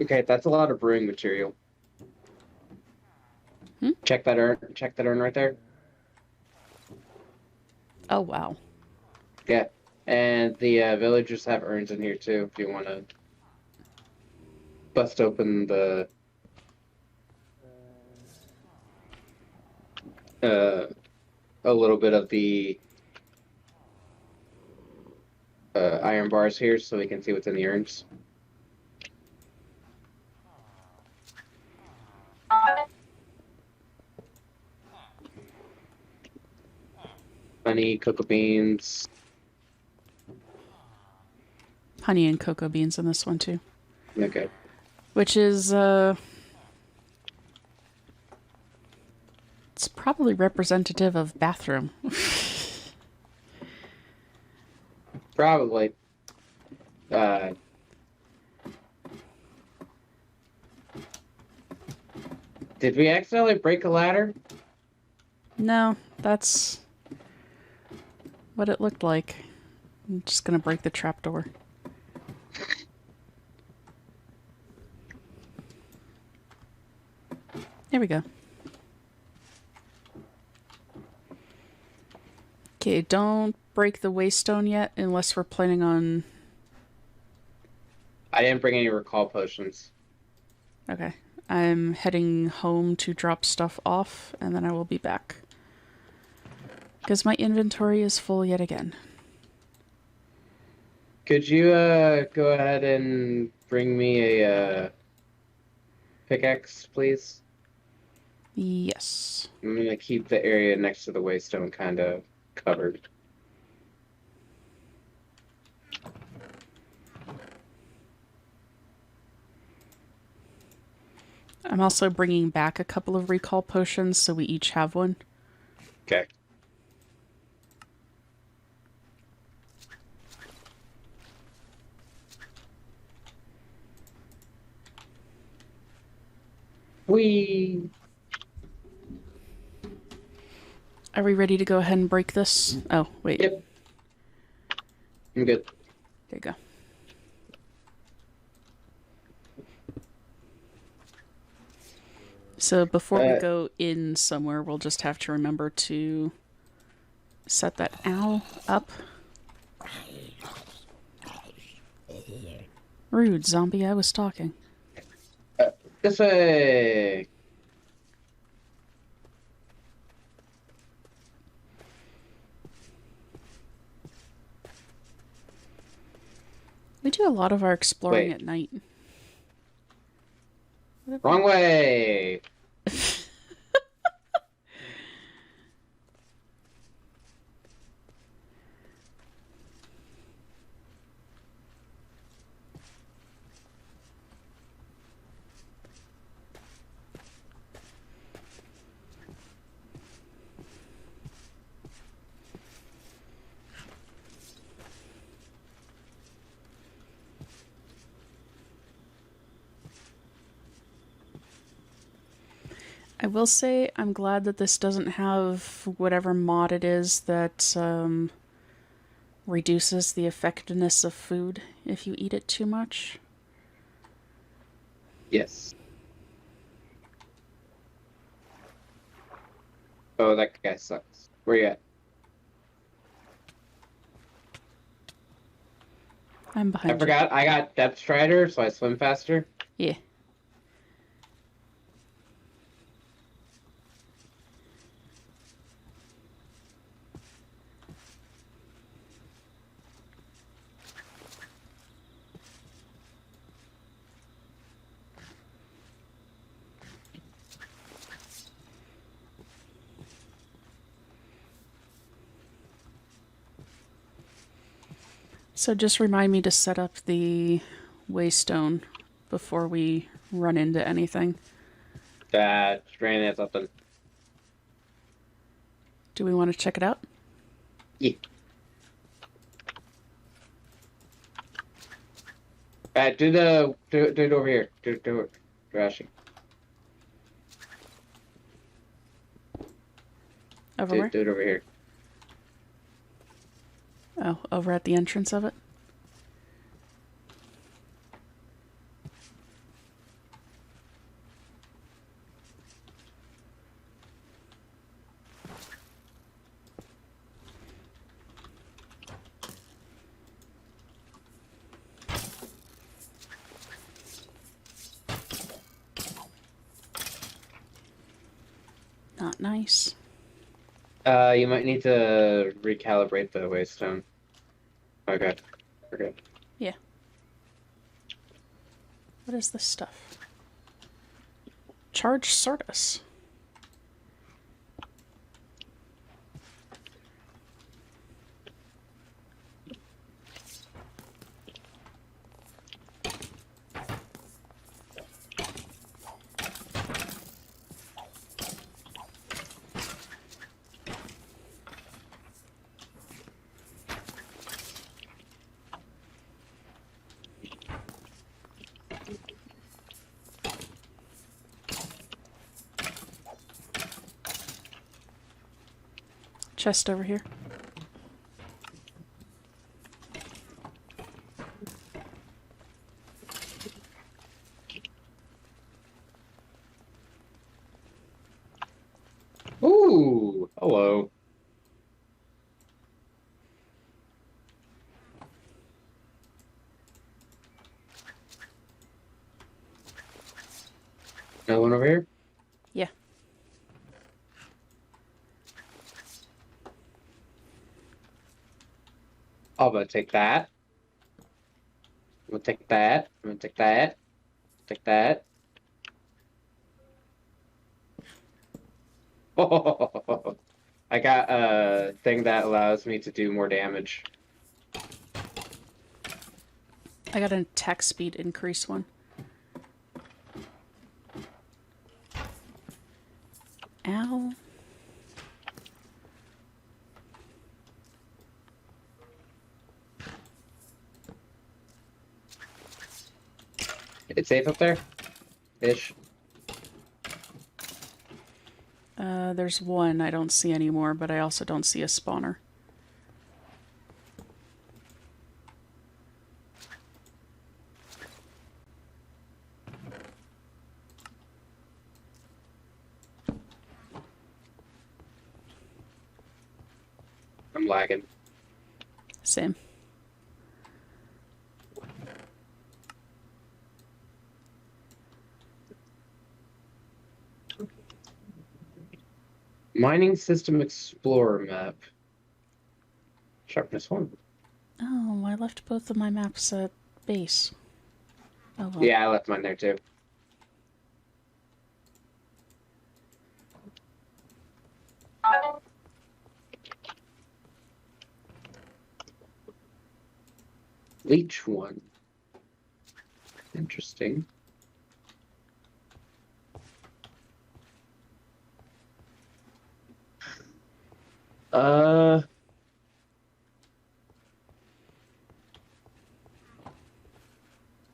Okay, that's a lot of brewing material. Check that urn. Check that urn right there. Oh, wow. Yeah, and the villagers have urns in here too. If you want to bust open the a little bit of the iron bars here, so we can see what's in the urns. Honey, cocoa beans. Honey and cocoa beans in this one too. Okay. Which is, it's probably representative of bathroom. Probably. Did we accidentally break a ladder? No, that's what it looked like. I'm just gonna break the trapdoor. There we go. Okay, don't break the waystone yet unless we're planning on... I didn't bring any recall potions. Okay. I'm heading home to drop stuff off, and then I will be back. Because my inventory is full yet again. Could you go ahead and bring me a pickaxe, please? Yes. I'm gonna keep the area next to the waystone kind of covered. I'm also bringing back a couple of recall potions, so we each have one. Okay. We. Are we ready to go ahead and break this? Oh, wait. Yep. I'm good. There you go. So before we go in somewhere, we'll just have to remember to set that owl up. Rude, zombie, I was talking. This way. We do a lot of our exploring Wait. at night. Wrong way. I will say I'm glad that this doesn't have whatever mod it is that reduces the effectiveness of food if you eat it too much. Yes. Oh, that guy sucks. Where you at? I'm behind you. I forgot I got Depth Strider, so I swim faster. Yeah. So just remind me to set up the waystone before we run into anything. Stranded at something. Do we want to check it out? Yeah. Do it over here. Do it, Rashi. Over where? Do it over here. Oh, over at the entrance of it? Not nice. You might need to recalibrate the waystone. Okay. Okay. Yeah. What is this stuff? Charged Sortus. Chest over here. Ooh, hello. Another one over here? Yeah. I'm gonna take that. I'm gonna take that. I'm gonna take that. Take that. I got a thing that allows me to do more damage. I got an attack speed increase one. Ow. It's safe up there? Ish. There's one I don't see anymore, but I also don't see a spawner. I'm lagging. Same. Mining System Explorer map. Sharpness 1. Oh, I left both of my maps at base. Oh well. Yeah, I left mine there too. Leech 1. Interesting.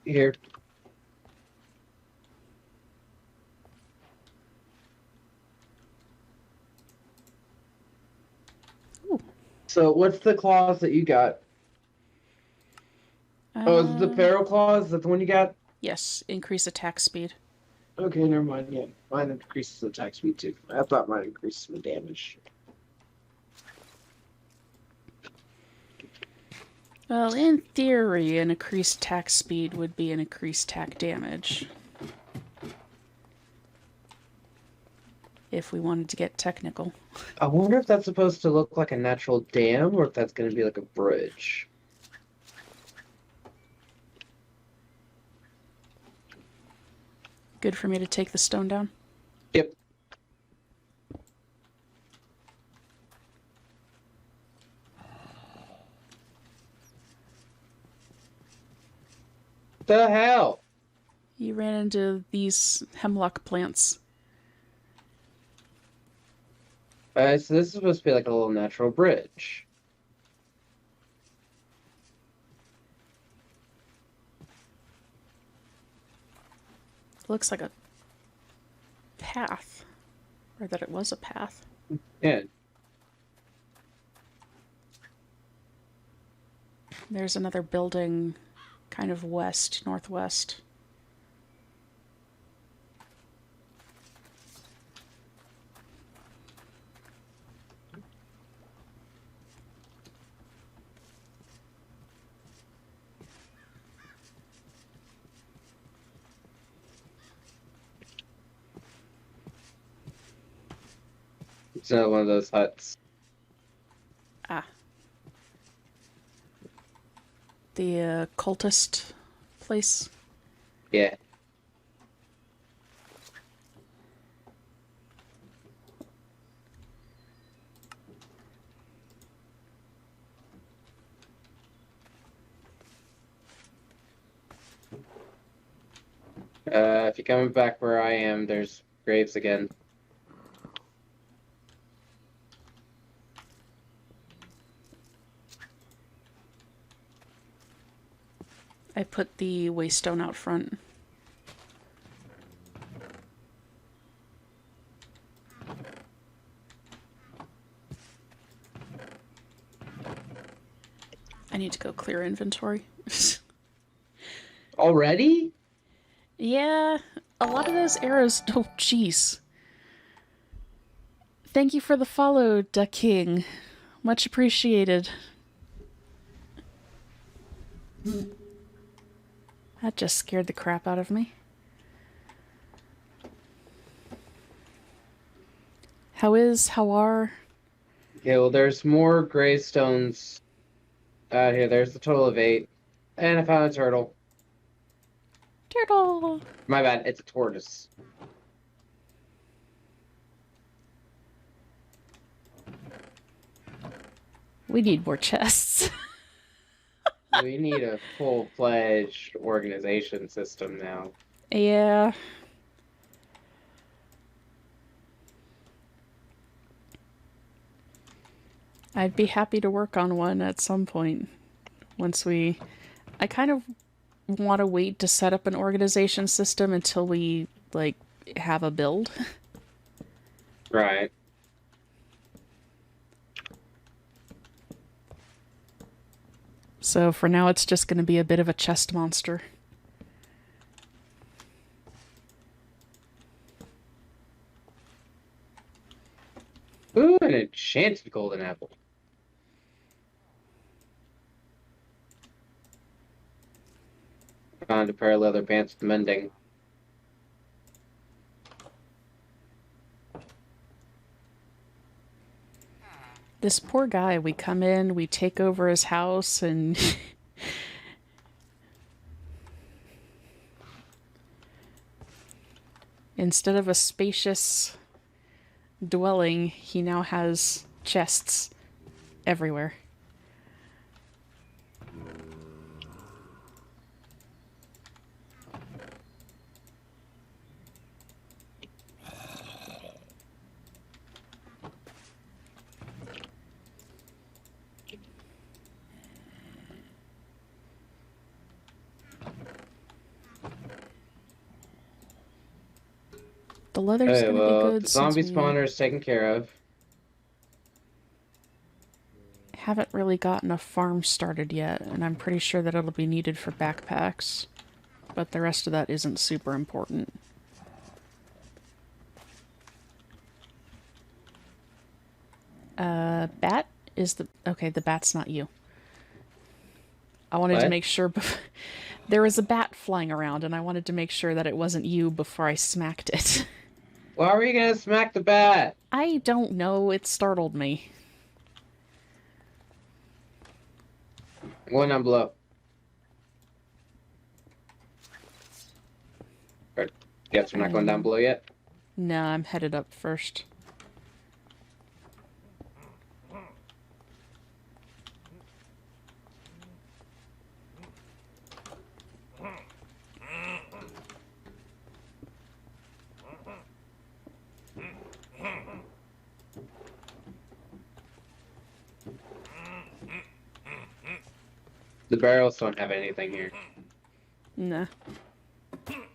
Here. Ooh. So, what's the clause that you got? Oh, is it the Pharaoh clause? Is that the one you got? Yes, increase attack speed. Okay, never mind. Yeah, mine increases the attack speed too. I thought mine increases the damage. Well, in theory, an increased attack speed would be an increased attack damage. If we wanted to get technical. I wonder if that's supposed to look like a natural dam or if that's going to be like a bridge. Good for me to take the stone down? Yep. The hell? You ran into these hemlock plants. So this is supposed to be like a little natural bridge. Looks like a path. Or that it was a path. Yeah. There's another building kind of west, northwest. It's not one of those huts. Ah. The cultist place. Yeah. If you're coming back where I am, there's graves again. I put the waystone out front. I need to go clear inventory. Already? Yeah, a lot of those arrows... Oh, jeez. Thank you for the follow, Duck King. Much appreciated. That just scared the crap out of me. How are? Okay, well, there's more gravestones out here. There's a total of 8. And I found a turtle. Turtle! My bad, it's a tortoise. We need more chests. We need a full-fledged organization system now. Yeah. I'd be happy to work on one at some point. Once we... I kind of want to wait to set up an organization system until we, like, have a build. Right. So for now, it's just going to be a bit of a chest monster. Ooh, an enchanted golden apple. Found a pair of leather pants with mending. This poor guy, we come in, we take over his house, and instead of a spacious dwelling, he now has chests everywhere. The leather's Okay, gonna be well, good the zombie since we spawner is taken care of. haven't really gotten a farm started yet, and I'm pretty sure that it'll be needed for backpacks. But the rest of that isn't super important. Bat is the... Okay, the bat's not you. I wanted to What? make sure... There was a bat flying around, and I wanted to make sure that it wasn't you before I smacked it. Why are we gonna smack the bat? I don't know, it startled me. Going down below. Or, guess we're not going down below yet? No, I'm headed up first. The barrels don't have anything here. Nah. I'm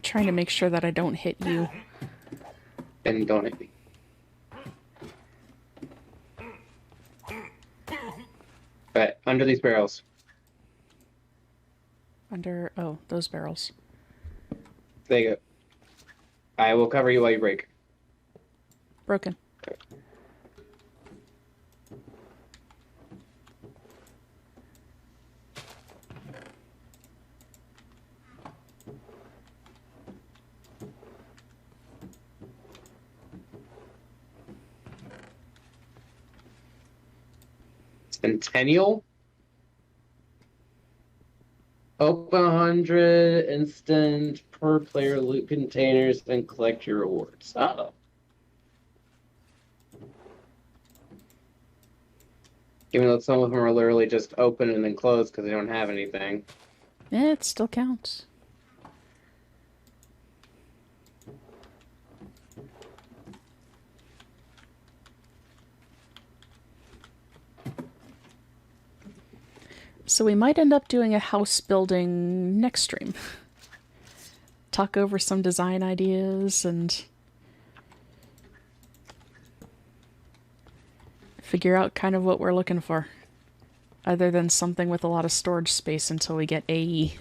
trying to make sure that I don't hit you. And don't hit me. Alright, under these barrels. Under... Oh, those barrels. There you go. I will cover you while you break. Broken. Centennial? Open 100 instant per player loot containers and collect your rewards. Oh. Even though some of them are literally just open and then closed because they don't have anything. Yeah, it still counts. So we might end up doing a house building next stream. Talk over some design ideas and figure out kind of what we're looking for. Other than something with a lot of storage space until we get AE.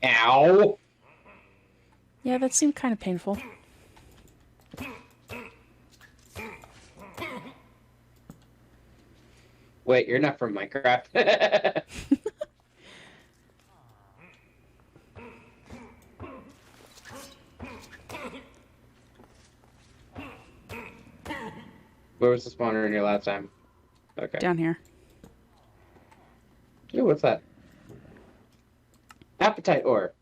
Ow! Yeah, that seemed kind of painful. Wait, you're not from Minecraft. Where was the spawner in here last time? Okay. Down here. Ooh, what's that? Appetite ore.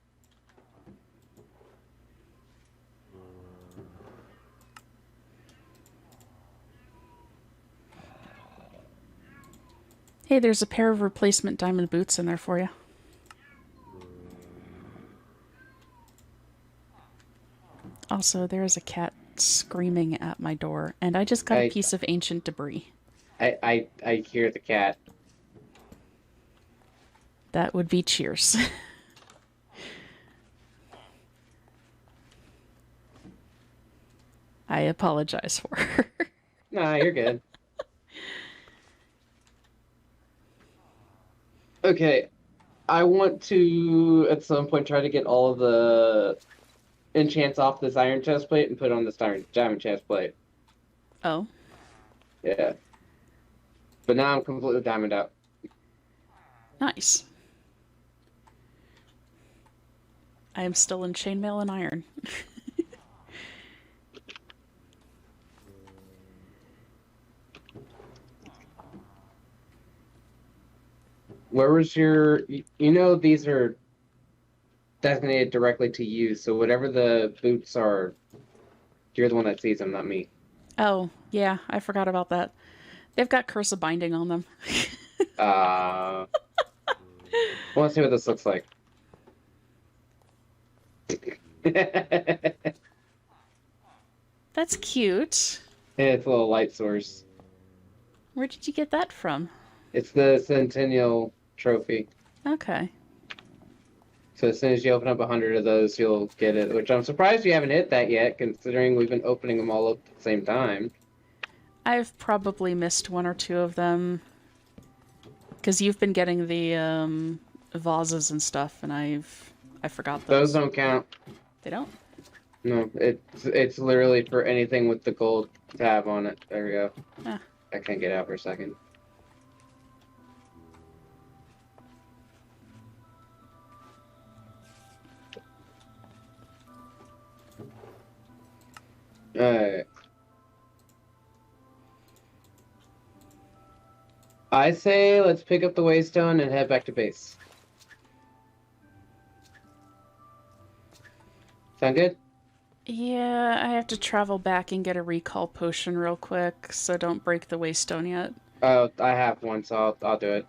Hey, there's a pair of replacement diamond boots in there for you. Also, there is a cat screaming at my door, and I just got a I piece of ancient debris. I hear the cat. That would be Cheers. I apologize for her. Nah, you're good. Okay, I want to at some point try to get all of the enchants off this iron chest plate and put on this diamond chest plate. Oh, Yeah. But now I'm completely diamond out. nice. I am still in chainmail and iron. Where was your? You know these are designated directly to you, so whatever the boots are, you're the one that sees them, not me. Oh, yeah, I forgot about that. They've got Curse of Binding on them. I want to see what this looks like. That's cute. It's a little light source. Where did you get that from? It's the Centennial Trophy. Okay. So as soon as you open up 100 of those, you'll get it. Which I'm surprised you haven't hit that yet, considering we've been opening them all up at the same time. I've probably missed one or two of them. Because you've been getting the vases and stuff, and I forgot Those those. don't count. They don't? No, it's literally for anything with the gold tab on it. There we go. Ah. I can't get out for a second. Alright. I say let's pick up the waystone and head back to base. Sound good? Yeah, I have to travel back and get a recall potion real quick, so don't break the waystone yet. Oh, I have one, so I'll do it.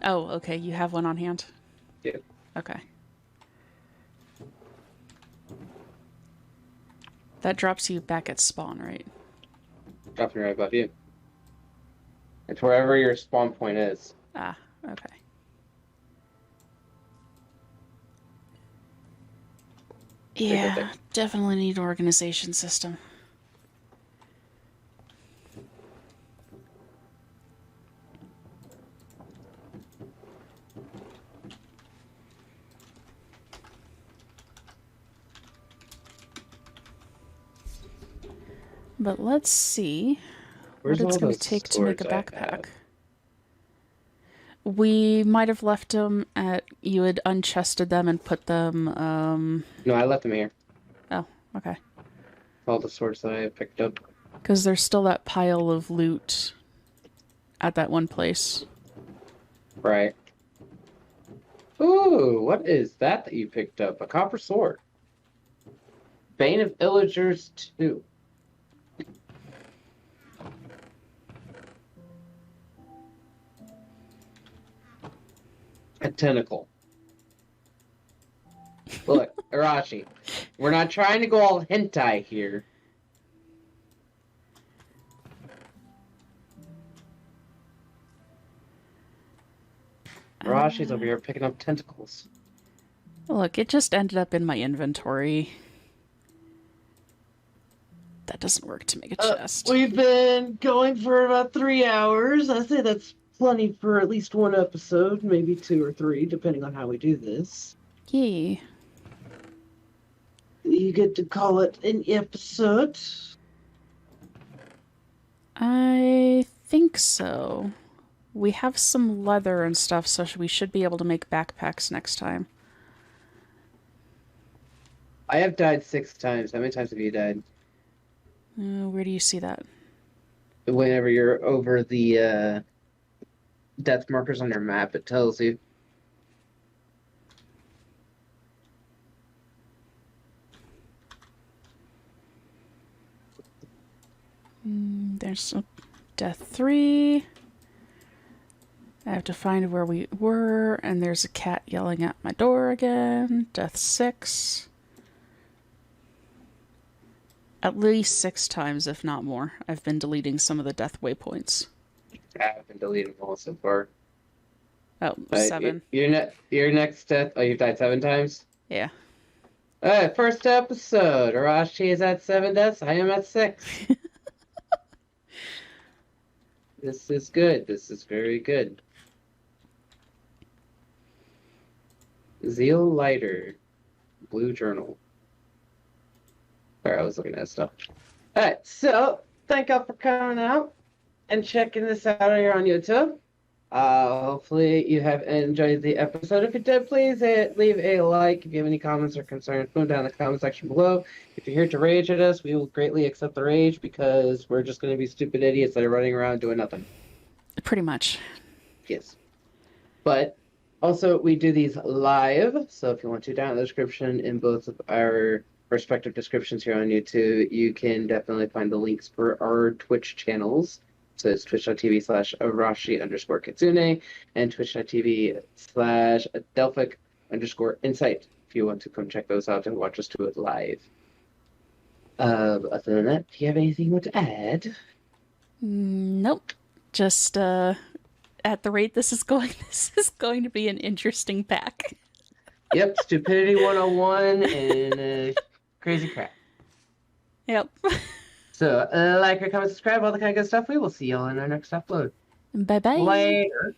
Oh, okay, you have one on hand? Yep. Okay. That drops you back at spawn, right? Dropping right above you. It's wherever your spawn point is. Ah, okay. Yeah, definitely need organization system. But let's see Where's what it's all going those to take to make a swords I backpack. have? We might have left them at... You had unchested them and put them... No, I left them here. Oh, okay. All the swords that I picked up. Because there's still that pile of loot at that one place. Right. Ooh, what is that you picked up? A copper sword. Bane of Illagers 2. A tentacle. Look, Arashi, we're not trying to go all hentai here. Arashi's over here picking up tentacles. Look, it just ended up in my inventory. That doesn't work to make a chest. We've been going for about 3 hours. I say that's plenty for at least one episode, maybe 2 or 3, depending on how we do this. Yeah. You get to call it an episode. I think so. We have some leather and stuff, so we should be able to make backpacks next time. I have died 6 times. How many times have you died? Where do you see that? Whenever you're over the death markers on your map, it tells you. There's a death 3. I have to find where we were, and there's a cat yelling at my door again. Death 6. At least 6 times, if not more, I've been deleting some of the death waypoints. I've been deleting them all so far. Oh, 7. Your next death. Oh, you've died 7 times? Yeah. Alright, first episode. Arashi is at 7 deaths. I am at 6. This is good. This is very good. Zeal Lighter. Blue Journal. Sorry, I was looking at stuff. Alright, so thank y'all for coming out and checking this out here on YouTube. Hopefully you have enjoyed the episode. If you did, please leave a like. If you have any comments or concerns, put them down in the comment section below. If you're here to rage at us, we will greatly accept the rage because we're just going to be stupid idiots that are running around doing nothing. Pretty much. Yes. But also, we do these live, so if you want to, down in the description in both of our respective descriptions here on YouTube, you can definitely find the links for our Twitch channels. So it's twitch.tv/Arashi_Kitsune and twitch.tv/Delphic_Insight if you want to come check those out and watch us do it live. Other than that, do you have anything you want to add? Nope. Just at the rate this is going to be an interesting pack. Yep, Stupidity 101 and crazy crap. Yep. So, like, comment, subscribe, all the kind of good stuff. We will see y'all in our next upload. Bye-bye. Later.